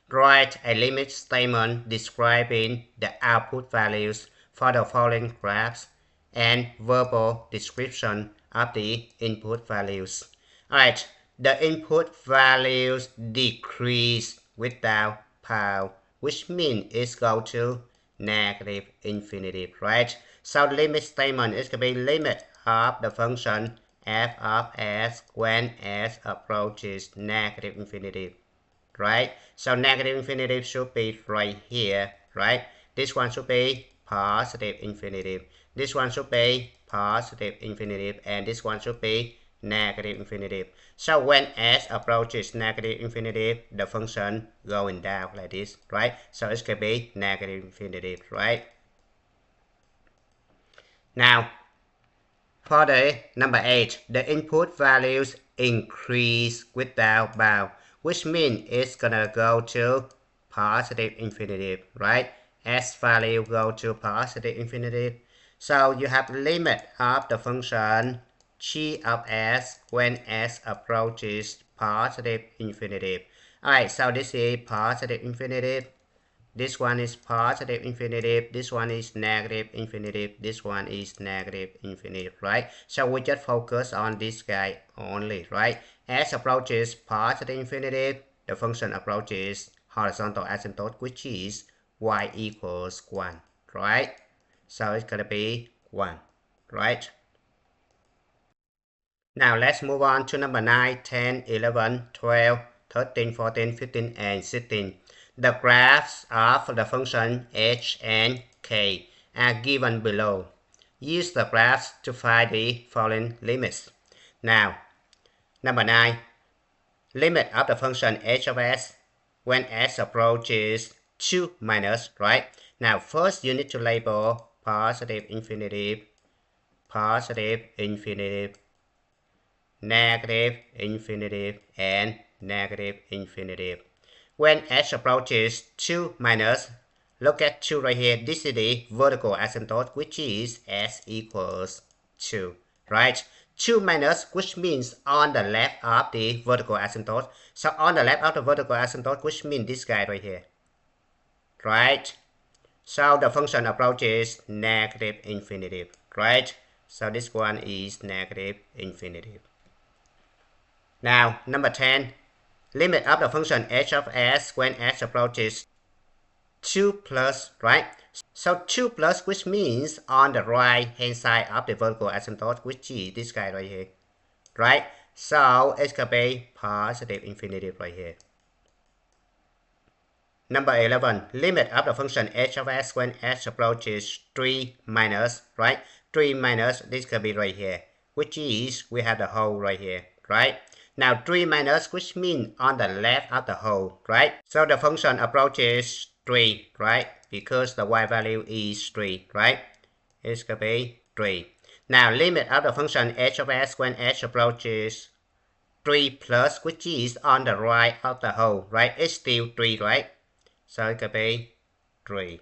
Write a limit statement describing the output values for the following graphs and verbal description of the input values. Alright, the input values decrease without power, which means it's go to negative infinity, right? So the limit statement is going to be limit of the function f of s when s approaches negative infinity, right? So negative infinity should be right here, right? This one should be positive infinity. This one should be positive infinity, and this one should be negative infinity. So when s approaches negative infinity, the function going down like this, right? So it's going to be negative infinity, right? Now, for the number 8, the input values increase without bound, which means it's gonna go to positive infinity, right? S value go to positive infinity. So you have limit of the function g of s when s approaches positive infinity. Alright, so this is positive infinity. This one is positive infinity, this one is negative infinity, this one is negative infinity, right? So we just focus on this guy only, right? S approaches positive infinity, the function approaches horizontal asymptote, which is y equals 1, right? So it's gonna be 1, right? Now let's move on to number 9, 10, 11, 12, 13, 14, 15, and 16. The graphs of the function h and k are given below. Use the graphs to find the following limits. Now, number 9. Limit of the function h of s when s approaches 2 minus, right? Now, first you need to label positive infinity, negative infinity, and negative infinity. When s approaches 2 minus, look at 2 right here. This is the vertical asymptote, which is s equals 2, right? 2 minus, which means on the left of the vertical asymptote. So on the left of the vertical asymptote, which means this guy right here, right? So the function approaches negative infinity, right? So this one is negative infinity. Now, number 10, limit of the function h of s when s approaches 2 plus, right? So 2 plus, which means on the right hand side of the vertical asymptote, which is this guy right here, right? So it's going to be positive infinity right here. Number 11, limit of the function h of s when s approaches 3 minus, right? 3 minus, this could be right here, which is, we have the whole right here, right? Now 3 minus, which means on the left of the whole, right? So the function approaches 3, right? Because the y value is 3, right? It's going to be 3. Now limit of the function h of s when h approaches 3 plus, which is on the right of the whole, right? It's still 3, right? So it could be 3.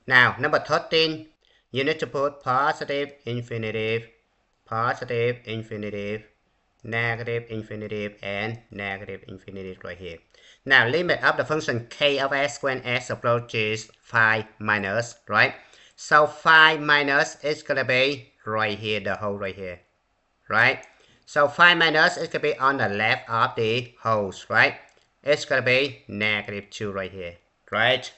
Now, number 13, you need to put positive infinity, negative infinity and negative infinity right here. Now limit of the function k of s when s approaches 5 minus, right? So 5 minus is gonna be right here, the whole right here, right? So 5 minus is gonna be on the left of the wholes, right? It's gonna be negative 2 right here, right?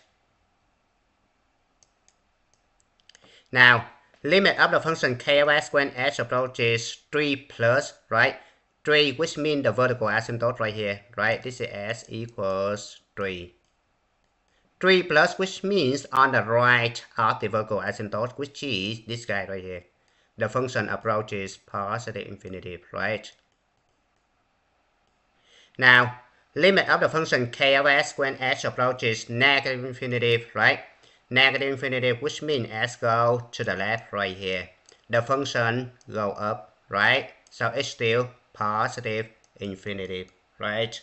Now, limit of the function k of s when s approaches 3 plus, right? 3, which means the vertical asymptote right here, right? This is s equals 3. 3 plus, which means on the right of the vertical asymptote, which is this guy right here. The function approaches positive infinity, right? Now, limit of the function k of s when s approaches negative infinity, right? Negative infinity, which means s go to the left right here. The function go up, right? So it's still positive infinity, right?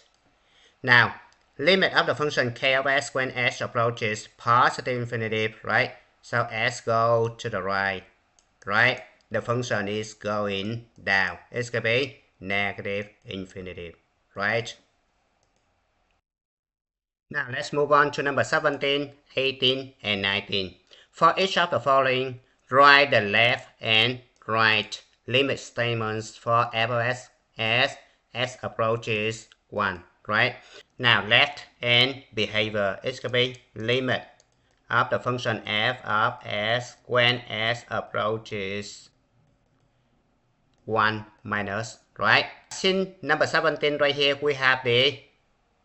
Now, limit of the function k of s when s approaches positive infinity, right? So s go to the right, right? The function is going down. It's going to be negative infinity, right? Now let's move on to number 17, 18, and 19. For each of the following, write the left and right limit statements for f of s as s approaches 1, right? Now left and behavior is going to be limit of the function f of s when s approaches 1 minus, right? Since number 17 right here, we have the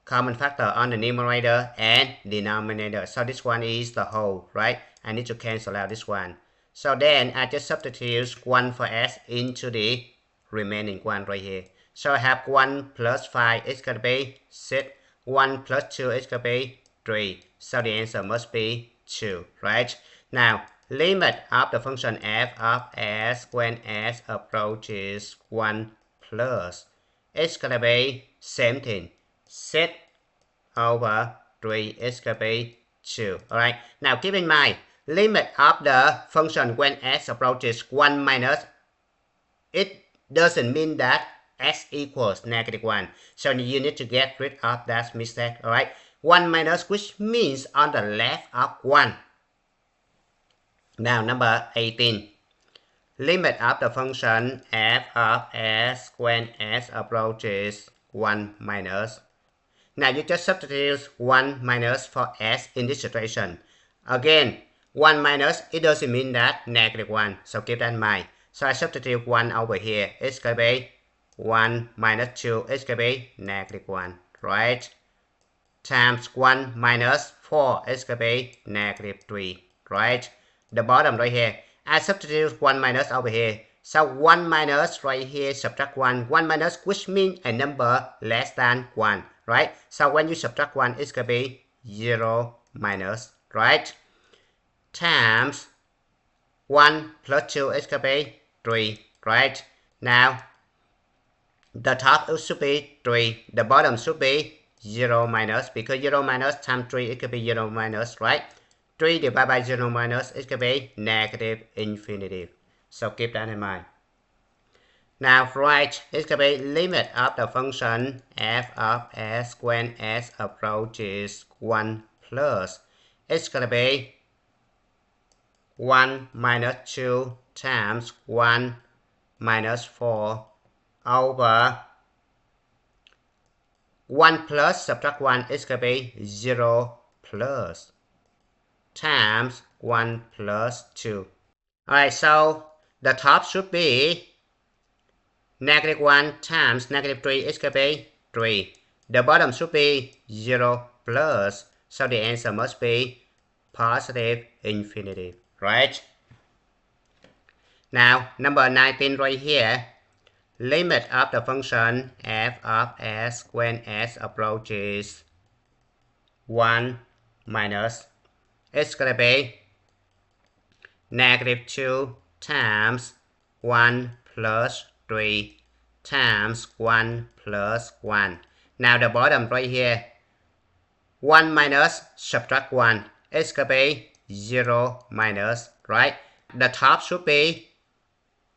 common factor on the numerator and denominator. So this one is the whole, right? I need to cancel out this one. So then I just substitute 1 for s into the remaining one right here. So I have 1 plus 5 is going to be 6. 1 plus 2 is going to be 3. So the answer must be 2, right? Now, limit of the function f of s when s approaches 1 plus. It's going to be 17. 6 over 3 is going to be 2. Alright, now keep in mind, limit of the function when s approaches 1 minus, it doesn't mean that s equals negative 1. So you need to get rid of that mistake. Alright, 1 minus, which means on the left of 1. Now number 18. Limit of the function f of s when s approaches 1 minus. Now you just substitute 1 minus for s in this situation. Again, 1 minus, it doesn't mean that negative 1. So keep that in mind. So I substitute 1 over here. It's going to be 1 minus 2. It's going to be negative 1, right? Times 1 minus 4. It's going to be negative 3, right? The bottom right here. I substitute 1 minus over here. So 1 minus right here, subtract 1. 1 minus, which means a number less than 1, right? So when you subtract 1, it's going to be 0 minus, right? Times 1 plus 2 is going to be 3, right? Now, the top should be 3. The bottom should be 0 minus, because 0 minus times 3, it could be 0 minus, right? 3 divided by 0 minus, it could be negative infinity. So keep that in mind. Now right, it's going to be limit of the function f of s when s approaches 1 plus. It's going to be 1 minus 2 times 1 minus 4 over 1 plus subtract 1 is going to be 0 plus times 1 plus 2. Alright, so the top should be negative 1 times negative 3 is going to be 3. The bottom should be 0 plus. So the answer must be positive infinity, right? Now, number 19 right here. Limit of the function f of s when s approaches 1 minus. It's going to be negative 2 times 1 plus 3 times 1 plus 1. Now the bottom right here, 1 minus subtract 1. It's going to be 0 minus, right? The top should be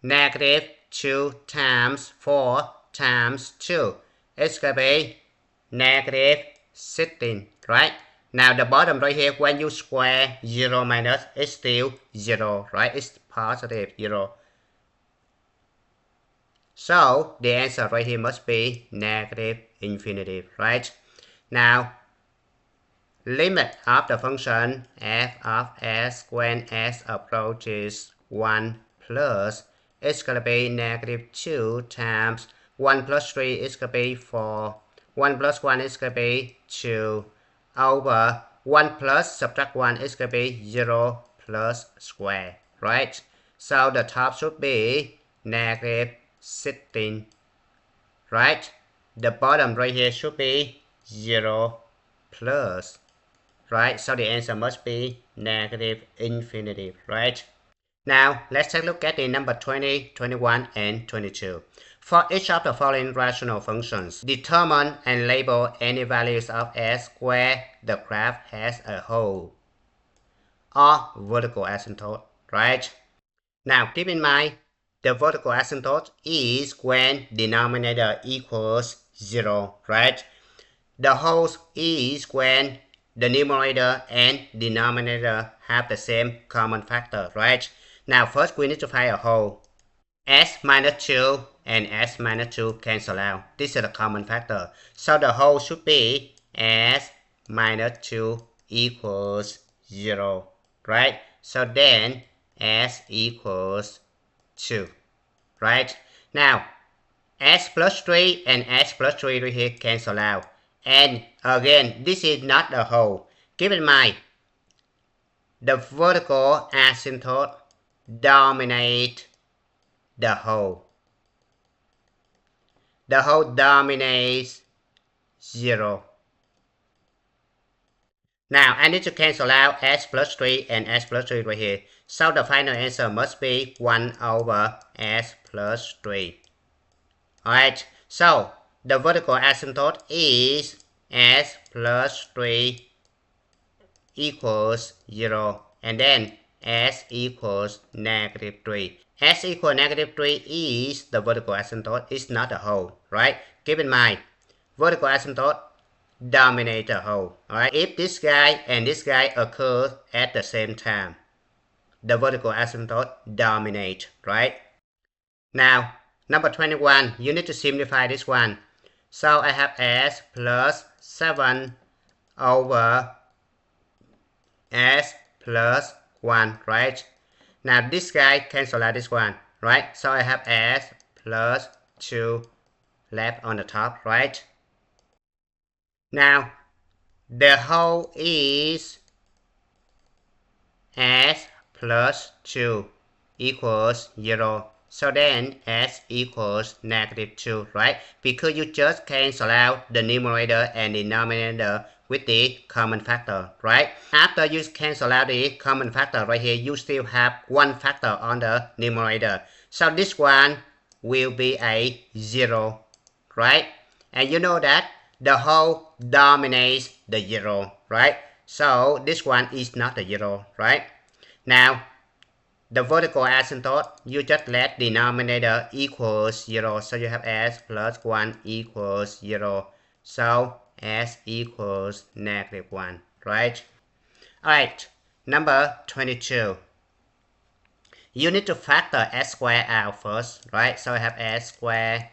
negative 2 times 4 times 2. It's going to be negative 16, right? Now the bottom right here, when you square 0 minus, it's still 0, right? It's positive 0. So the answer right here must be negative infinity, right? Now, limit of the function f of s when s approaches 1 plus, it's going to be negative 2 times 1 plus 3 is going to be 4. 1 plus 1 is going to be 2 over 1 plus subtract 1 is going to be 0 plus square, right? So the top should be negative 16, right? The bottom right here should be 0 plus, right? So the answer must be negative infinity, right? Now, let's take a look at the number 20, 21, and 22. For each of the following rational functions, determine and label any values of s where the graph has a hole or vertical asymptote, right? Now, keep in mind, the vertical asymptote is when denominator equals 0, right? The hole is when the numerator and denominator have the same common factor, right? Now, first we need to find a hole. S minus 2 and S minus 2 cancel out. This is a common factor. So the hole should be S minus 2 equals 0, right? So then S equals 2, right? Now, S plus 3 and S plus 3 right here cancel out. And again, this is not a hole. Keep in mind, the vertical asymptote dominates the hole. The hole dominates 0. Now, I need to cancel out S plus 3 and S plus 3 right here. So the final answer must be 1 over S plus 3. Alright, so the vertical asymptote is S plus 3 equals 0. And then S equals negative 3. S equals negative 3 is the vertical asymptote. It's not a hole, right? Keep in mind, vertical asymptote dominate the hole. Alright, if this guy and this guy occur at the same time, the vertical asymptote dominate, right? Now, number 21, you need to simplify this one. So I have S plus 7 over S plus 1, right? Now this guy cancel out this one, right? So I have S plus 2 left on the top, right? Now, the whole is S plus 2 equals 0. So then S equals negative 2, right? Because you just cancel out the numerator and denominator with the common factor, right? After you cancel out the common factor right here, you still have one factor on the numerator. So this one will be a 0, right? And you know that the whole dominates the 0, right? So this one is not a 0, right? Now, the vertical asymptote, you just let denominator equals 0. So you have S plus 1 equals 0. So S equals negative 1, right? Alright, number 22. You need to factor S squared out first, right? So I have S squared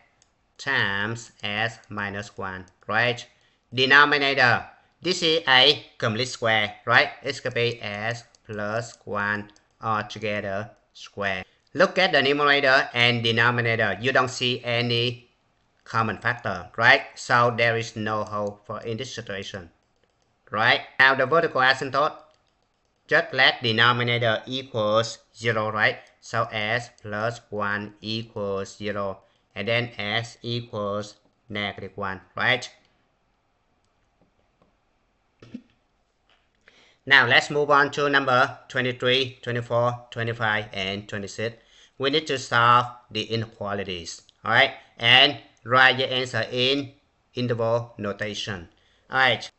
times S minus 1, right? Denominator, this is a complete square, right? It's going to be S plus 1 altogether square. Look at the numerator and denominator. You don't see any common factor, right? So there is no hole for in this situation, right? Now the vertical asymptote, just let denominator equals 0, right? So S plus 1 equals 0. And then S equals negative 1, right? Now let's move on to number 23, 24, 25, and 26. We need to solve the inequalities, alright? And write your answer in interval notation. Alright,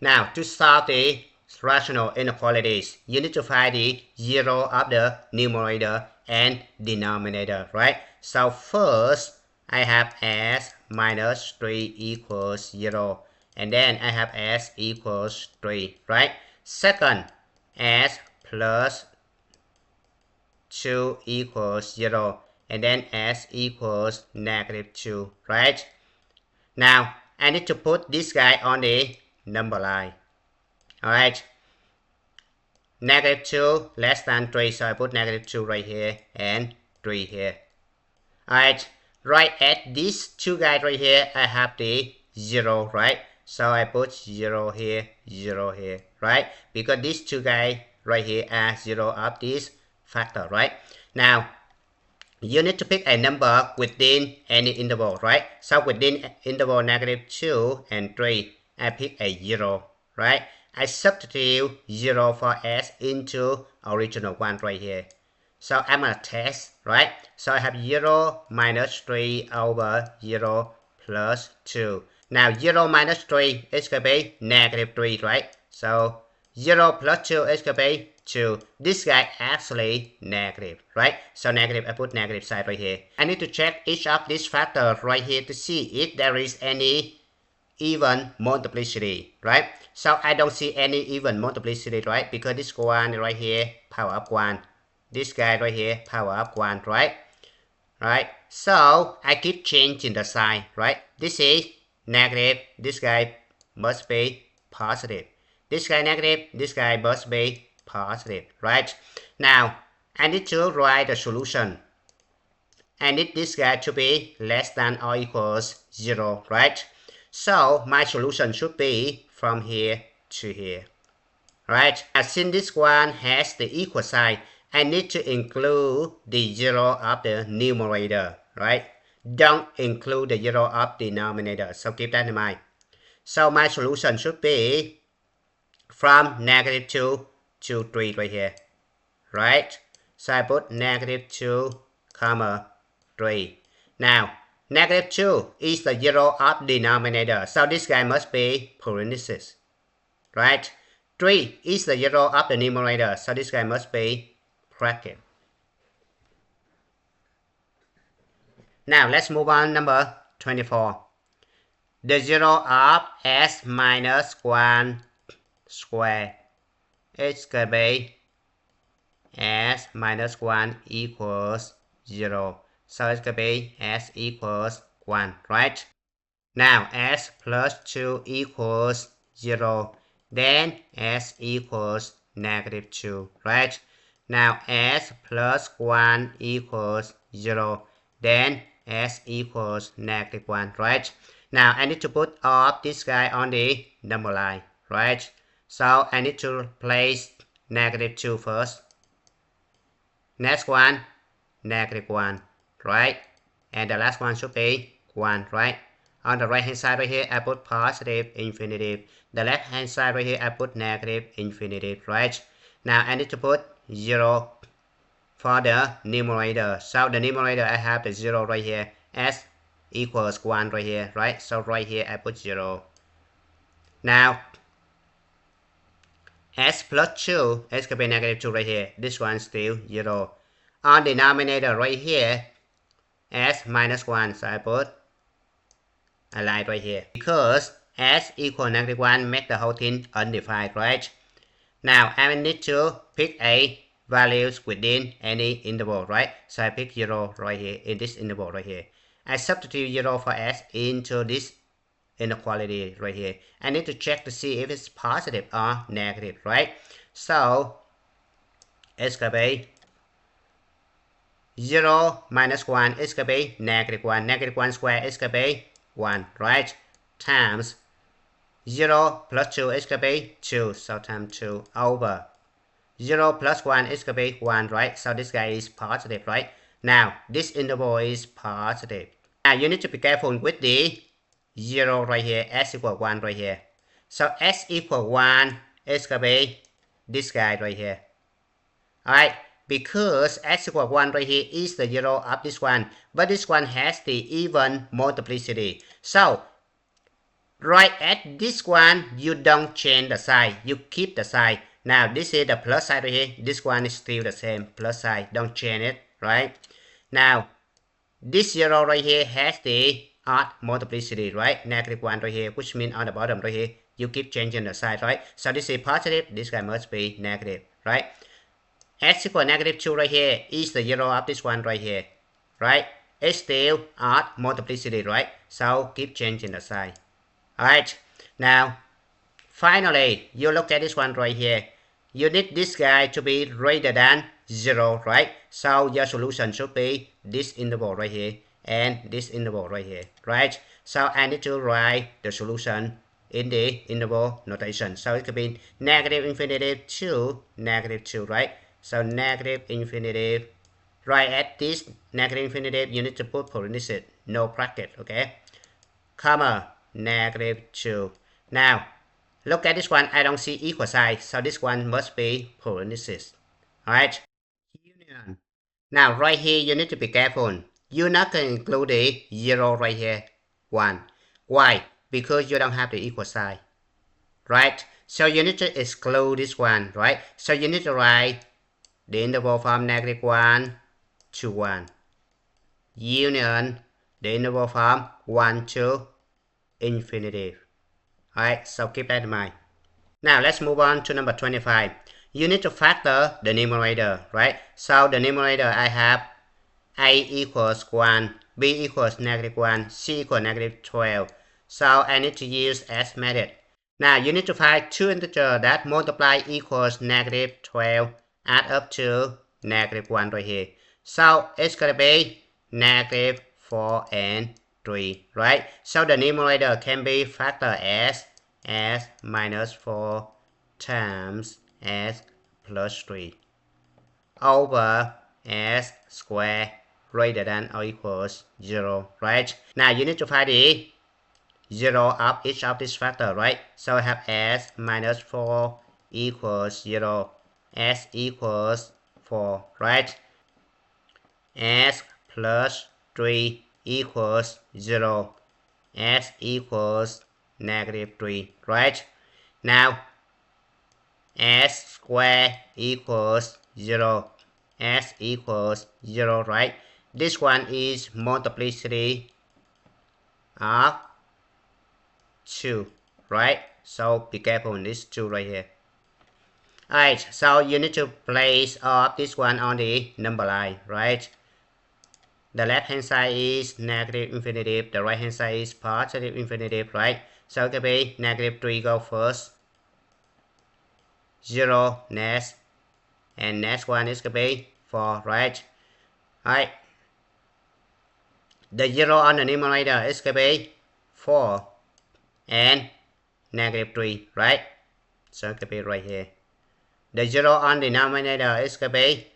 now to solve the rational inequalities, you need to find the 0 of the numerator and denominator, right? So first, I have s minus 3 equals 0. And then I have s equals 3, right? Second, s plus 2 equals 0. And then s equals negative 2, right? Now, I need to put this guy on the number line. Alright. Negative 2 less than 3, so I put negative 2 right here and 3 here. Alright, right at these two guys right here, I have the 0, right? So I put 0 here, right? Because these two guys right here are 0 of this factor, right? Now, you need to pick a number within any interval, right? So within interval negative 2 and 3, I pick a 0, right? I substitute 0 for s into original 1 right here. So I'm gonna test, right? So I have 0 minus 3 over 0 plus 2. Now 0 minus 3 is gonna be negative 3, right? So 0 plus 2 is gonna be 2. This guy actually negative, right? So negative, I put negative side right here. I need to check each of these factors right here to see if there is any even multiplicity, right? So I don't see any even multiplicity, right? Because this one right here, power of 1. This guy right here, power of 1, right? Right? So I keep changing the sign, right? This is negative. This guy must be positive. This guy negative. This guy must be positive, right? Now, I need to write the solution. I need this guy to be less than or equals 0, right? So my solution should be from here to here, right? As since this one has the equal sign, I need to include the 0 of the numerator, right? Don't include the 0 of the denominator, so keep that in mind. So my solution should be from negative 2 to 3 right here, right? So I put negative 2, comma 3. Now, negative 2 is the 0 of denominator, so this guy must be parenthesis, right? 3 is the 0 of the numerator, so this guy must be bracket. Now, let's move on number 24. The 0 of s minus 1 square is going to be s minus 1 equals 0. So it's going to be s equals 1, right? Now, s plus 2 equals 0. Then s equals negative 2, right? Now, s plus 1 equals 0. Then s equals negative 1, right? Now, I need to put all of this guy on the number line, right? So, I need to place negative 2 first. Next one, negative 1, right? And the last one should be 1, right? On the right hand side right here, I put positive infinitive. The left hand side right here, I put negative infinitive, right? Now, I need to put 0 for the numerator. So, the numerator, I have the 0 right here. S equals 1 right here, right? So, right here, I put 0. Now, s plus 2 is going to be negative 2 right here. This one still 0. On the denominator right here, s minus 1. So I put a line right here. Because s equal negative 1 make the whole thing undefined, right? Now I need to pick a values within any interval, right? So I pick 0 right here in this interval right here. I substitute 0 for s into this inequality right here. I need to check to see if it's positive or negative, right? So it's gonna be 0 minus 1 is gonna be negative 1. Negative 1 squared is gonna be 1, right? Times 0 plus 2 is gonna be 2. So times 2 over 0 plus 1 is gonna be 1, right? So this guy is positive, right? Now this interval is positive. Now you need to be careful with the 0 right here, s equal 1 right here. So s equal 1 is going to be this guy right here. Alright, because s equal 1 right here is the 0 of this one, but this one has the even multiplicity. So, right at this one, you don't change the sign, you keep the sign. Now, this is the plus side right here, this one is still the same, plus side, don't change it, right? Now, This 0 right here has the odd multiplicity, right? -1 right here, which means on the bottom right here, you keep changing the sign, right? So this is positive, this guy must be negative, right? X equal -2 right here is the 0 of this one right here, right? It's still odd multiplicity, right? So keep changing the sign. Alright, now finally, you look at this one right here. You need this guy to be greater than 0, right? So your solution should be this interval right here and this interval right here, right? So I need to write the solution in the interval notation. So it could be -infinity to -2, right? So -infinity, right at this -infinity, you need to put parentheses, no bracket, okay? Comma, -2. Now, look at this one, I don't see equal sign, so this one must be parentheses. Alright? Union. Now, right here, you need to be careful. You're not going to include the 0 right here, 1. Why? Because you don't have the equal sign. Right? So you need to exclude this one, right? So you need to write the interval from -1 to 1. Union, the interval from 1 to infinity. Alright, so keep that in mind. Now let's move on to number 25. You need to factor the numerator, right? So the numerator I have a equals 1, b equals -1, c equals -12. So I need to use S method. Now you need to find two integers that multiply equals -12, add up to -1 right here. So it's gonna be -4 and 3, right? So the numerator can be factored as s minus 4 times s plus 3 over s squared greater than or equals 0, right? Now you need to find the 0 of each of these factors, right? So I have s minus 4 equals 0, s equals 4, right? S plus 3 equals 0, s equals -3, right? Now, s squared equals 0, s equals 0, right? This one is multiplicity of 2, right? So be careful in this 2 right here. Alright, so you need to place all of this one on the number line, right? The left hand side is -infinity, the right hand side is positive infinity, right? So it can be -3 go first, 0 next, and next one is going to be 4, right? Alright. The 0 on the numerator is going to be 4 and -3, right? So it could be right here. The 0 on the denominator is going to be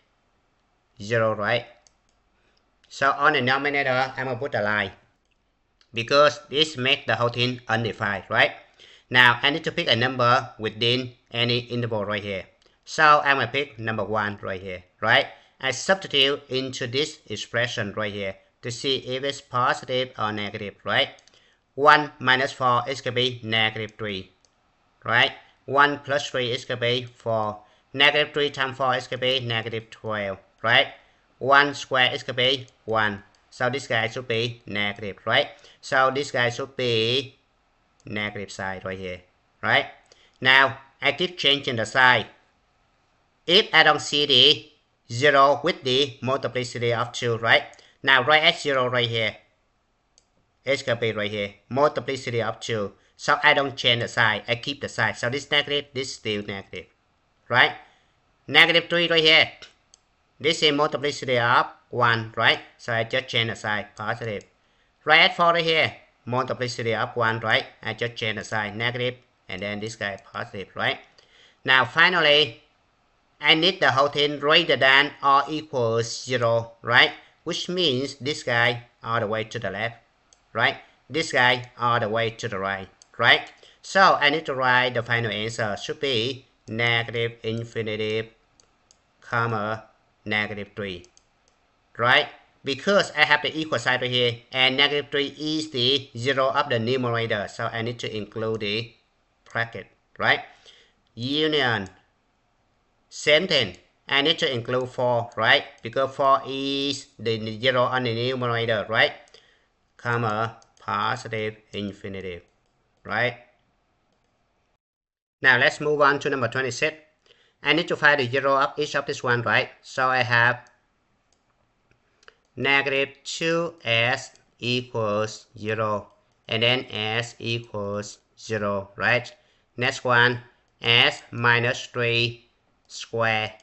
0, right? So on the denominator, I'm going to put a line, because this makes the whole thing undefined, right? Now, I need to pick a number within any interval right here. So I'm going to pick number 1 right here, right? I substitute into this expression right here to see if it's positive or negative, right? 1 minus 4 is going to be -3, right? 1 plus 3 is going to be 4. -3 times 4 is going to be -12, right? 1 square is going to be 1. So this guy should be negative, right? So this guy should be negative side right here, right? Now, I keep changing the sign. If I don't see the 0 with the multiplicity of 2, right? Now, right at 0 right here, it's going to be right here, multiplicity of 2. So I don't change the sign, I keep the sign. So this negative, this still negative, right? -3 right here. This is multiplicity of 1, right? So I just change the sign, positive. Right at 4 right here, multiplicity of 1, right? I just change the sign, negative, and then this guy positive, right? Now finally, I need the whole thing greater than or equals 0, right? Which means this guy all the way to the left, right? This guy all the way to the right, right? So I need to write the final answer should be -infinity, -3, right? Because I have the equal sign right here, and -3 is the 0 of the numerator, so I need to include the bracket, right? Union, same thing. I need to include 4, right? Because 4 is the 0 on the numerator, right? Comma, positive infinitive, right? Now let's move on to number 26. I need to find the 0 of each of this one, right? So I have negative 2s equals 0, and then s equals 0, right? Next one, s minus 3 square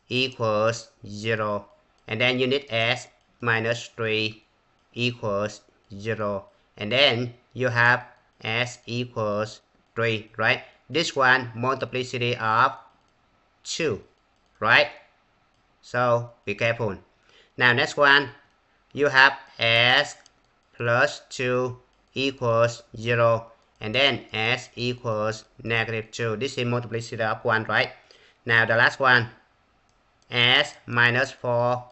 equals 0, and then you need s minus 3 equals 0, and then you have s equals 3, right? This one multiplicity of 2, right? So be careful. Now next one, you have s plus 2 equals 0, and then s equals negative 2. This is multiplicity of 1, right? Now the last one, s minus 4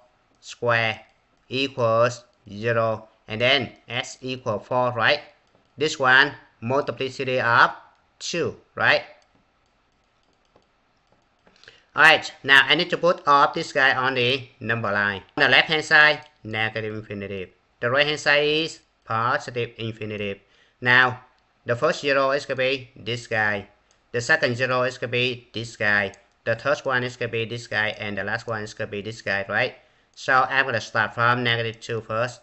square equals 0, and then s equals 4, right? This one multiplicity of 2, right? Alright, now I need to put all of this guy on the number line. On the left hand side, negative infinitive. The right hand side is positive infinitive. Now, the first 0 is going to be this guy. The second 0 is going to be this guy. The third one is going to be this guy. And the last one is going to be this guy, right? So I'm going to start from negative 2 first.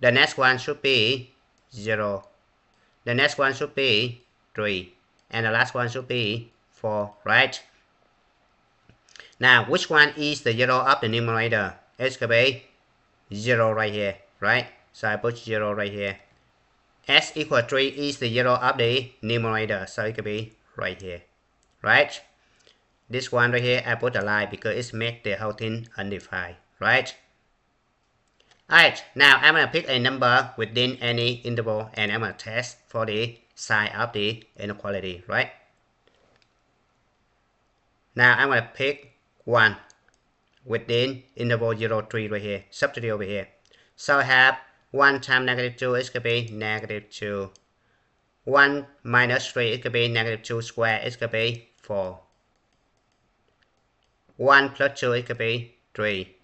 The next one should be 0. The next one should be 3. And the last one should be 4, right? Now, which one is the 0 of the numerator? It's going to be 0 right here, right? So I put 0 right here. S equals 3 is the 0 of the numerator, so it could be right here, right? This one right here, I put a line because it makes the whole thing undefined, right? Alright, now I'm going to pick a number within any interval and I'm going to test for the sign of the inequality, right? Now I'm going to pick 1 within interval 0, 3 right here, substitute over here. So I have 1 times negative 2 is going to be negative 2. 1 minus 3 is going to be negative 2 squared, it's going to be 4. 1 plus 2 is going to be 3.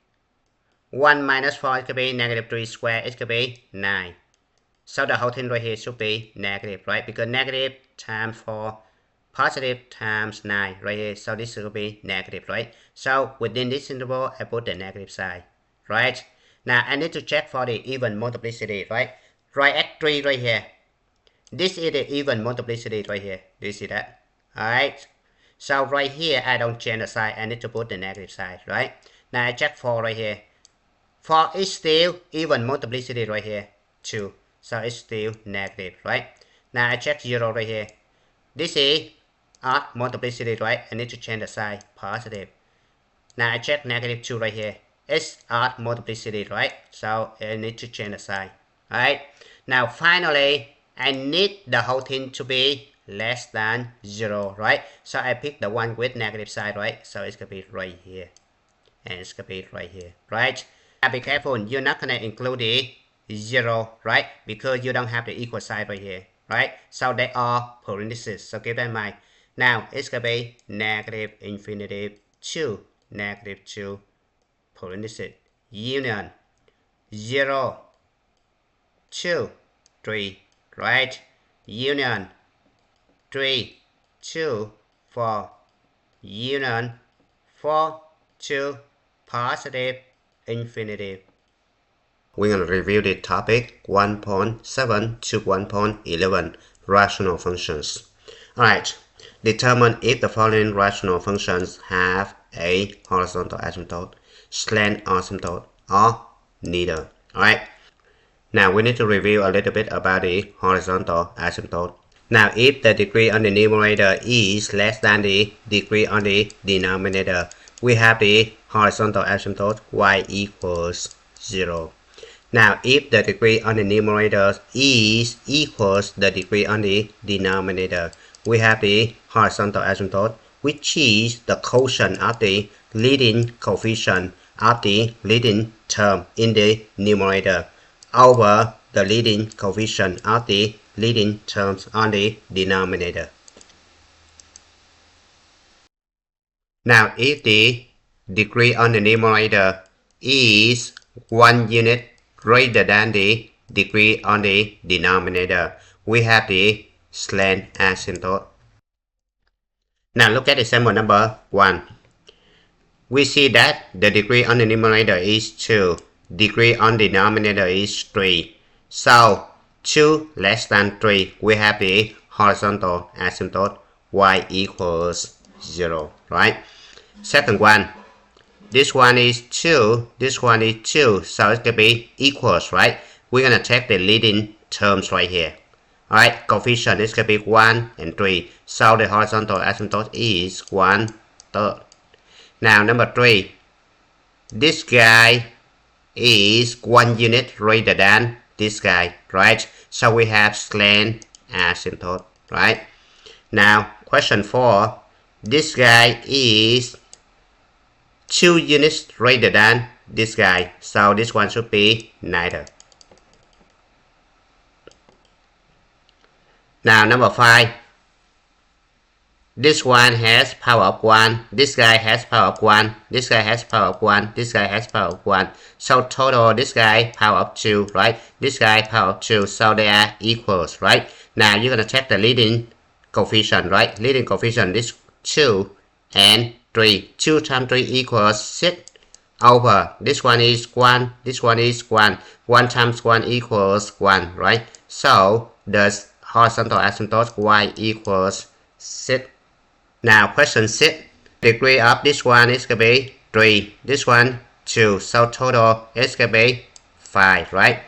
1 minus 4 is going to be negative 3 squared, it's going to be 9. So the whole thing right here should be negative, right? Because negative times 4, positive times 9 right here. So this will be negative, right? So within this interval, I put the negative sign, right? Now I need to check for the even multiplicity, right? Right at 3 right here. This is the even multiplicity right here. Do you see that? Alright. So right here, I don't change the sign. I need to put the negative sign, right? Now I check 4 right here. 4 is still even multiplicity right here, 2. So it's still negative, right? Now I check 0 right here. This is odd multiplicity, right? I need to change the sign, positive. Now I check negative 2 right here. It's odd multiplicity, right? So I need to change the sign, alright? Now finally, I need the whole thing to be less than 0, right? So I pick the one with negative sign, right? So it's going to be right here. And it's going to be right here, right? Now be careful, you're not going to include the 0, right? Because you don't have the equal sign right here, right? So they are parentheses, so keep that in mind. Now it's going to be negative infinitive 2, negative 2, parentheses, union, 0, 2, 3, right? Union, 3, 2, 4, union, 4, 2, positive, infinitive. We're going to review the topic 1.7 to 1.11, rational functions. Alright, determine if the following rational functions have a horizontal asymptote, slant asymptote, or neither. Alright, now we need to review a little bit about the horizontal asymptote. Now if the degree on the numerator is less than the degree on the denominator, we have the horizontal asymptote y equals 0. Now if the degree on the numerator is equals the degree on the denominator, we have the horizontal asymptote, which is the quotient of the leading coefficient of the leading term in the numerator over the leading coefficient of the leading terms on the denominator. Now, if the degree on the numerator is 1 unit greater than the degree on the denominator, we have the slant asymptote. Now, look at example number 1. We see that the degree on the numerator is 2, degree on the denominator is 3. So, 2 less than 3, we have the horizontal asymptote y equals 0, right? Second one, this one is 2, this one is 2, so it's going to be equals, right? We're going to take the leading terms right here. Alright, coefficient is going to be 1 and 3, so the horizontal asymptote is 1/3. Now, number 3, this guy is 1 unit greater than this guy, right? So we have slant asymptote, right? Now, question 4, this guy is 2 units greater than this guy, so this one should be neither. Now, number 5, this one has power of 1, this guy has power of 1, this guy has power of 1, this guy has power of 1. So total, this guy power of 2, right? This guy power of 2, so they are equals, right? Now you're going to check the leading coefficient, right? Leading coefficient is 2 and 3. 2 times 3 equals 6 over. This one is 1, this one is 1. 1 times 1 equals 1, right? So the horizontal asymptote y equals 6. Now, question 6. Degree of this one is going to be 3. This one, 2. So, total is going to be 5, right?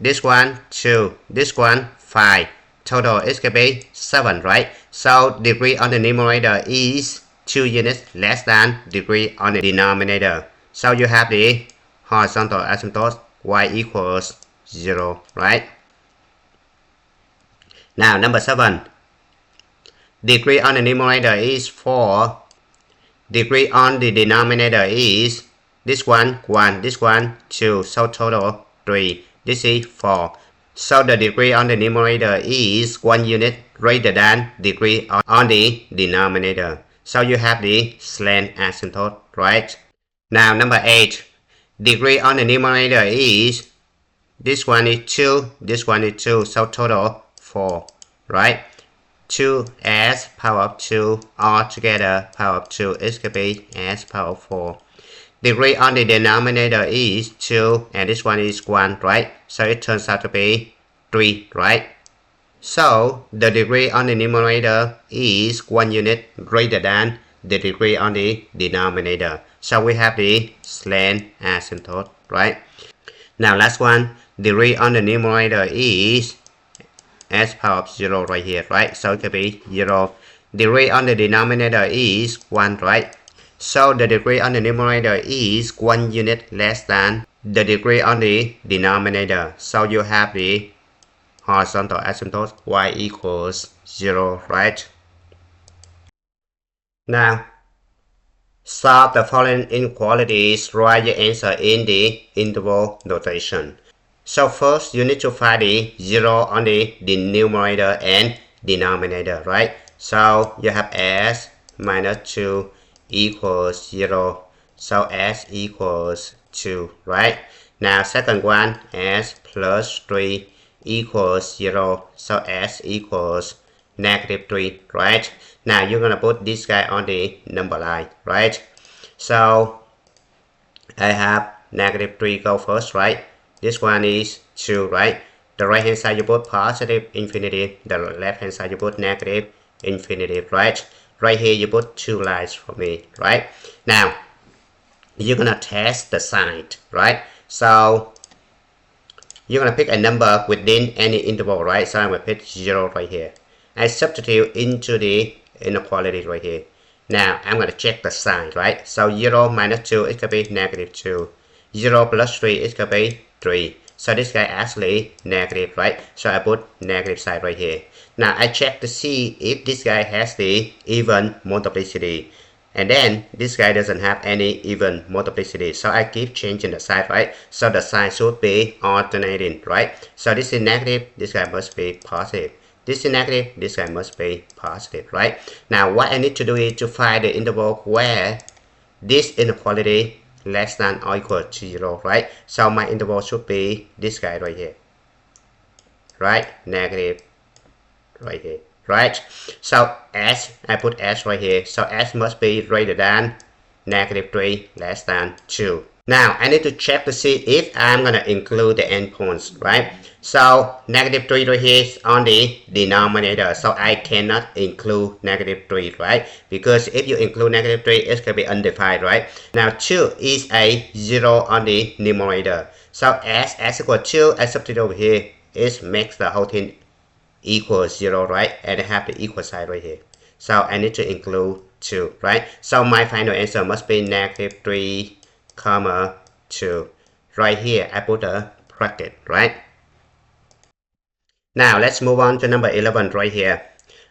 This one, 2. This one, 5. Total is going to be 7, right? So, degree on the numerator is 2 units less than degree on the denominator. So, you have the horizontal asymptote y equals 0, right? Now, number 7. Degree on the numerator is 4. Degree on the denominator is this one 1, this one 2. So total 3. This is 4. So the degree on the numerator is 1 unit greater than degree on the denominator. So you have the slant asymptote, right? Now number 8. Degree on the numerator is this one is 2, this one is 2. So total 4, right? 2 as power of 2 all together power of 2 is going to be as power of 4. Degree on the denominator is 2 and this one is 1, right? So it turns out to be 3, right? So the degree on the numerator is 1 unit greater than the degree on the denominator. So we have the slant asymptote, right? Now last one, degree on the numerator is as power of 0 right here, right? So it can be 0. Degree on the denominator is 1, right? So the degree on the numerator is 1 unit less than the degree on the denominator. So you have the horizontal asymptote y equals 0, right? Now, solve the following inequalities. Write your answer in the interval notation. So first, you need to find the 0 on the numerator and denominator, right? So you have s minus 2 equals 0. So s equals 2, right? Now second one, s plus 3 equals 0. So s equals negative 3, right? Now you're going to put this guy on the number line, right? So I have negative 3 go first, right? This one is 2, right? The right hand side you put positive infinity, the left hand side you put negative infinity, right? Right here you put 2 lines for me, right? Now, you're gonna test the sign, right? So, you're gonna pick a number within any interval, right? So I'm gonna pick 0 right here. I substitute into the inequality right here. Now, I'm gonna check the sign, right? So 0 minus 2 is gonna be negative 2. 0 plus 3 is gonna be 3. So this guy actually negative, right? So I put negative side right here. Now I check to see if this guy has the even multiplicity. And then this guy doesn't have any even multiplicity. So I keep changing the sign, right? So the sign should be alternating, right? So this is negative, this guy must be positive. This is negative, this guy must be positive, right? Now what I need to do is to find the interval where this inequality less than or equal to 0, right? So my interval should be this guy right here, right? Negative right here, right? So s, I put s right here, so s must be greater than negative 3 less than 2. Now I need to check to see if I'm gonna include the endpoints, right? So negative 3 right here is on the denominator, so I cannot include negative 3, right? Because if you include negative 3, it's gonna be undefined, right? Now 2 is a 0 on the numerator, so as equal to, I substitute over here, it makes the whole thing equals 0, right? And I have the equal sign right here, so I need to include 2, right? So my final answer must be negative 3 comma 2. Right here I put a bracket, right? Now let's move on to number 11 right here.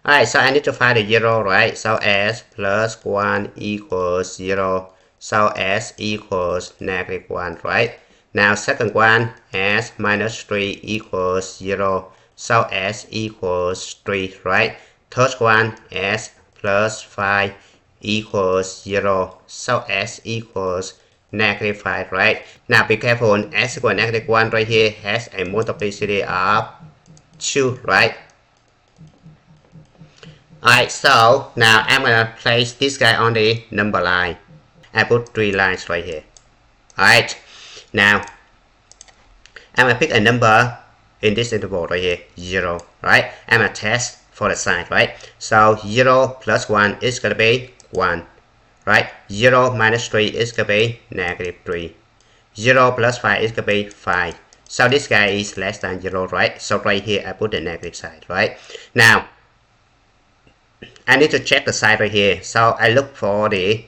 Alright, so I need to find the 0, right? So s plus 1 equals 0, so s equals negative 1, right? Now second one, s minus 3 equals 0, so s equals 3, right? Third one, s plus 5 equals 0, so s equals negative 5, right? Now be careful, s equals negative 1 right here has a multiplicity of 2, right? Alright, so now I'm gonna place this guy on the number line. I put 3 lines right here. Alright, now I'm gonna pick a number in this interval right here, 0, right? I'm gonna test for the sign, right? So 0 plus 1 is gonna be 1, right? 0 minus 3 is gonna be negative 3. 0 plus 5 is gonna be 5. So this guy is less than 0, right? So right here I put the negative side, right? Now I need to check the side right here. So I look for the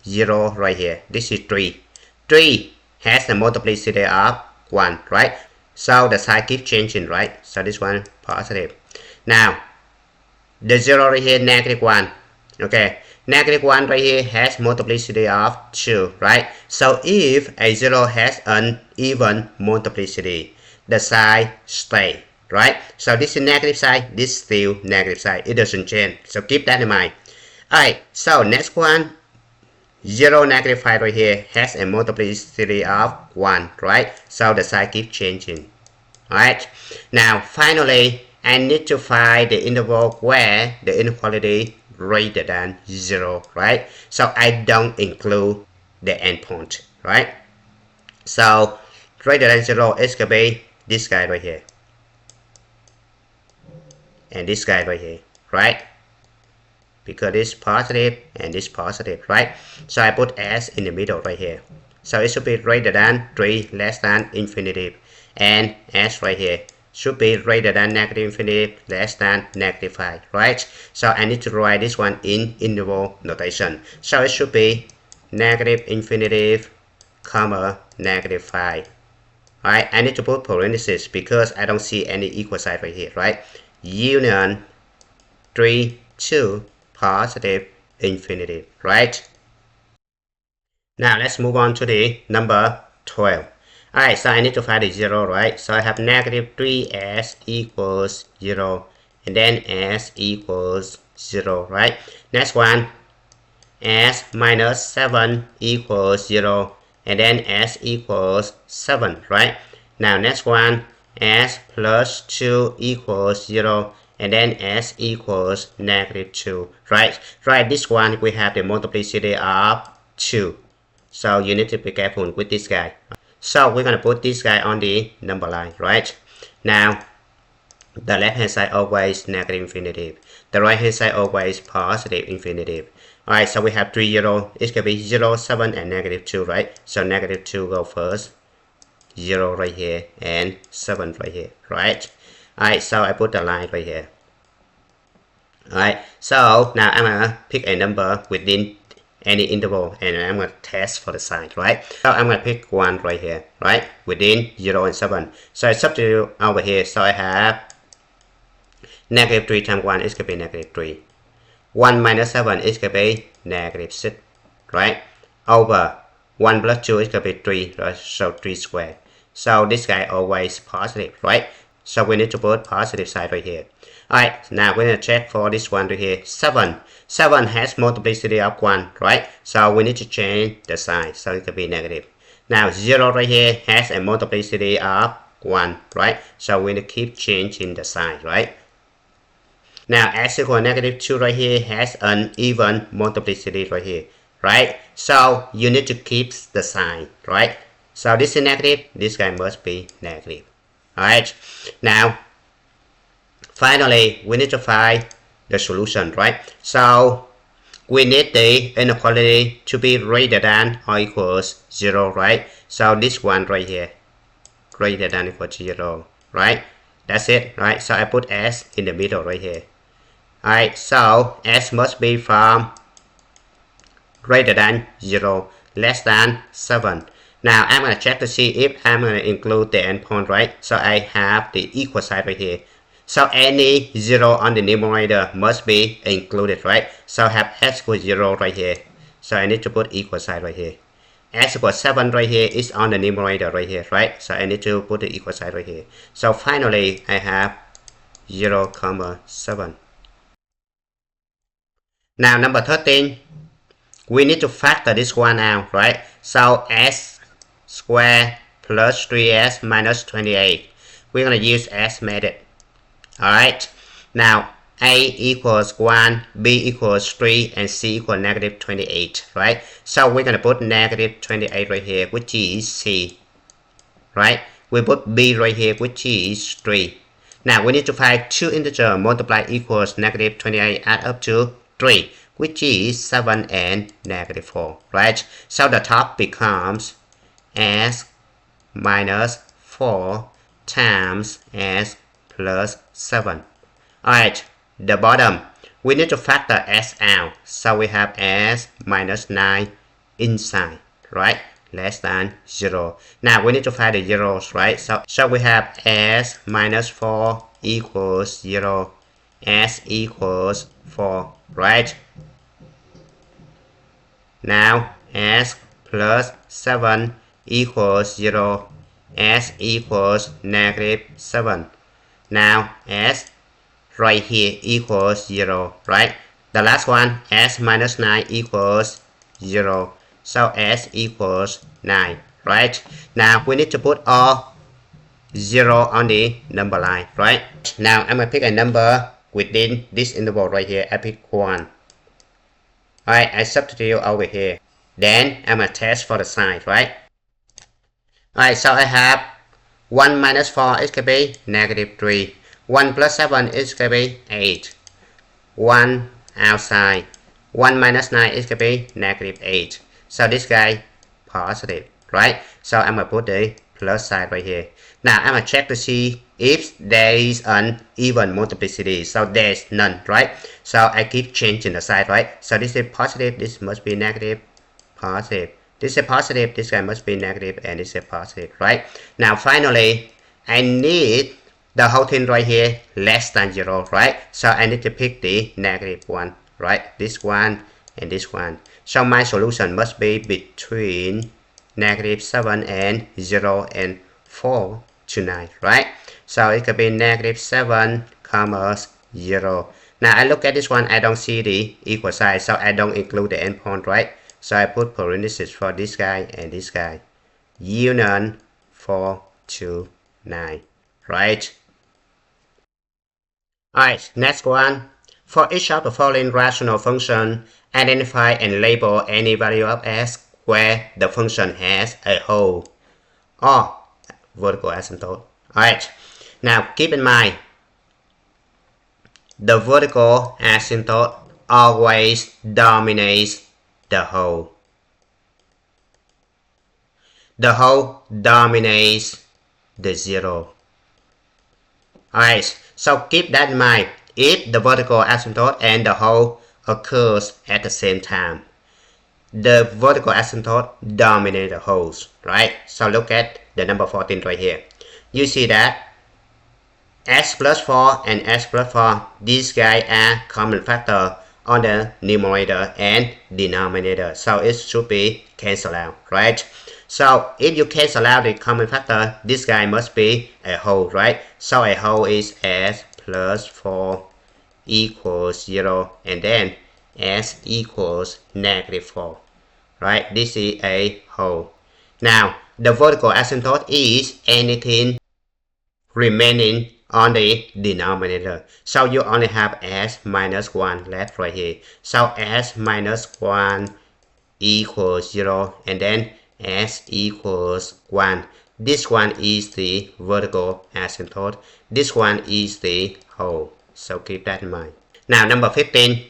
0 right here. This is 3. 3 has the multiplicity of 1, right? So the sign keeps changing, right? So this one positive. Now the 0 right here, negative 1. Okay, negative 1 right here has multiplicity of 2, right? So if a 0 has an even multiplicity, the sign stay, right? So this is negative sign, this is still negative sign, it doesn't change, so keep that in mind. Alright, so next one, 0 negative 5 right here has a multiplicity of 1, right? So the sign keeps changing. Alright, now finally I need to find the interval where the inequality greater than 0, right? So I don't include the endpoint, right? So greater than 0 is gonna be this guy right here and this guy right here, right? Because this positive and this positive, right? So I put s in the middle right here, so it should be greater than 3 less than infinity, and s right here should be greater than negative infinity less than negative 5, right? So I need to write this one in interval notation, so it should be negative infinity comma negative 5. Alright, I need to put parentheses because I don't see any equal sign right here, right? Union 3 to positive infinity, right? Now let's move on to the number 12. Alright, so I need to find the 0, right? So I have negative 3s equals 0, and then s equals 0, right? Next one, s minus 7 equals 0, and then s equals 7, right? Now next one, s plus 2 equals 0, and then s equals negative 2, right? Right, this one we have the multiplicity of 2, so you need to be careful with this guy. So we're gonna put this guy on the number line, right? Now the left hand side always negative infinity, the right hand side always positive infinity. Alright, so we have 3 0, it's gonna be 0, 7 and negative 2, right? So negative 2 go first, 0 right here and 7 right here, right? Alright, so I put the line right here. Alright, so now I'm gonna pick a number within any interval and I'm gonna test for the sign, right? So I'm gonna pick 1 right here, right? Within 0 and 7. So I substitute over here, so I have negative 3 times 1 is gonna be negative 3. 1 minus 7 is gonna be negative 6, right? Over 1 plus 2 is gonna be 3, right? So 3 squared. So this guy always positive, right? So we need to put positive side right here. Alright, now we're going to check for this one right here. 7. 7 has multiplicity of 1, right? So we need to change the sign, so it could be negative. Now 0 right here has a multiplicity of 1, right? So we need to keep changing the sign, right? Now x equals negative 2 right here has an even multiplicity right here, right? So you need to keep the sign, right? So this is negative, this guy must be negative. Alright, now finally we need to find the solution, right? So we need the inequality to be greater than or equals 0, right? So this one right here, greater than or equal to 0, right? That's it, right? So I put s in the middle right here. Alright, so s must be from greater than 0, less than 7. Now I'm going to check to see if I'm going to include the endpoint, right? So I have the equal sign right here. So any 0 on the numerator must be included, right? So I have s equals 0 right here. So I need to put equal sign right here. S equals 7 right here is on the numerator right here, right? So I need to put the equal sign right here. So finally I have 0, 7. Now number 13, we need to factor this one out, right? So s squared plus 3s minus 28. We're going to use s method. Alright, now a equals 1, b equals 3, and c equals negative 28, right? So we're going to put negative 28 right here, which is c, right? We put b right here, which is 3. Now we need to find two integers multiply equals negative 28 add up to 3, which is 7 and negative 4, right? So the top becomes s minus 4 times s plus 7. Alright, the bottom, we need to factor s out. So we have s minus 9 inside, right? Less than 0. Now we need to find the zeros, right? So we have s minus 4 equals 0. S equals 4, right? Now s plus 7 equals 0. S equals negative 7. Now s right here equals 0, right? The last one, s minus 9 equals 0. So s equals 9, right? Now we need to put all 0 on the number line, right? Now I'm going to pick a number within this interval right here. I pick 1. Alright, I substitute over here. Then I'm going to test for the sign, right? Alright, so I have 1 minus 4 is going to be negative 3. 1 plus 7 is going to be 8. 1 outside. 1 minus 9 is going to be negative 8. So this guy positive, right? So I'm going to put the plus side right here. Now I'm going to check to see if there is an even multiplicity. So there's none, right? So I keep changing the side, right? So this is positive, this must be negative, positive. This is positive, this guy must be negative, and this is positive, right? Now finally, I need the whole thing right here less than 0, right? So I need to pick the negative one, right? This one and this one. So my solution must be between negative 7 and 0 and 4 to 9, right? So it could be negative 7, 0. Now I look at this one, I don't see the equal sign, so I don't include the endpoint, right? So I put parentheses for this guy and this guy. Union 4 to 9, right? Alright, next one. For each of the following rational function, identify and label any value of s where the function has a hole or vertical asymptote. Alright, now keep in mind, the vertical asymptote always dominates the hole. The hole dominates the 0. Alright, so keep that in mind. If the vertical asymptote and the hole occurs at the same time, the vertical asymptote dominates the holes, right? So look at the number 14 right here. You see that s plus 4 and s plus 4, these guys are common factor on the numerator and denominator. So it should be cancelled out, right? So if you cancel out the common factor, this guy must be a whole, right? So a whole is s plus 4 equals 0, and then s equals negative 4, right? This is a whole. Now, the vertical asymptote is anything remaining on the denominator. So you only have s minus 1 left right here. So s minus 1 equals 0, and then s equals 1. This one is the vertical asymptote. This one is the whole. So keep that in mind. Now number 15,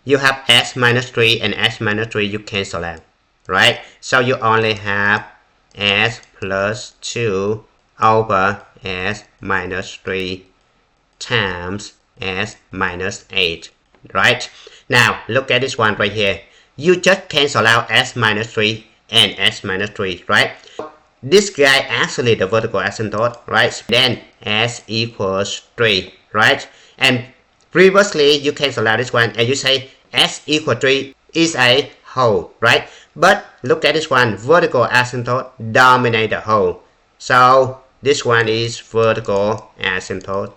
you have s minus 3 and s minus 3, you cancel out, right? So you only have s plus 2 over s minus 3 times s minus 8, right? Now look at this one right here. You just cancel out s minus 3 and s minus 3, right? This guy actually the vertical asymptote, right? Then s equals 3, right? And previously you cancel out this one and you say s equals 3 is a whole, right? But look at this one, vertical asymptote dominate the whole. So this one is vertical asymptote,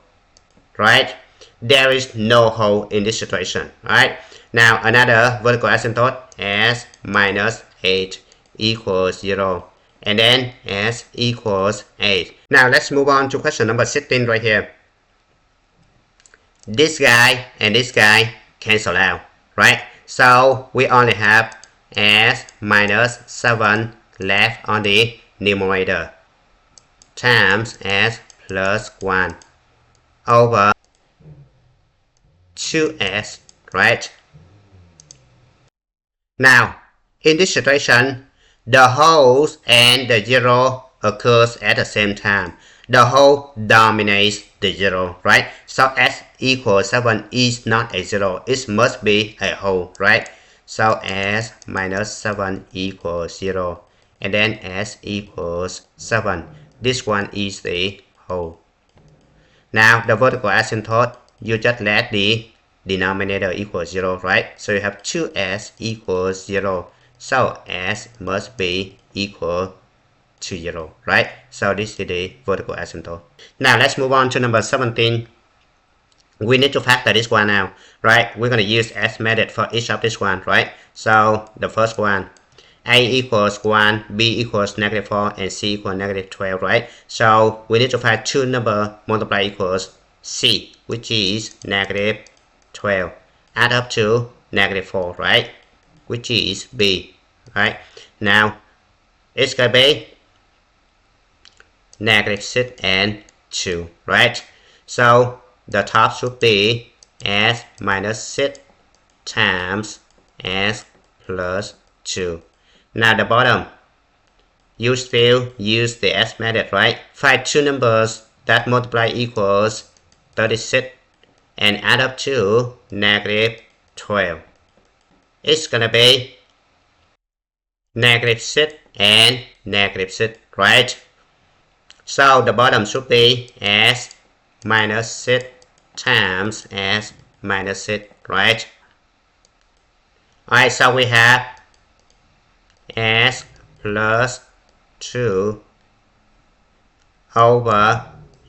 right? There is no whole in this situation, right? Now another vertical asymptote, s minus 8 equals 0, and then s equals 8. Now let's move on to question number 16 right here. This guy and this guy cancel out, right? So we only have s minus 7 left on the numerator times s plus 1 over 2s, right? Now, in this situation, the wholes and the 0 occurs at the same time. The whole dominates the 0, right? So s equals 7 is not a 0. It must be a whole, right? So s minus 7 equals 0. And then s equals 7. This one is the whole. Now, the vertical asymptote, you just let the denominator equal 0, right? So you have 2s equals 0. So s must be equal to 0, right? So this is the vertical asymptote. Now let's move on to number 17. We need to factor this one out, right? We're going to use s method for each of this one, right? So the first one, a equals 1, b equals negative 4, and c equals negative 12, right? So we need to find two number multiply equals c, which is negative 12. Add up to negative 4, right? Which is b, right? Now it's going to be negative 6 and 2, right? So the top should be s minus 6 times s plus 2. Now the bottom, you still use the s method, right? Find two numbers that multiply equals 36 and add up to negative 12. It's gonna be negative 6 and negative 6, right? So the bottom should be s minus 6 times s minus 6, right? Alright, so we have s plus 2 over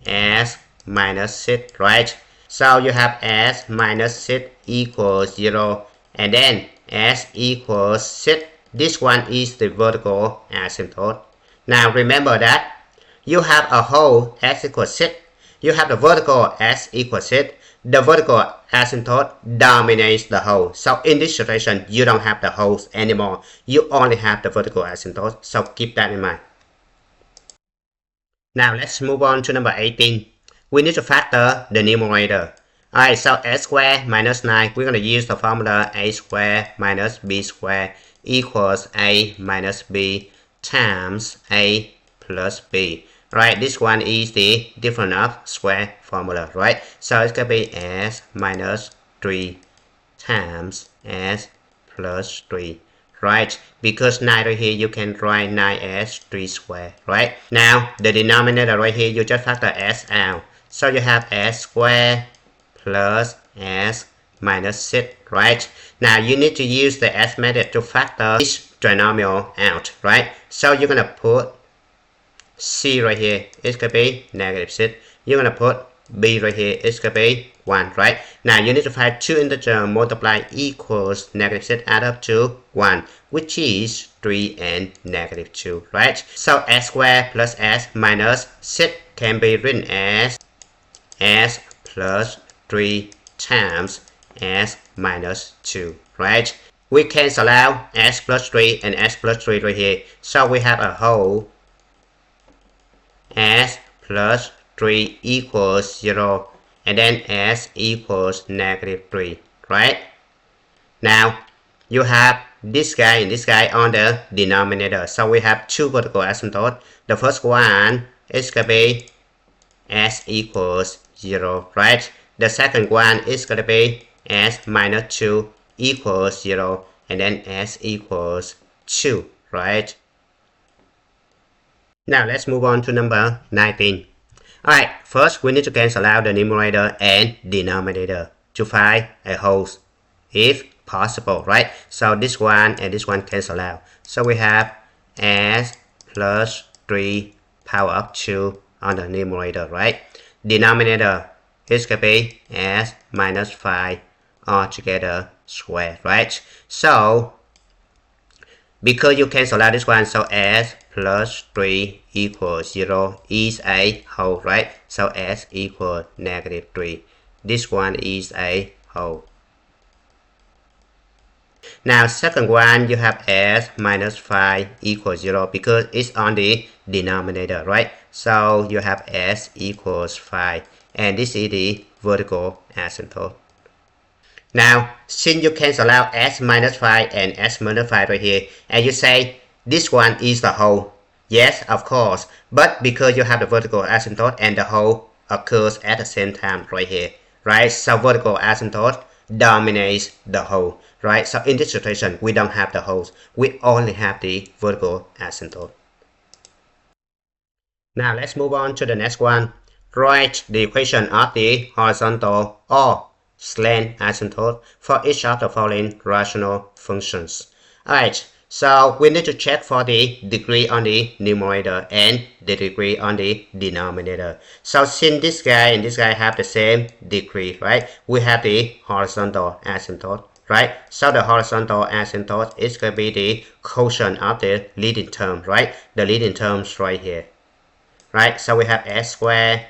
s minus 6, right? So you have s minus 6 equals 0, and then s equals 6. This one is the vertical asymptote. Now remember that you have a whole s equals 6. You have the vertical s equals 6. The vertical asymptote dominates the whole. So in this situation, you don't have the wholes anymore. You only have the vertical asymptote. So keep that in mind. Now let's move on to number 18. We need to factor the numerator. Alright, so a squared minus 9, we're going to use the formula a squared minus b squared equals a minus b times a plus b. Right, this one is the difference of square formula, right? So it's going to be s minus 3 times s plus 3, right? Because 9 right here, you can write 9s 3 squared, right? Now, the denominator right here, you just factor s out. So you have s squared plus s minus 6, right? Now, you need to use the s method to factor each trinomial out, right? So you're gonna put C right here, it's gonna be negative 6. You're gonna put B right here, it's gonna be 1, right? Now you need to find two integers multiply equals negative 6 add up to 1, which is 3 and negative 2, right? So s squared plus s minus 6 can be written as s plus 3 times s minus 2, right? We cancel out s plus 3 and s plus 3 right here. So we have a whole s plus 3 equals 0 and then s equals negative 3, right? Now you have this guy and this guy on the denominator. So we have two vertical asymptotes. The first one is going to be s equals 0, right? The second one is going to be s minus 2 equals 0 and then s equals 2, right? Now let's move on to number 19. Alright, first we need to cancel out the numerator and denominator to find a whole if possible, right? So this one and this one cancel out. So we have s plus 3 power of 2 on the numerator, right? Denominator is going to be s minus 5 altogether squared, right? So because you cancel out this one, so s plus 3 equals 0 is a whole, right? So s equals negative 3. This one is a whole. Now second one, you have s minus 5 equals 0 because it's on the denominator, right? So you have s equals 5 and this is the vertical asymptote. Now since you cancel out s minus 5 and s minus 5 right here and you say this one is the whole, yes, of course, but because you have the vertical asymptote and the whole occurs at the same time right here, right? So vertical asymptote dominates the whole, right? So in this situation, we don't have the wholes. We only have the vertical asymptote. Now let's move on to the next one. Write the equation of the horizontal or slant asymptote for each of the following rational functions. Alright, so we need to check for the degree on the numerator and the degree on the denominator. So since this guy and this guy have the same degree, right? We have the horizontal asymptote, right? So the horizontal asymptote is going to be the quotient of the leading term, right? The leading terms right here, right? So we have s squared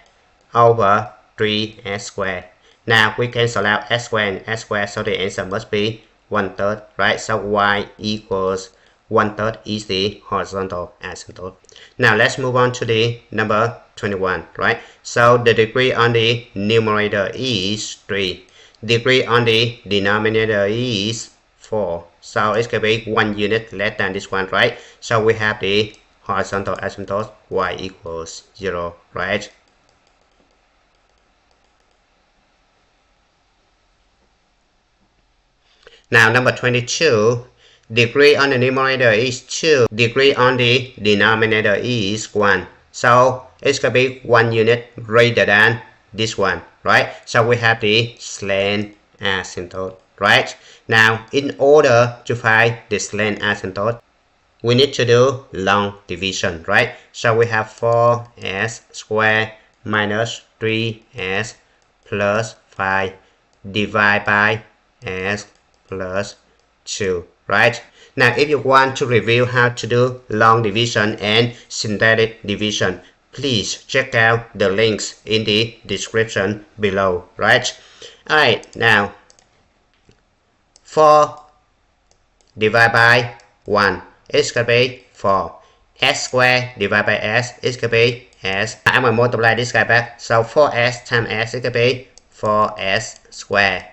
over 3s squared. Now we cancel out s squared and s squared, so the answer must be 1/3, right? So y equals 1/3 is the horizontal asymptote. Now let's move on to the number 21, right? So the degree on the numerator is 3. Degree on the denominator is 4. So it's going to be 1 unit less than this one, right? So we have the horizontal asymptote y equals 0, right? Now number 22, degree on the numerator is 2, degree on the denominator is 1. So it's going to be 1 unit greater than this one, right? So we have the slant asymptote, right? Now in order to find the slant asymptote, we need to do long division, right? So we have 4s squared minus 3s plus 5 divided by s plus 2, right? Now if you want to review how to do long division and synthetic division, please check out the links in the description below, right? Alright, now 4 divided by 1 is going to be 4. S squared divided by s is going to be s. I'm going to multiply this guy back. So 4s times s is going to be 4s squared.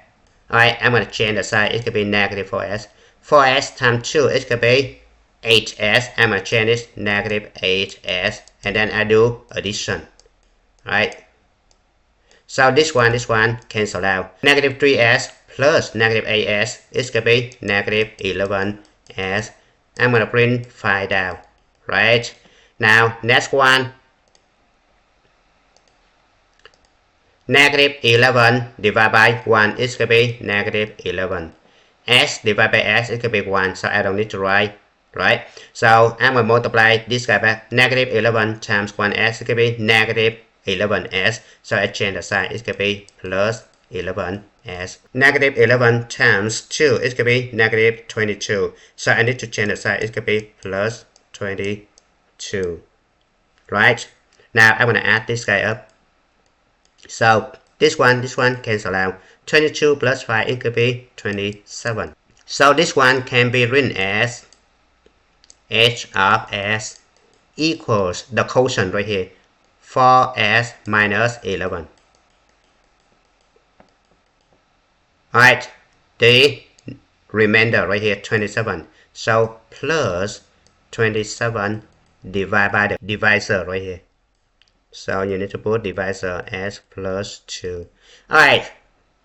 Alright, I'm going to change the sign. It's going to be negative 4s. 4s times 2 is going to be 8s. I'm going to change this negative 8s. And then I do addition. Alright. So this one cancel out. Negative 3s plus negative 8s is going to be negative 11s. I'm going to print 5 down. Right. Now next one. Negative 11 divided by 1 is going to be negative 11. S divided by s is going to be 1, so I don't need to write. right? So I'm going to multiply this guy back. Negative 11 times 1s, it could be negative 11s. So I change the sign, it could be plus 11s. Negative 11 times 2, it could be negative 22. So I need to change the sign, it could be plus 22. Right? Now I'm going to add this guy up. So this one cancel out. 22 plus 5, it could be 27. So this one can be written as h of s equals the quotient right here, 4s minus 11. Alright, the remainder right here, 27. So plus 27 divided by the divisor right here. So you need to put divisor as plus 2. Alright,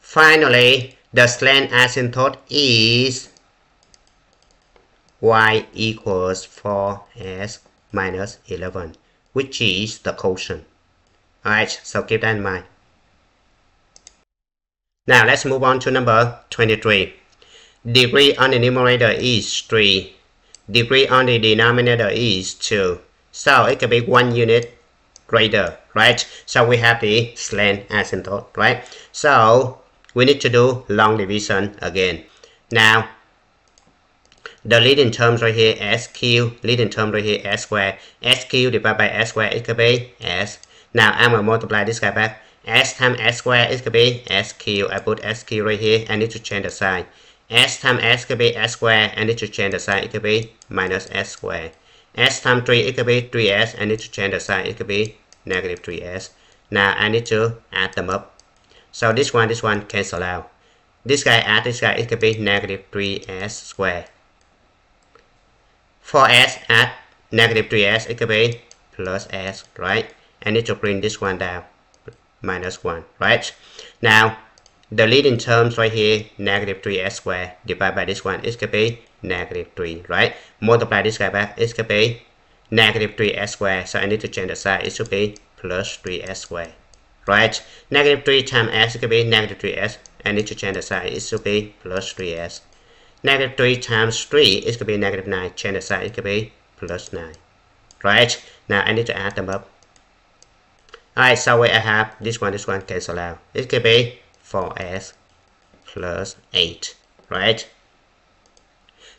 finally, the slant asymptote is y equals 4s minus 11, which is the quotient. Alright, so keep that in mind. Now let's move on to number 23. Degree on the numerator is 3. Degree on the denominator is 2. So it can be 1 unit greater, right? So we have the slant asymptote, right? So we need to do long division again. Now the leading terms right here, s cubed, leading term right here, s squared. S cubed divided by s squared, it could be s. Now I'm going to multiply this guy back. S times s squared, it could be s cubed. I put s cubed right here. I need to change the sign. S times s could be s squared. I need to change the sign. It could be minus s squared. S times 3, it could be 3s. I need to change the sign. It could be negative 3s. Now I need to add them up. So this one cancel out. This guy add this guy, it could be negative 3s squared. 4s at negative 3s, it could be plus s, right? I need to bring this one down, minus 1, right? Now, the leading terms right here, negative 3s squared, divided by this one, it could be negative 3, right? Multiply this guy back, it could be negative 3s squared, so I need to change the sign, it should be plus 3s squared, right? Negative 3 times s, it could be negative 3s, I need to change the sign, it should be plus 3s. Negative 3 times 3, it could be negative 9. Change the sign, it could be plus 9. Right? Now I need to add them up. Alright, so I have this one cancel out. It could be 4s plus 8. Right?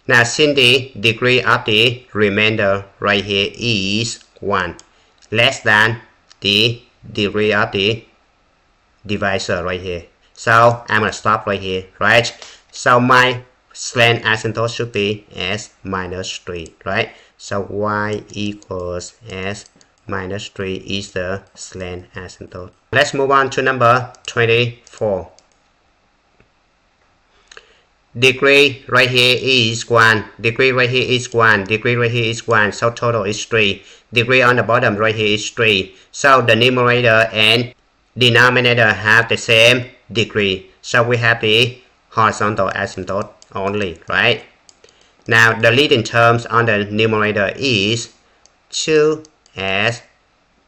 Now since the degree of the remainder right here is 1, less than the degree of the divisor right here. So I'm going to stop right here. Right? So my slant asymptote should be s minus 3, right? So y equals s minus 3 is the slant asymptote. Let's move on to number 24. Degree right here is 1. Degree right here is 1. Degree right here is 1. So total is 3. Degree on the bottom right here is 3. So the numerator and denominator have the same degree. So we have the horizontal asymptote only, right? Now the leading terms on the numerator is 2s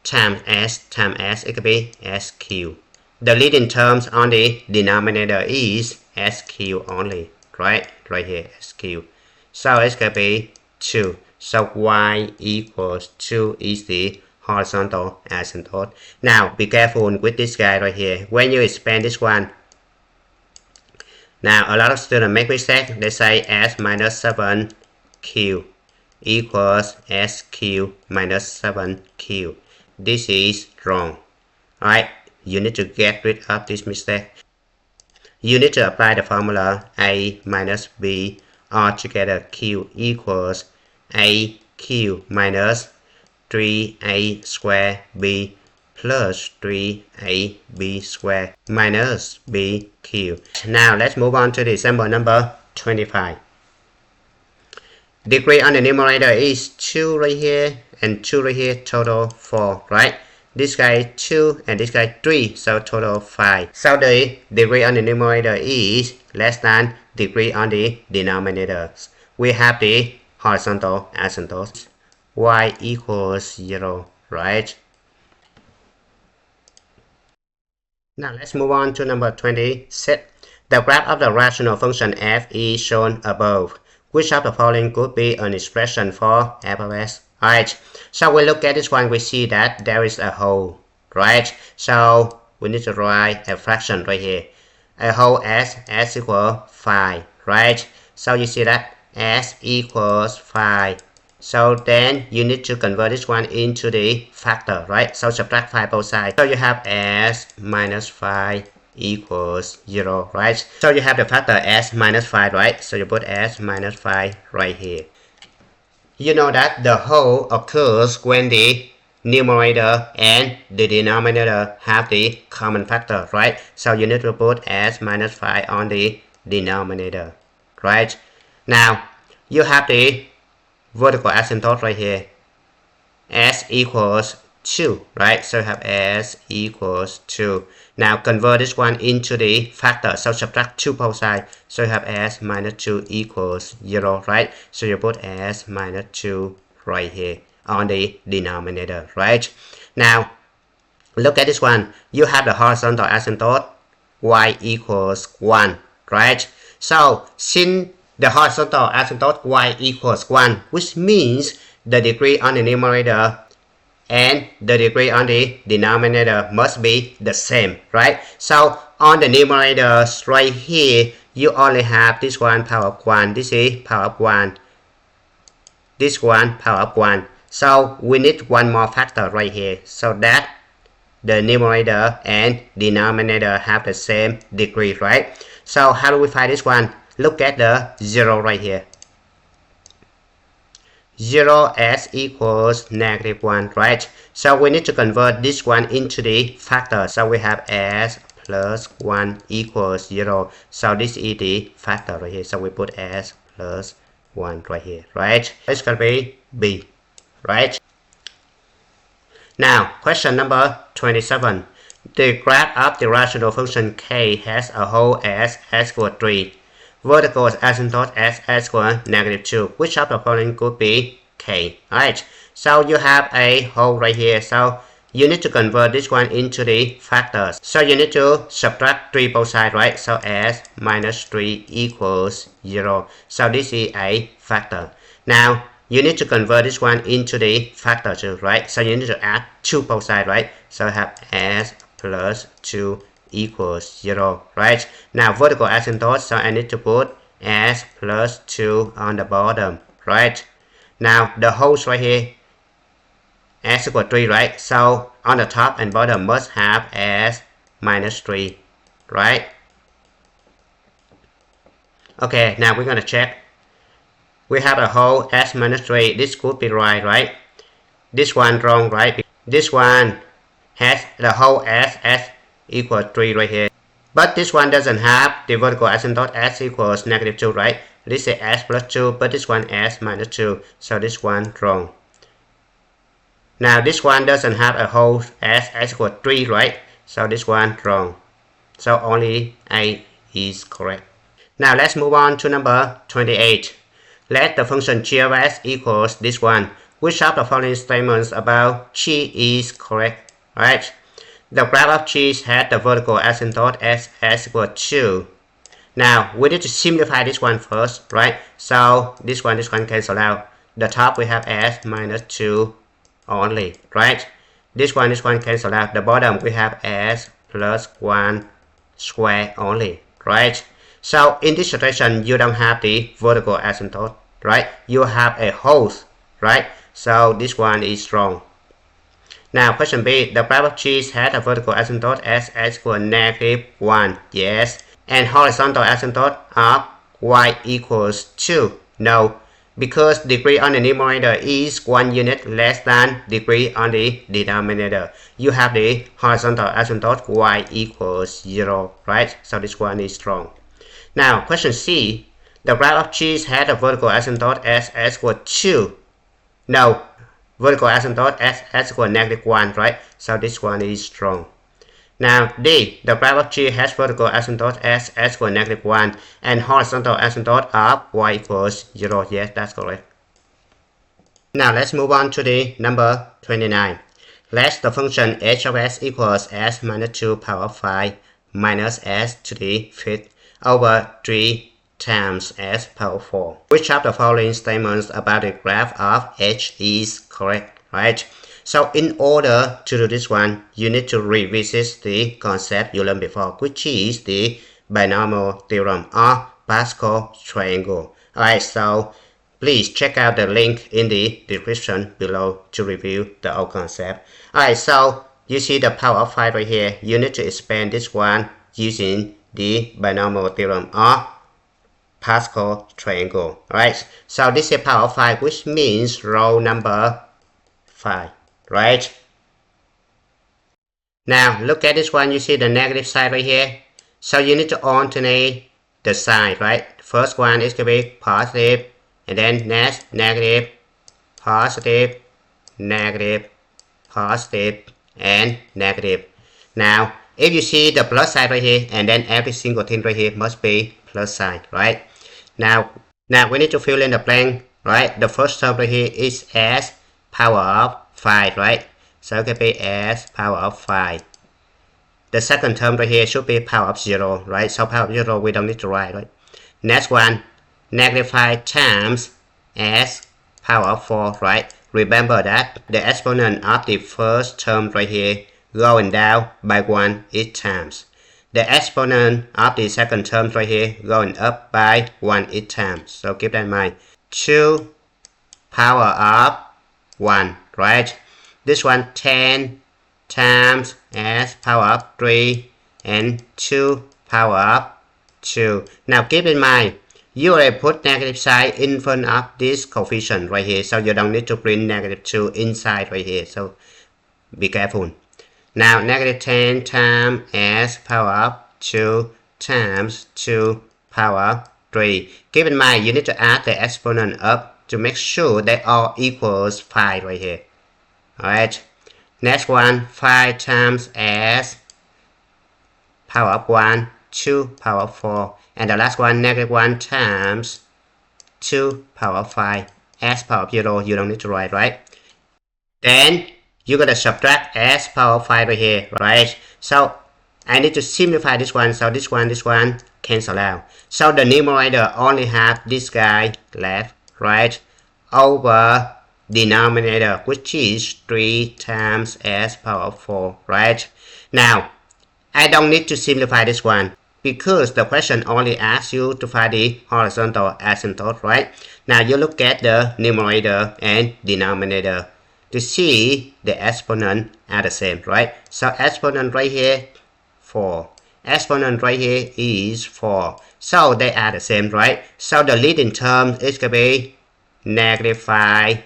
times s, it could be s cubed. The leading terms on the denominator is s cubed only, right? Right here, s cubed. So it's gonna be 2. So y equals 2 is the horizontal asymptote. Now be careful with this guy right here. When you expand this one, now a lot of students make mistake. They say s minus 7 cubed equals s cubed minus 7 cubed. This is wrong. Alright, you need to get rid of this mistake. You need to apply the formula a minus b all together cubed equals a cubed minus 3a squared b plus 3ab squared minus b cubed. Now let's move on to the example number 25. Degree on the numerator is 2 right here and 2 right here, total 4, right? This guy 2 and this guy 3, so total 5. So the degree on the numerator is less than degree on the denominator. We have the horizontal asymptote. Y equals 0, right? Now let's move on to number 26. The graph of the rational function f is shown above. Which of the following could be an expression for f of s? Alright, so we look at this one, we see that there is a whole, right? So we need to write a fraction right here. A whole s equals 5, right? So you see that s equals 5. So then you need to convert this one into the factor, right? So subtract 5 both sides. So you have s minus 5 equals 0, right? So you have the factor s minus 5, right? So you put s minus 5 right here. You know that the whole occurs when the numerator and the denominator have the common factor, right? So you need to put s minus 5 on the denominator, right? Now you have the vertical asymptote right here, s equals 2, right? So you have s equals 2. Now convert this one into the factor, so subtract 2 both sides. So you have s minus 2 equals 0, right? So you put s minus 2 right here on the denominator, right? Now look at this one. You have the horizontal asymptote y equals 1, right? So since the horizontal asymptote y equals 1, which means the degree on the numerator and the degree on the denominator must be the same, right? So on the numerator right here, you only have this one power of 1, this is power of 1, this one power of 1. So we need one more factor right here, so that the numerator and denominator have the same degree, right? So how do we find this one? Look at the 0 right here. 0 s equals negative 1, right? So we need to convert this one into the factor. So we have s plus 1 equals 0. So this is the factor right here. So we put s plus 1 right here, right? It's going to be b, right? Now, question number 27. The graph of the rational function k has a whole s equals 3. Vertical asymptote s equals negative 2. Which of the following could be k? Alright, so you have a whole right here. So you need to convert this one into the factors. So you need to subtract 3 both sides, right? So s minus 3 equals 0. So this is a factor. Now you need to convert this one into the factor too, right? So you need to add 2 both sides, right? So I have s plus 2 equals 0, right? Now vertical asymptote, so I need to put s plus 2 on the bottom, right? Now the wholes right here, s equals 3, right? So on the top and bottom must have s minus 3, right? Okay, now we're gonna check. We have a whole s minus 3. This could be right? This one wrong, right? This one has the whole s equals 3 right here. But this one doesn't have the vertical asymptote s equals negative 2, right? This is s plus 2, but this one s minus 2. So this one wrong. Now this one doesn't have a whole s equals 3, right? So this one wrong. So only A is correct. Now let's move on to number 28. Let the function g of s equals this one. Which of the following statements about g is correct? Right? The graph of g has the vertical asymptote s equals 2. Now we need to simplify this one first, right? So this one cancel out. The top we have s minus 2 only, right? This one cancel out. The bottom we have s plus 1 square only, right? So in this situation, you don't have the vertical asymptote, right? You have a whole, right? So this one is wrong. Now question B, the graph of g has a vertical asymptote s equals negative 1, yes. And horizontal asymptote of y equals 2, no. Because degree on the numerator is 1 unit less than degree on the denominator. You have the horizontal asymptote y equals 0, right? So this one is wrong. Now, question C. The graph of g has a vertical asymptote s equals 2. No. Vertical asymptote s equals negative 1, right? So this one is wrong. Now, D. The graph of g has vertical asymptote s equals negative 1 and horizontal asymptote of y equals 0. Yes, that's correct. Now, let's move on to the number 29. Let the function h of s equals s minus 2 power 5 minus s to the 5th over 3 times s power 4. Which of the following statements about the graph of h is correct, right? So in order to do this one, you need to revisit the concept you learned before, which is the binomial theorem or Pascal triangle. Alright, so please check out the link in the description below to review the whole concept. Alright, so you see the power of 5 right here. You need to expand this one using the binomial theorem or Pascal triangle. Alright, so this is power of 5, which means row number 5, right? Now look at this one. You see the negative side right here. So you need to alternate the sign, right? First one is going to be positive, and then next negative, positive, negative, positive, and negative. Now if you see the plus side right here, and then every single thing right here must be plus sign, right? Now we need to fill in the blank, right? The first term right here is s power of 5, right? So it can be s power of 5. The second term right here should be power of 0, right? So power of 0 we don't need to write, right? Next one, negative 5 times s power of 4, right? Remember that the exponent of the first term right here going down by 1 each times. The exponent of the second term right here going up by 1 each time. So keep that in mind. 2 power of 1, right? This one 10 times s power of 3 and 2 power of 2. Now keep in mind, you already put negative sign in front of this coefficient right here, so you don't need to print negative 2 inside right here, so be careful. Now negative 10 times s power of 2 times 2 power 3. Keep in mind, you need to add the exponent up to make sure they all equals 5 right here. Alright, next one, 5 times s power of 1, 2 power of 4. And the last one, negative 1 times 2 power of 5. S power of 0, you don't need to write, right? Then you're going to subtract s power of 5 right here, right? So I need to simplify this one, so this one cancel out. So the numerator only have this guy left, right? Over denominator, which is 3 times s power of 4, right? Now, I don't need to simplify this one because the question only asks you to find the horizontal asymptote, right? Now you look at the numerator and denominator to see the exponent are the same, right? So exponent right here 4, exponent right here is 4, so they are the same, right? So the leading term is going to be negative 5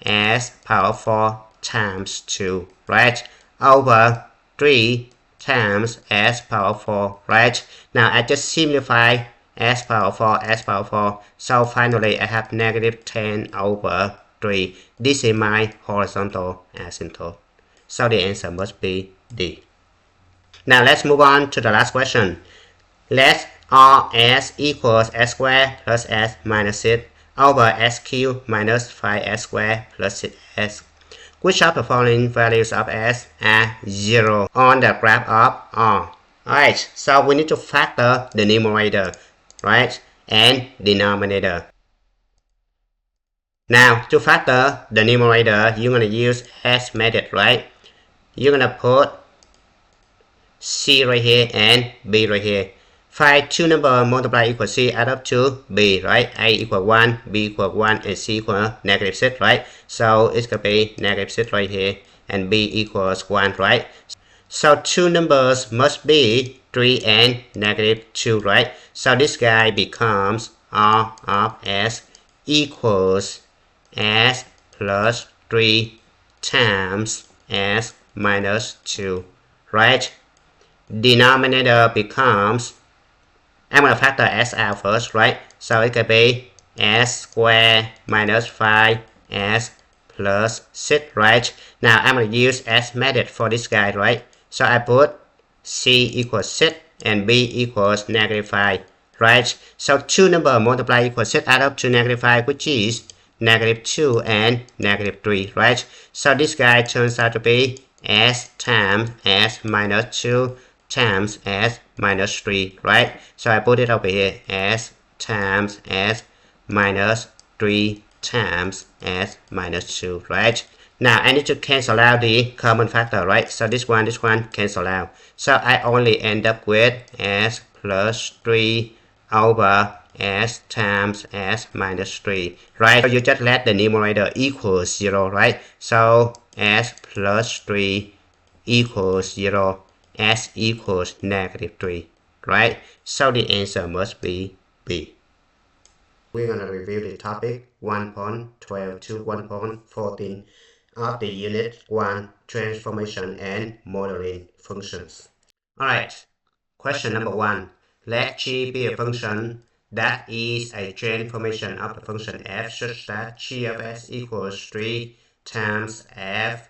s power 4 times 2, right? Over 3 times s power 4, right? Now I just simplify s power 4, so finally I have negative 10 over 3. This is my horizontal asymptote. So the answer must be D. Now let's move on to the last question. Let rs equals s squared plus s minus 6 over s cubed minus 5s squared plus 6s. Which of the following values of s are 0 on the graph of R? Alright, so we need to factor the numerator, right, and denominator. Now to factor the numerator, you're going to use S method, right? You're going to put C right here and B right here. Find two numbers multiply equal C add up to B, right? A equal 1, B equal 1, and C equal negative 6, right? So it's going to be negative 6 right here, and B equals 1, right? So two numbers must be 3 and negative 2, right? So this guy becomes R of S equals S plus 3 times S minus 2, right? Denominator becomes, I'm going to factor s out first, right? So it could be s squared minus 5s plus 6, right? Now I'm going to use S method for this guy, right? So I put C equals 6 and B equals negative 5, right? So two numbers multiply equals 6 add up to negative 5, which is negative 2 and negative 3, right? So this guy turns out to be S times S minus 2 times S minus 3, right? So I put it over here, S times s minus 3 times s minus 2, right? Now I need to cancel out the common factor, right? So this one cancel out. So I only end up with s plus 3 over s times s minus 3, right? So you just let the numerator equals 0, right? So s plus 3 equals 0, s equals negative 3, right? So the answer must be B. We're going to review the topic 1.12 to 1.14 of the Unit 1 Transformation and Modeling Functions. Alright, question number 1. Let g be a function that is a transformation of the function f such that g of s equals 3 times f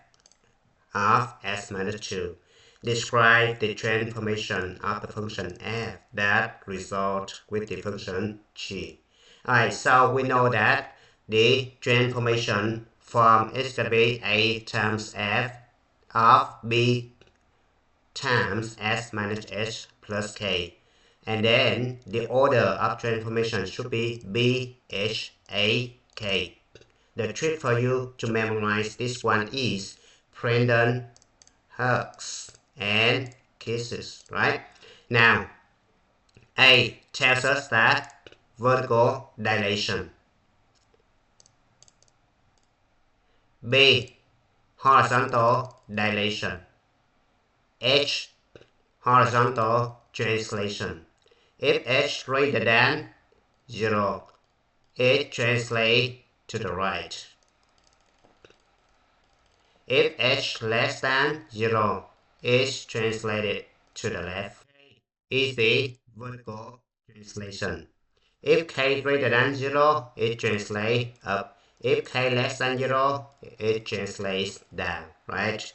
of s minus 2. Describe the transformation of the function f that results with the function g. Alright, so we know that the transformation form is going to be a times f of b times s minus h plus k. And then the order of transformation should be b, h, a, k. The trick for you to memorize this one is Brendan, hugs, and kisses, right? Now, A tells us that vertical dilation. B, horizontal dilation. H, horizontal translation. If h greater than 0, it translates to the right. If h less than 0, it's translated to the left. Is the vertical translation. If k greater than 0, it translates up. If k less than 0, it translates down, right?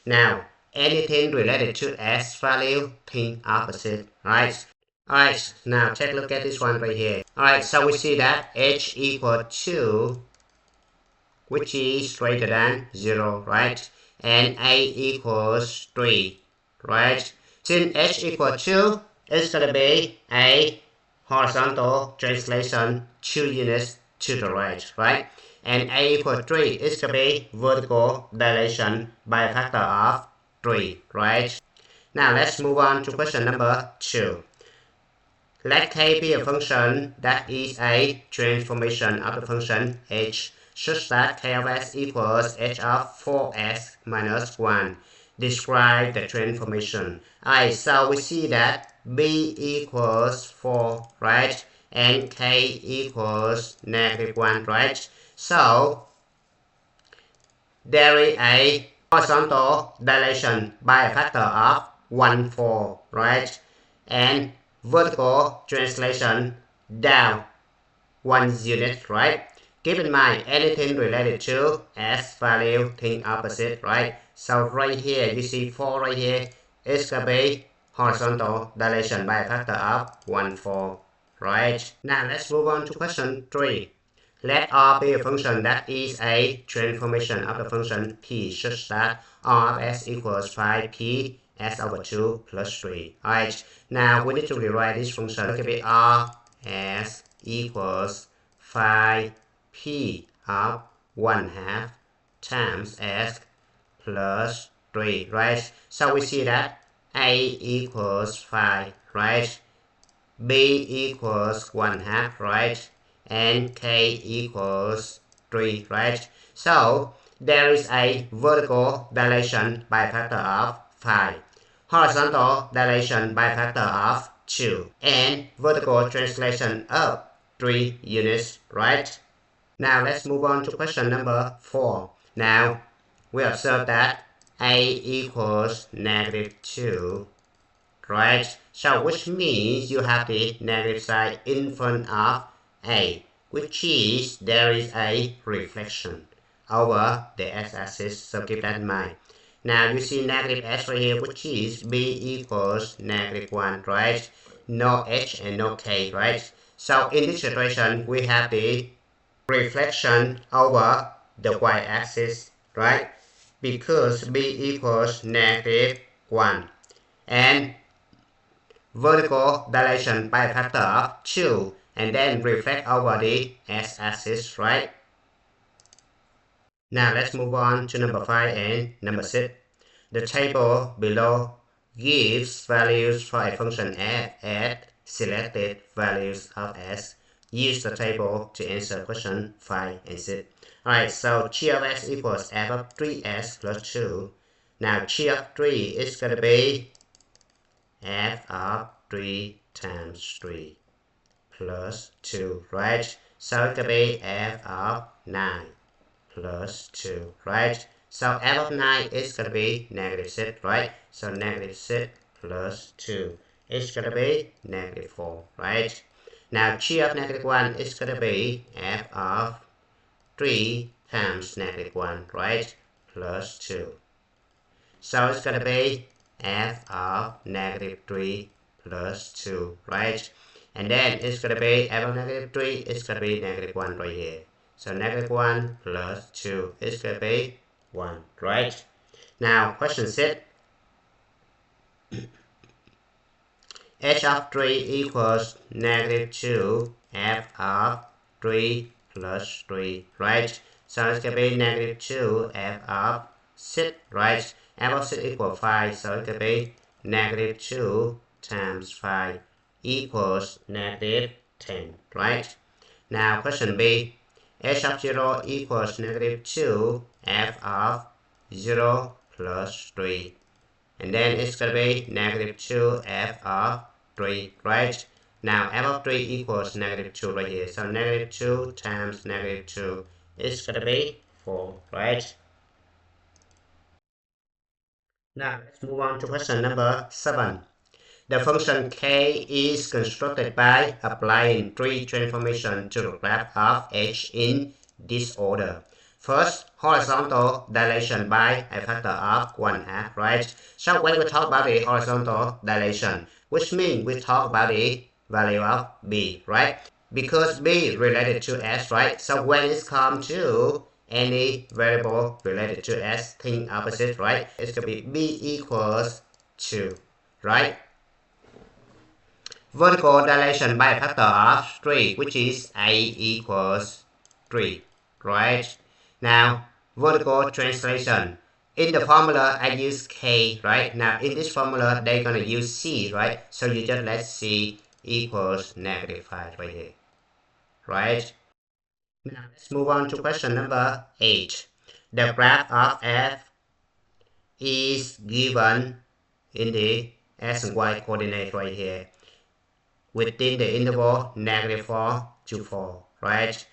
Now, anything related to s value, think opposite, right? Alright, now take a look at this one right here. Alright, so we see that h equal to, which is greater than 0, right? And a equals 3, right? Since h equals 2, it's going to be a horizontal translation 2 units to the right, right? And a equals 3 is going to be vertical dilation by a factor of 3, right? Now let's move on to question number 2. Let k be a function that is a transformation of the function h such that k of s equals h of 4s minus 1. Describe the transformation. Alright, so we see that b equals 4, right? And k equals negative 1, right? So, there is a horizontal dilation by a factor of 1, 4, right? And vertical translation down 1 unit, right? Keep in mind anything related to s value, think opposite, right? So right here, you see 4 right here, it's going to be horizontal dilation by a factor of 1, 4, right? Now let's move on to question 3. Let R be a function that is a transformation of the function p such that R of s equals 5p s over 2 plus 3. Alright, now we need to rewrite this function. It could be R s equals 5p of 1/2 times s plus 3, right? So we see that a equals 5, right? b equals 1/2, right? And k equals 3, right? So there is a vertical dilation by a factor of 5, horizontal dilation by a factor of 2, and vertical translation of 3 units, right? Now let's move on to question number 4. Now we observe that a equals negative 2, right? So which means you have the negative sign in front of a, which is there is a reflection over the x-axis, so keep that in mind. Now you see negative s right here, which is b equals negative 1, right? No h and no k, right? So in this situation, we have the reflection over the y-axis, right? Because b equals negative 1. And vertical dilation by a factor of 2 and then reflect over the x-axis, right? Now let's move on to number 5 and number 6. The table below gives values for a function f at selected values of s. Use the table to answer question 5 and 6. Alright, so g of x equals f of 3s plus 2. Now g of 3 is going to be f of 3 times 3 plus 2, right? So it could be f of 9 plus 2, right? So f of 9 is going to be negative 6, right? So negative 6 plus 2 is going to be negative 4, right? Now g of negative 1 is going to be f of 3 times negative 1, right? Plus 2. So it's going to be f of negative 3 plus 2, right? And then it's going to be f of negative 3 is going to be negative 1 right here. So negative 1 plus 2 is going to be 1, right? Now, question 6. h of 3 equals negative 2 f of 3 plus 3, right? So it's going to be negative 2 f of 6, right? F of 6 equals 5, so it could be negative 2 times 5 equals negative 10, right? Now, question B. h of 0 equals negative 2 f of 0 plus 3. And then it's going to be negative 2 f of 3, right? Now, f of 3 equals negative 2 right here. So negative 2 times negative 2 is going to be 4, right? Now, let's move on to question number 7. The function k is constructed by applying 3 transformations to the graph of h in this order. First, horizontal dilation by a factor of 1/2, right? So when we talk about the horizontal dilation, which means we talk about the value of b, right? Because b related to s, right? So when it comes to any variable related to s, think opposite, right? It's going to be b equals 2, right? Vertical dilation by a factor of 3, which is a equals 3, right? Now, vertical translation. In the formula, I use k, right? Now, in this formula, they're going to use c, right? So you just let c equals negative 5 right here, right? Now, let's move on to question number 8. The graph of f is given in the x and y coordinate right here, within the interval negative 4 to 4, right?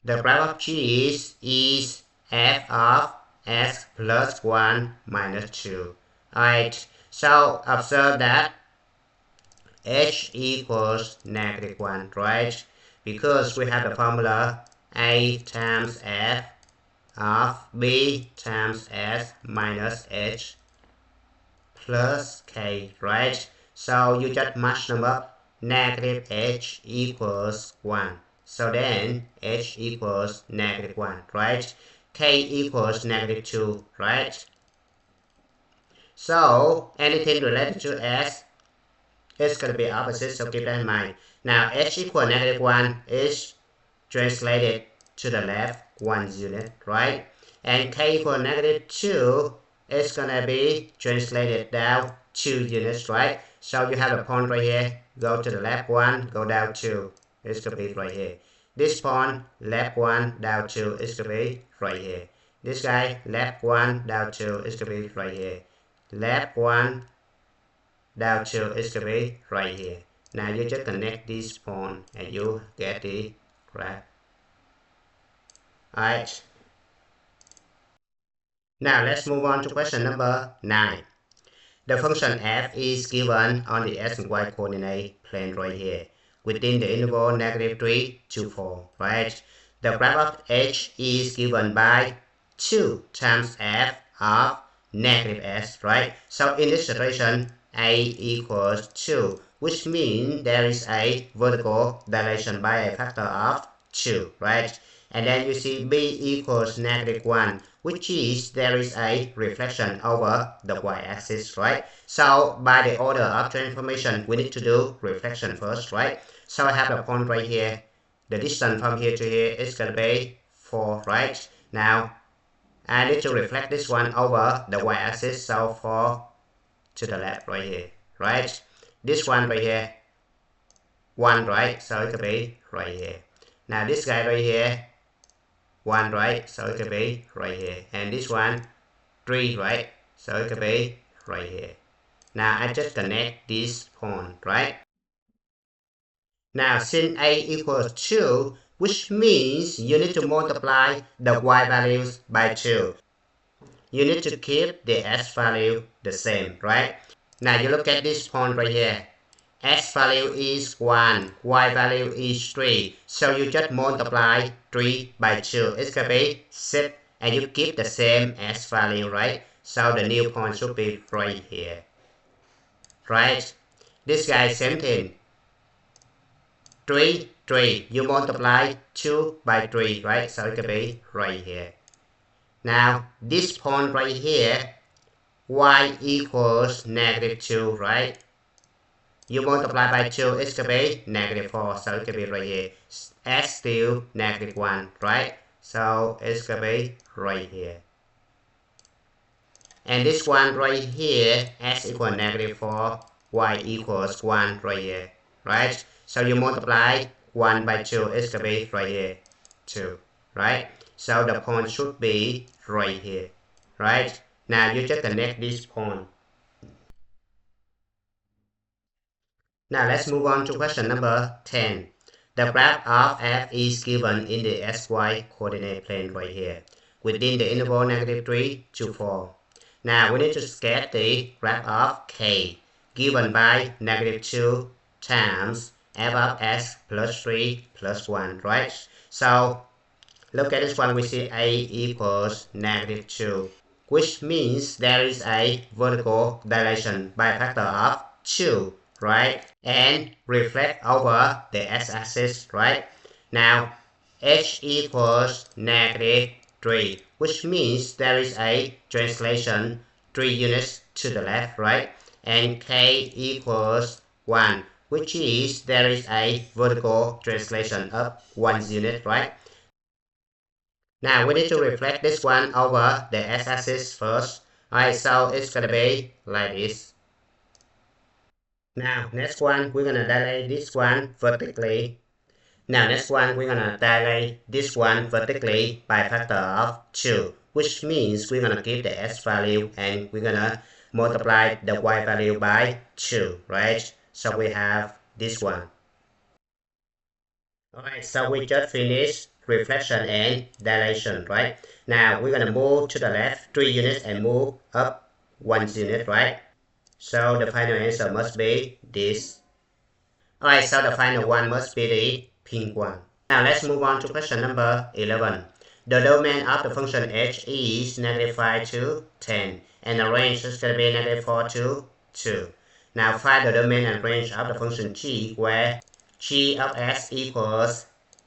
The graph of g is f of x plus 1 minus 2. Alright, so observe that h equals negative 1, right? Because we have the formula a times f of b times s minus h plus k, right? So you just match them up. Negative h equals 1. So then h equals negative 1, right? K equals negative 2, right? So anything related to s is going to be opposite, so keep that in mind. Now h equals negative 1 is translated to the left 1 unit, right? And k equals negative 2 is going to be translated down 2 units, right? So you have a point right here, go to the left 1, go down 2. It's going to be right here. This point, left 1, down 2, is going to be right here. This guy, left 1, down 2, is going to be right here. Left 1, down 2 is going to be right here. Now you just connect this point and you get the graph. Alright. Now let's move on to question number 9. The function f is given on the x and y coordinate plane right here, within the interval negative 3 to 4, right? The graph of h is given by 2 times f of negative s, right? So in this situation, a equals 2, which means there is a vertical dilation by a factor of 2, right? And then you see b equals negative 1, which is there is a reflection over the y-axis, right? So by the order of transformation, we need to do reflection first, right? So I have the point right here. The distance from here to here is going to be 4, right? Now, I need to reflect this one over the y-axis, so 4 to the left right here, right? This one right here, 1, right? So it could be right here. Now this guy right here, 1, right? So it could be right here. And this one, 3, right? So it could be right here. Now I just connect this point, right? Now since a equals 2, which means you need to multiply the y values by 2. You need to keep the s value the same, right? Now you look at this point right here. S value is 1, y value is 3. So you just multiply 3 by 2. It's going to be 6, and you keep the same S value, right? So the new point should be right here. Right? This guy is same thing. 3, 3. You multiply 2 by 3, right? So it could be right here. Now, this point right here, y equals -2, right? You multiply by 2, it's going to be -4, so it could be right here. S still -1, right? So it's going to be right here. And this one right here, s equals -4, y equals 1 right here, right? So you multiply 1 by 2, it's going to be right here, 2, right? So the point should be right here, right? Now you just connect this point. Now let's move on to question number 10. The graph of f is given in the xy coordinate plane right here, within the interval -3 to 4. Now we need to sketch the graph of k, given by -2 times f of x plus 3 plus 1, right? So look at this one, we see a equals -2, which means there is a vertical dilation by a factor of 2, right? And reflect over the x-axis, right? Now, h equals -3, which means there is a translation 3 units to the left, right? And k equals 1, which is there is a vertical translation up 1 unit, right? Now we need to reflect this one over the x-axis first. Alright, so it's gonna be like this. Now next one, we're gonna dilate this one vertically. Now next one, we're gonna dilate this one vertically by a factor of 2, which means we're gonna keep the s value and we're gonna multiply the y value by 2, right? So we have this one. Alright, so we just finished reflection and dilation, right? Now we're gonna move to the left 3 units and move up 1 unit, right? So the final answer must be this. Alright, so the final one must be the pink one. Now let's move on to question number 11. The domain of the function h is -5 to 10, and the range is going to be -4 to 2. Now find the domain and range of the function g, where g of s equals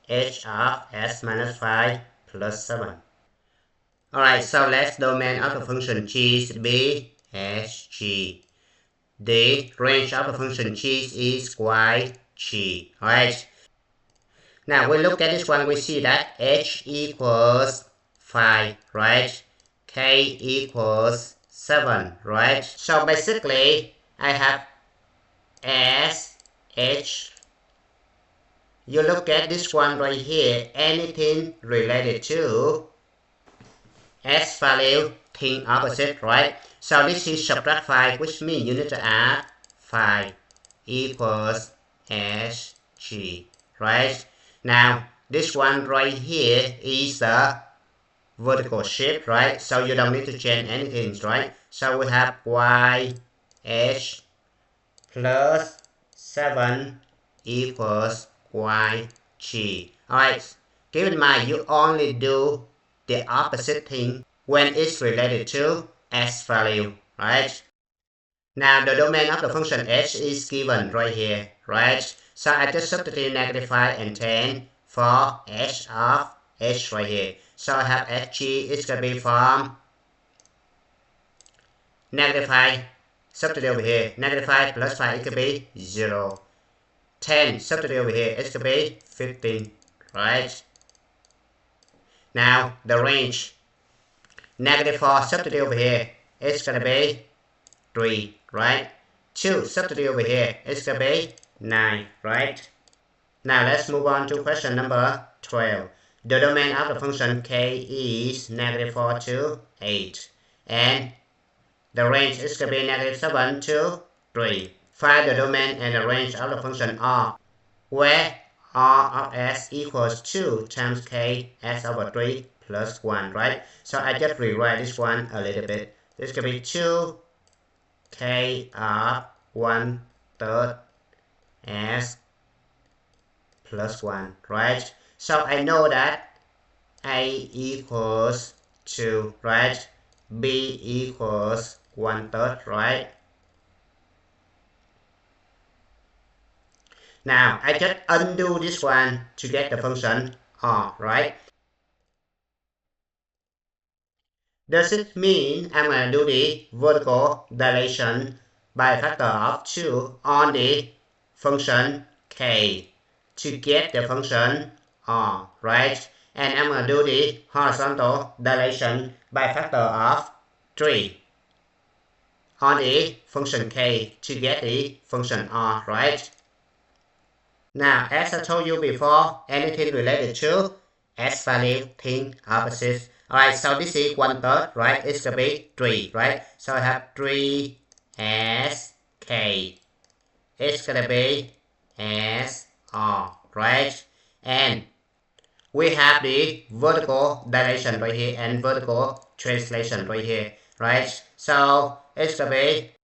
h of s minus 5 plus 7. Alright, so let's domain of the function g be hg. The range of the function g is yg. Alright. Now we look at this one, we see that h equals 5, right? K equals 7, right? So basically, I have s, h. You look at this one right here, anything related to s value, thing opposite, right? So this is subtract 5, which means you need to add 5 equals hg, right? Now, this one right here is the vertical shape, right? So you don't need to change anything, right? So we have yh plus 7 equals yg. Alright, keep in mind you only do the opposite thing when it's related to s value, right? Now the domain of the function h is given right here, right? So I just substitute -5 and 10 for h of h right here. So I have hg is going to be from -5, substitute over here, -5 plus 5, it could be 0. 10 substitute over here, it's going to be 15, right? Now the range, -4 substitute over here, it's going to be 3, right? 2 substitute over here, it's going to be 9, right? Now let's move on to question number 12. The domain of the function k is -4 to 8, and the range is going to be -7 to 3. Find the domain and the range of the function r, where r of s equals 2 times k s over 3 plus 1, right? So I just rewrite this one a little bit. This could be 2 k of 1/3 s plus 1, right? So I know that a equals 2, right? b equals 1/3, right? Now I just undo this one to get the function r, right? Does it mean I'm going to do the vertical dilation by a factor of 2 on the function k to get the function r, right? And I'm going to do the horizontal dilation by a factor of 3 on the function k to get the function r, right? Now, as I told you before, anything related to s value, thing opposite. Alright, so this is 1/3, right? It's going to be 3, right? So I have 3 s k. It's going to be s r, right? And we have the vertical dilation right here and vertical translation right here, right? So it's going to be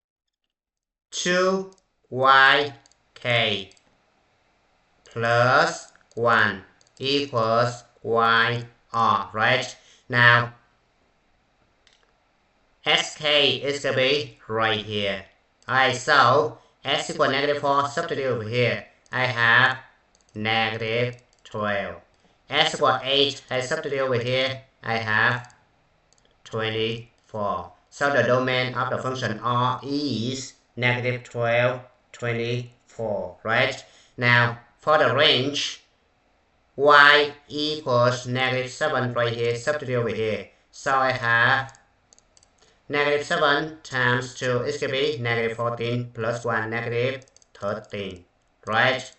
2yk plus 1 equals yr, right? Now, sk is going to be right here. Alright, so s equals -4, substitute over here. I have -12. S equals 8, I substitute over here. I have 24. So the domain of the function r is -12, 24, right? Now, for the range, y equals -7 right here, substitute over here. So I have -7 times 2 is going to be -14 plus 1, -13, right?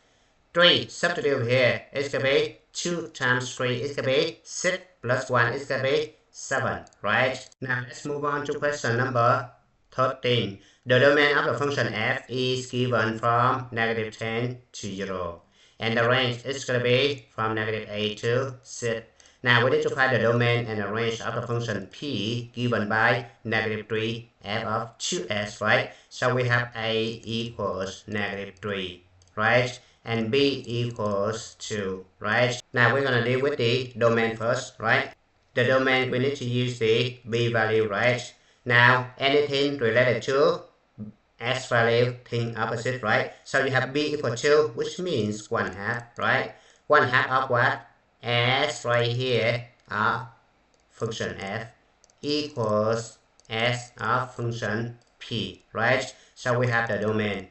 3 substitute over here, it's going to be 2 times 3 is going to be 6 plus 1 is going to be 7, right? Now let's move on to question number 13. The domain of the function f is given from -10 to 0. And the range is going to be from -8 to 6. Now we need to find the domain and the range of the function p given by -3 f of 2s, right? So we have a equals -3, right? And b equals 2, right? Now we're going to deal with the domain first, right? The domain, we need to use the b value, right? Now anything related to s value, thing opposite, right? So you have b equal 2, which means 1/2, right? 1/2 of what? S right here of function f equals s of function p, right? So we have the domain.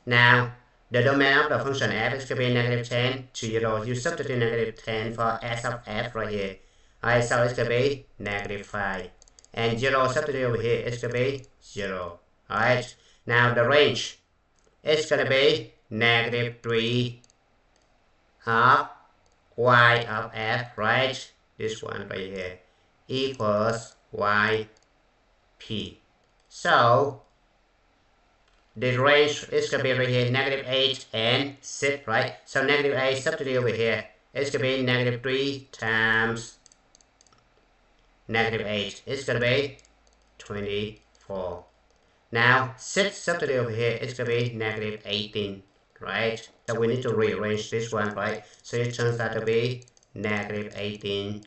Now, the domain of the function f is going to be -10 to 0. You substitute -10 for s of f right here. Alright, so it's going to be -5. And 0 substitute over here, it's going to be 0. Alright, now the range is going to be -3 of y of f, right? This one right here equals yp. So the range is going to be right here -8 and 6, right? So -8 substitute over here, it's going to be -3 times -8. It's going to be 24. Now 6 substitute over here, it's going to be -18, right? So we need to rearrange this one, right? So it turns out to be -18,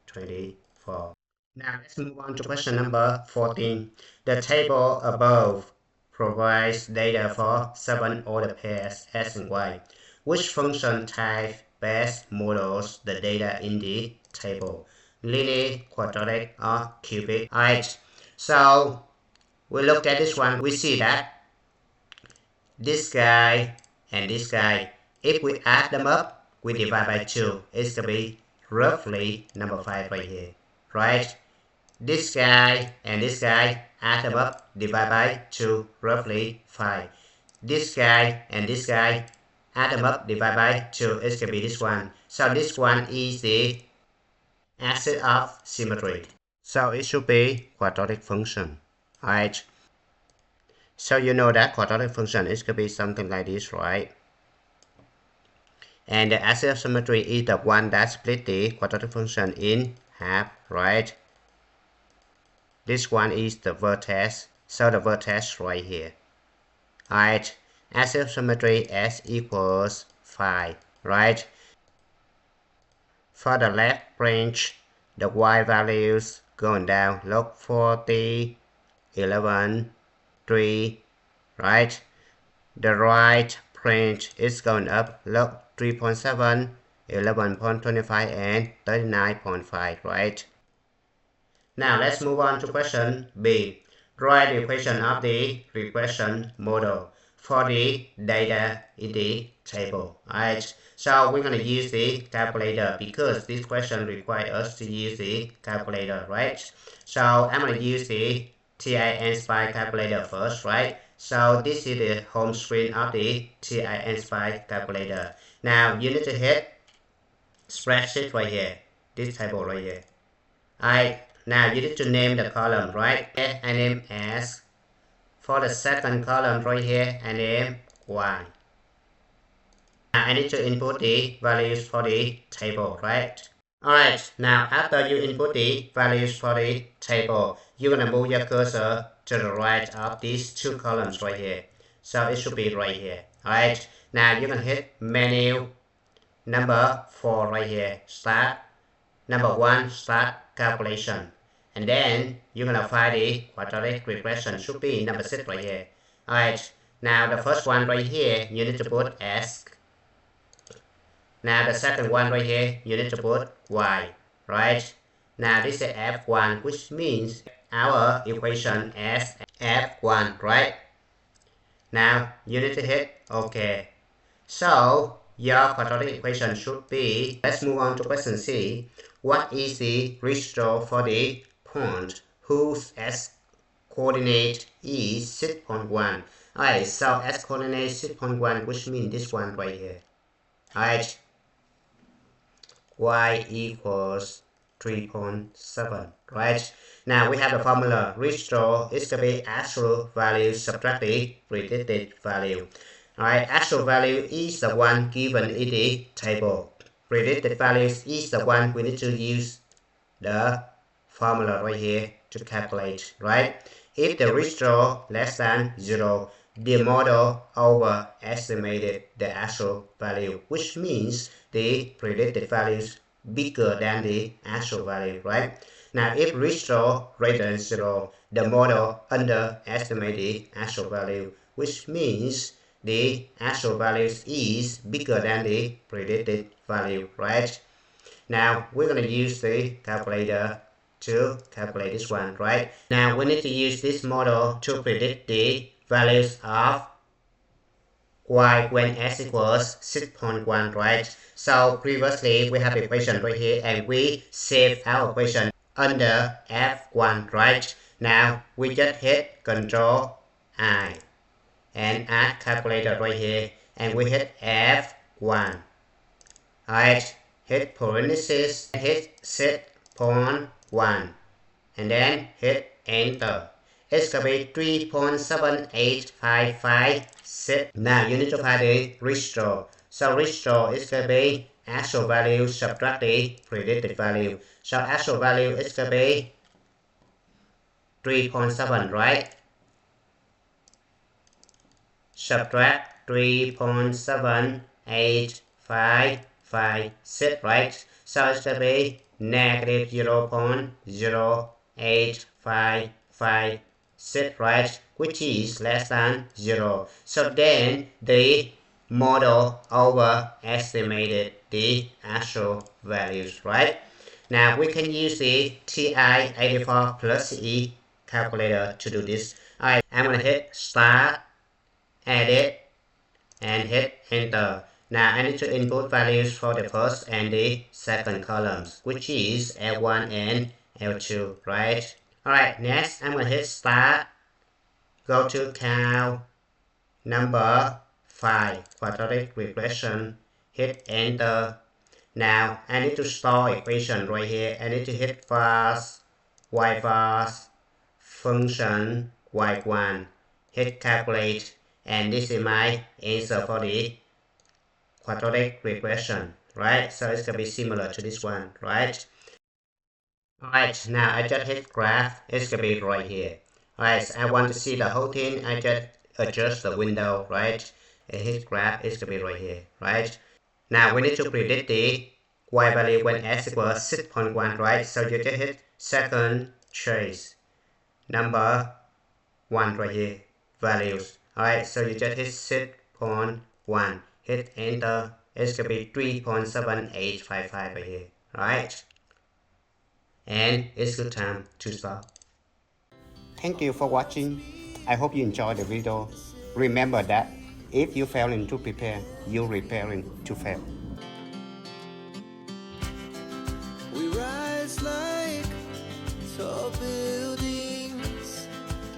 24. Now let's move on to question number 14. The table above provides data for 7 order pairs s and y. Which function type best models the data in the table? Linear, quadratic, or cubic? Alright, so we look at this one, we see that this guy and this guy. If we add them up, we divide by 2. It's going to be roughly number 5 right here, right? This guy and this guy, add them up, divide by 2, roughly 5. This guy and this guy, add them up, divide by 2, it's going to be this one. So this one is the aspect of symmetry. So it should be quadratic function, right? So you know that quadratic function is going to be something like this, right? And the aspect of symmetry is the one that split the quadratic function in half, right? This one is the vertex, so the vertex right here. Alright, aspect of symmetry s equals 5, right? For the left branch, the y values going down, log 40, 11, 3, right? The right branch is going up, log 3.7, 11.25, and 39.5, right? Now let's move on to question B. Write the equation of the regression model for the data in the table. Alright, so we're going to use the calculator because this question requires us to use the calculator, right? So I'm going to use the TIN-SPY calculator first, right? So this is the home screen of the TIN-SPY calculator. Now you need to hit spreadsheet right here, this table right here. Alright. Now you need to name the column, right? I name as. For the second column right here, I name Y. Now I need to input the values for the table, right? Alright, now after you input the values for the table, you're gonna move your cursor to the right of these two columns right here. So it should be right here. Alright, now you're gonna hit menu number 4 right here. Start. Number 1, start calculation. And then you're gonna find the quadratic regression should be number 6 right here. Alright, now the first one right here, you need to put S. Now the second one right here, you need to put Y, right? Now this is F1, which means our equation is F1, right? Now you need to hit OK. So your quadratic equation should be, let's move on to question C. What is the ratio for the point whose x-coordinate is 6.1? Alright, so x-coordinate 6.1, which means this one right here. Alright, y equals 3.7, right? Now we have the formula. Ratio is to be actual value subtract the predicted value. Alright, actual value is the one given in the table. Predicted values is the one we need to use the formula right here to calculate, right? If the ratio less than 0, the model overestimated the actual value, which means the predicted values bigger than the actual value, right? Now if ratio greater than 0, the model underestimated the actual value, which means the actual values is bigger than the predicted value, right? Now we're going to use the calculator to calculate this one, right? Now we need to use this model to predict the values of y when x equals 6.1, right? So previously we have the equation right here and we save our equation under F1, right? Now we just hit Control I and add calculator right here and we hit F1. Alright, hit parenthesis, hit 6.1 and then hit enter. It's going to be 3.7855. Now you need to find the ratio. So ratio is going to be actual value subtract the predicted value. So actual value is going to be 3.7, right? Subtract 3.7855, right? So it's going to be negative 0.0855, right? Which is less than 0. So then the model overestimated the actual values, right? Now we can use the TI-84 plus E calculator to do this. Alright, I'm going to hit Start, Edit, and hit enter. Now I need to input values for the first and the second columns, which is L1 and L2, right? Alright, next I'm gonna hit start, go to count number 5, quadratic regression, hit enter. Now I need to store equation right here. I need to hit fast, y fast, function y1, hit calculate, and this is my answer for the quadratic regression, right? So it's gonna be similar to this one, right? Alright, now I just hit graph, it's gonna be right here. Alright, so I want to see the whole thing, I just adjust the window, right? And hit graph, it's gonna be right here, right? Now we need to predict the y value when x equals 6.1, right? So you just hit second choice, number 1 right here, values. Alright, so you just hit 6.1, hit enter, it's gonna be 3.7855 right here, right? And it's good time to stop. Thank you for watching. I hope you enjoyed the video. Remember that if you failing to prepare, you're preparing to fail. We rise like tall buildings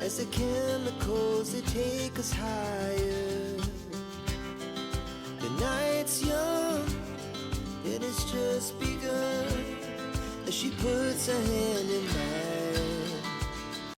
as the chemicals they take us higher. The night's young, it has just begun as she puts her hand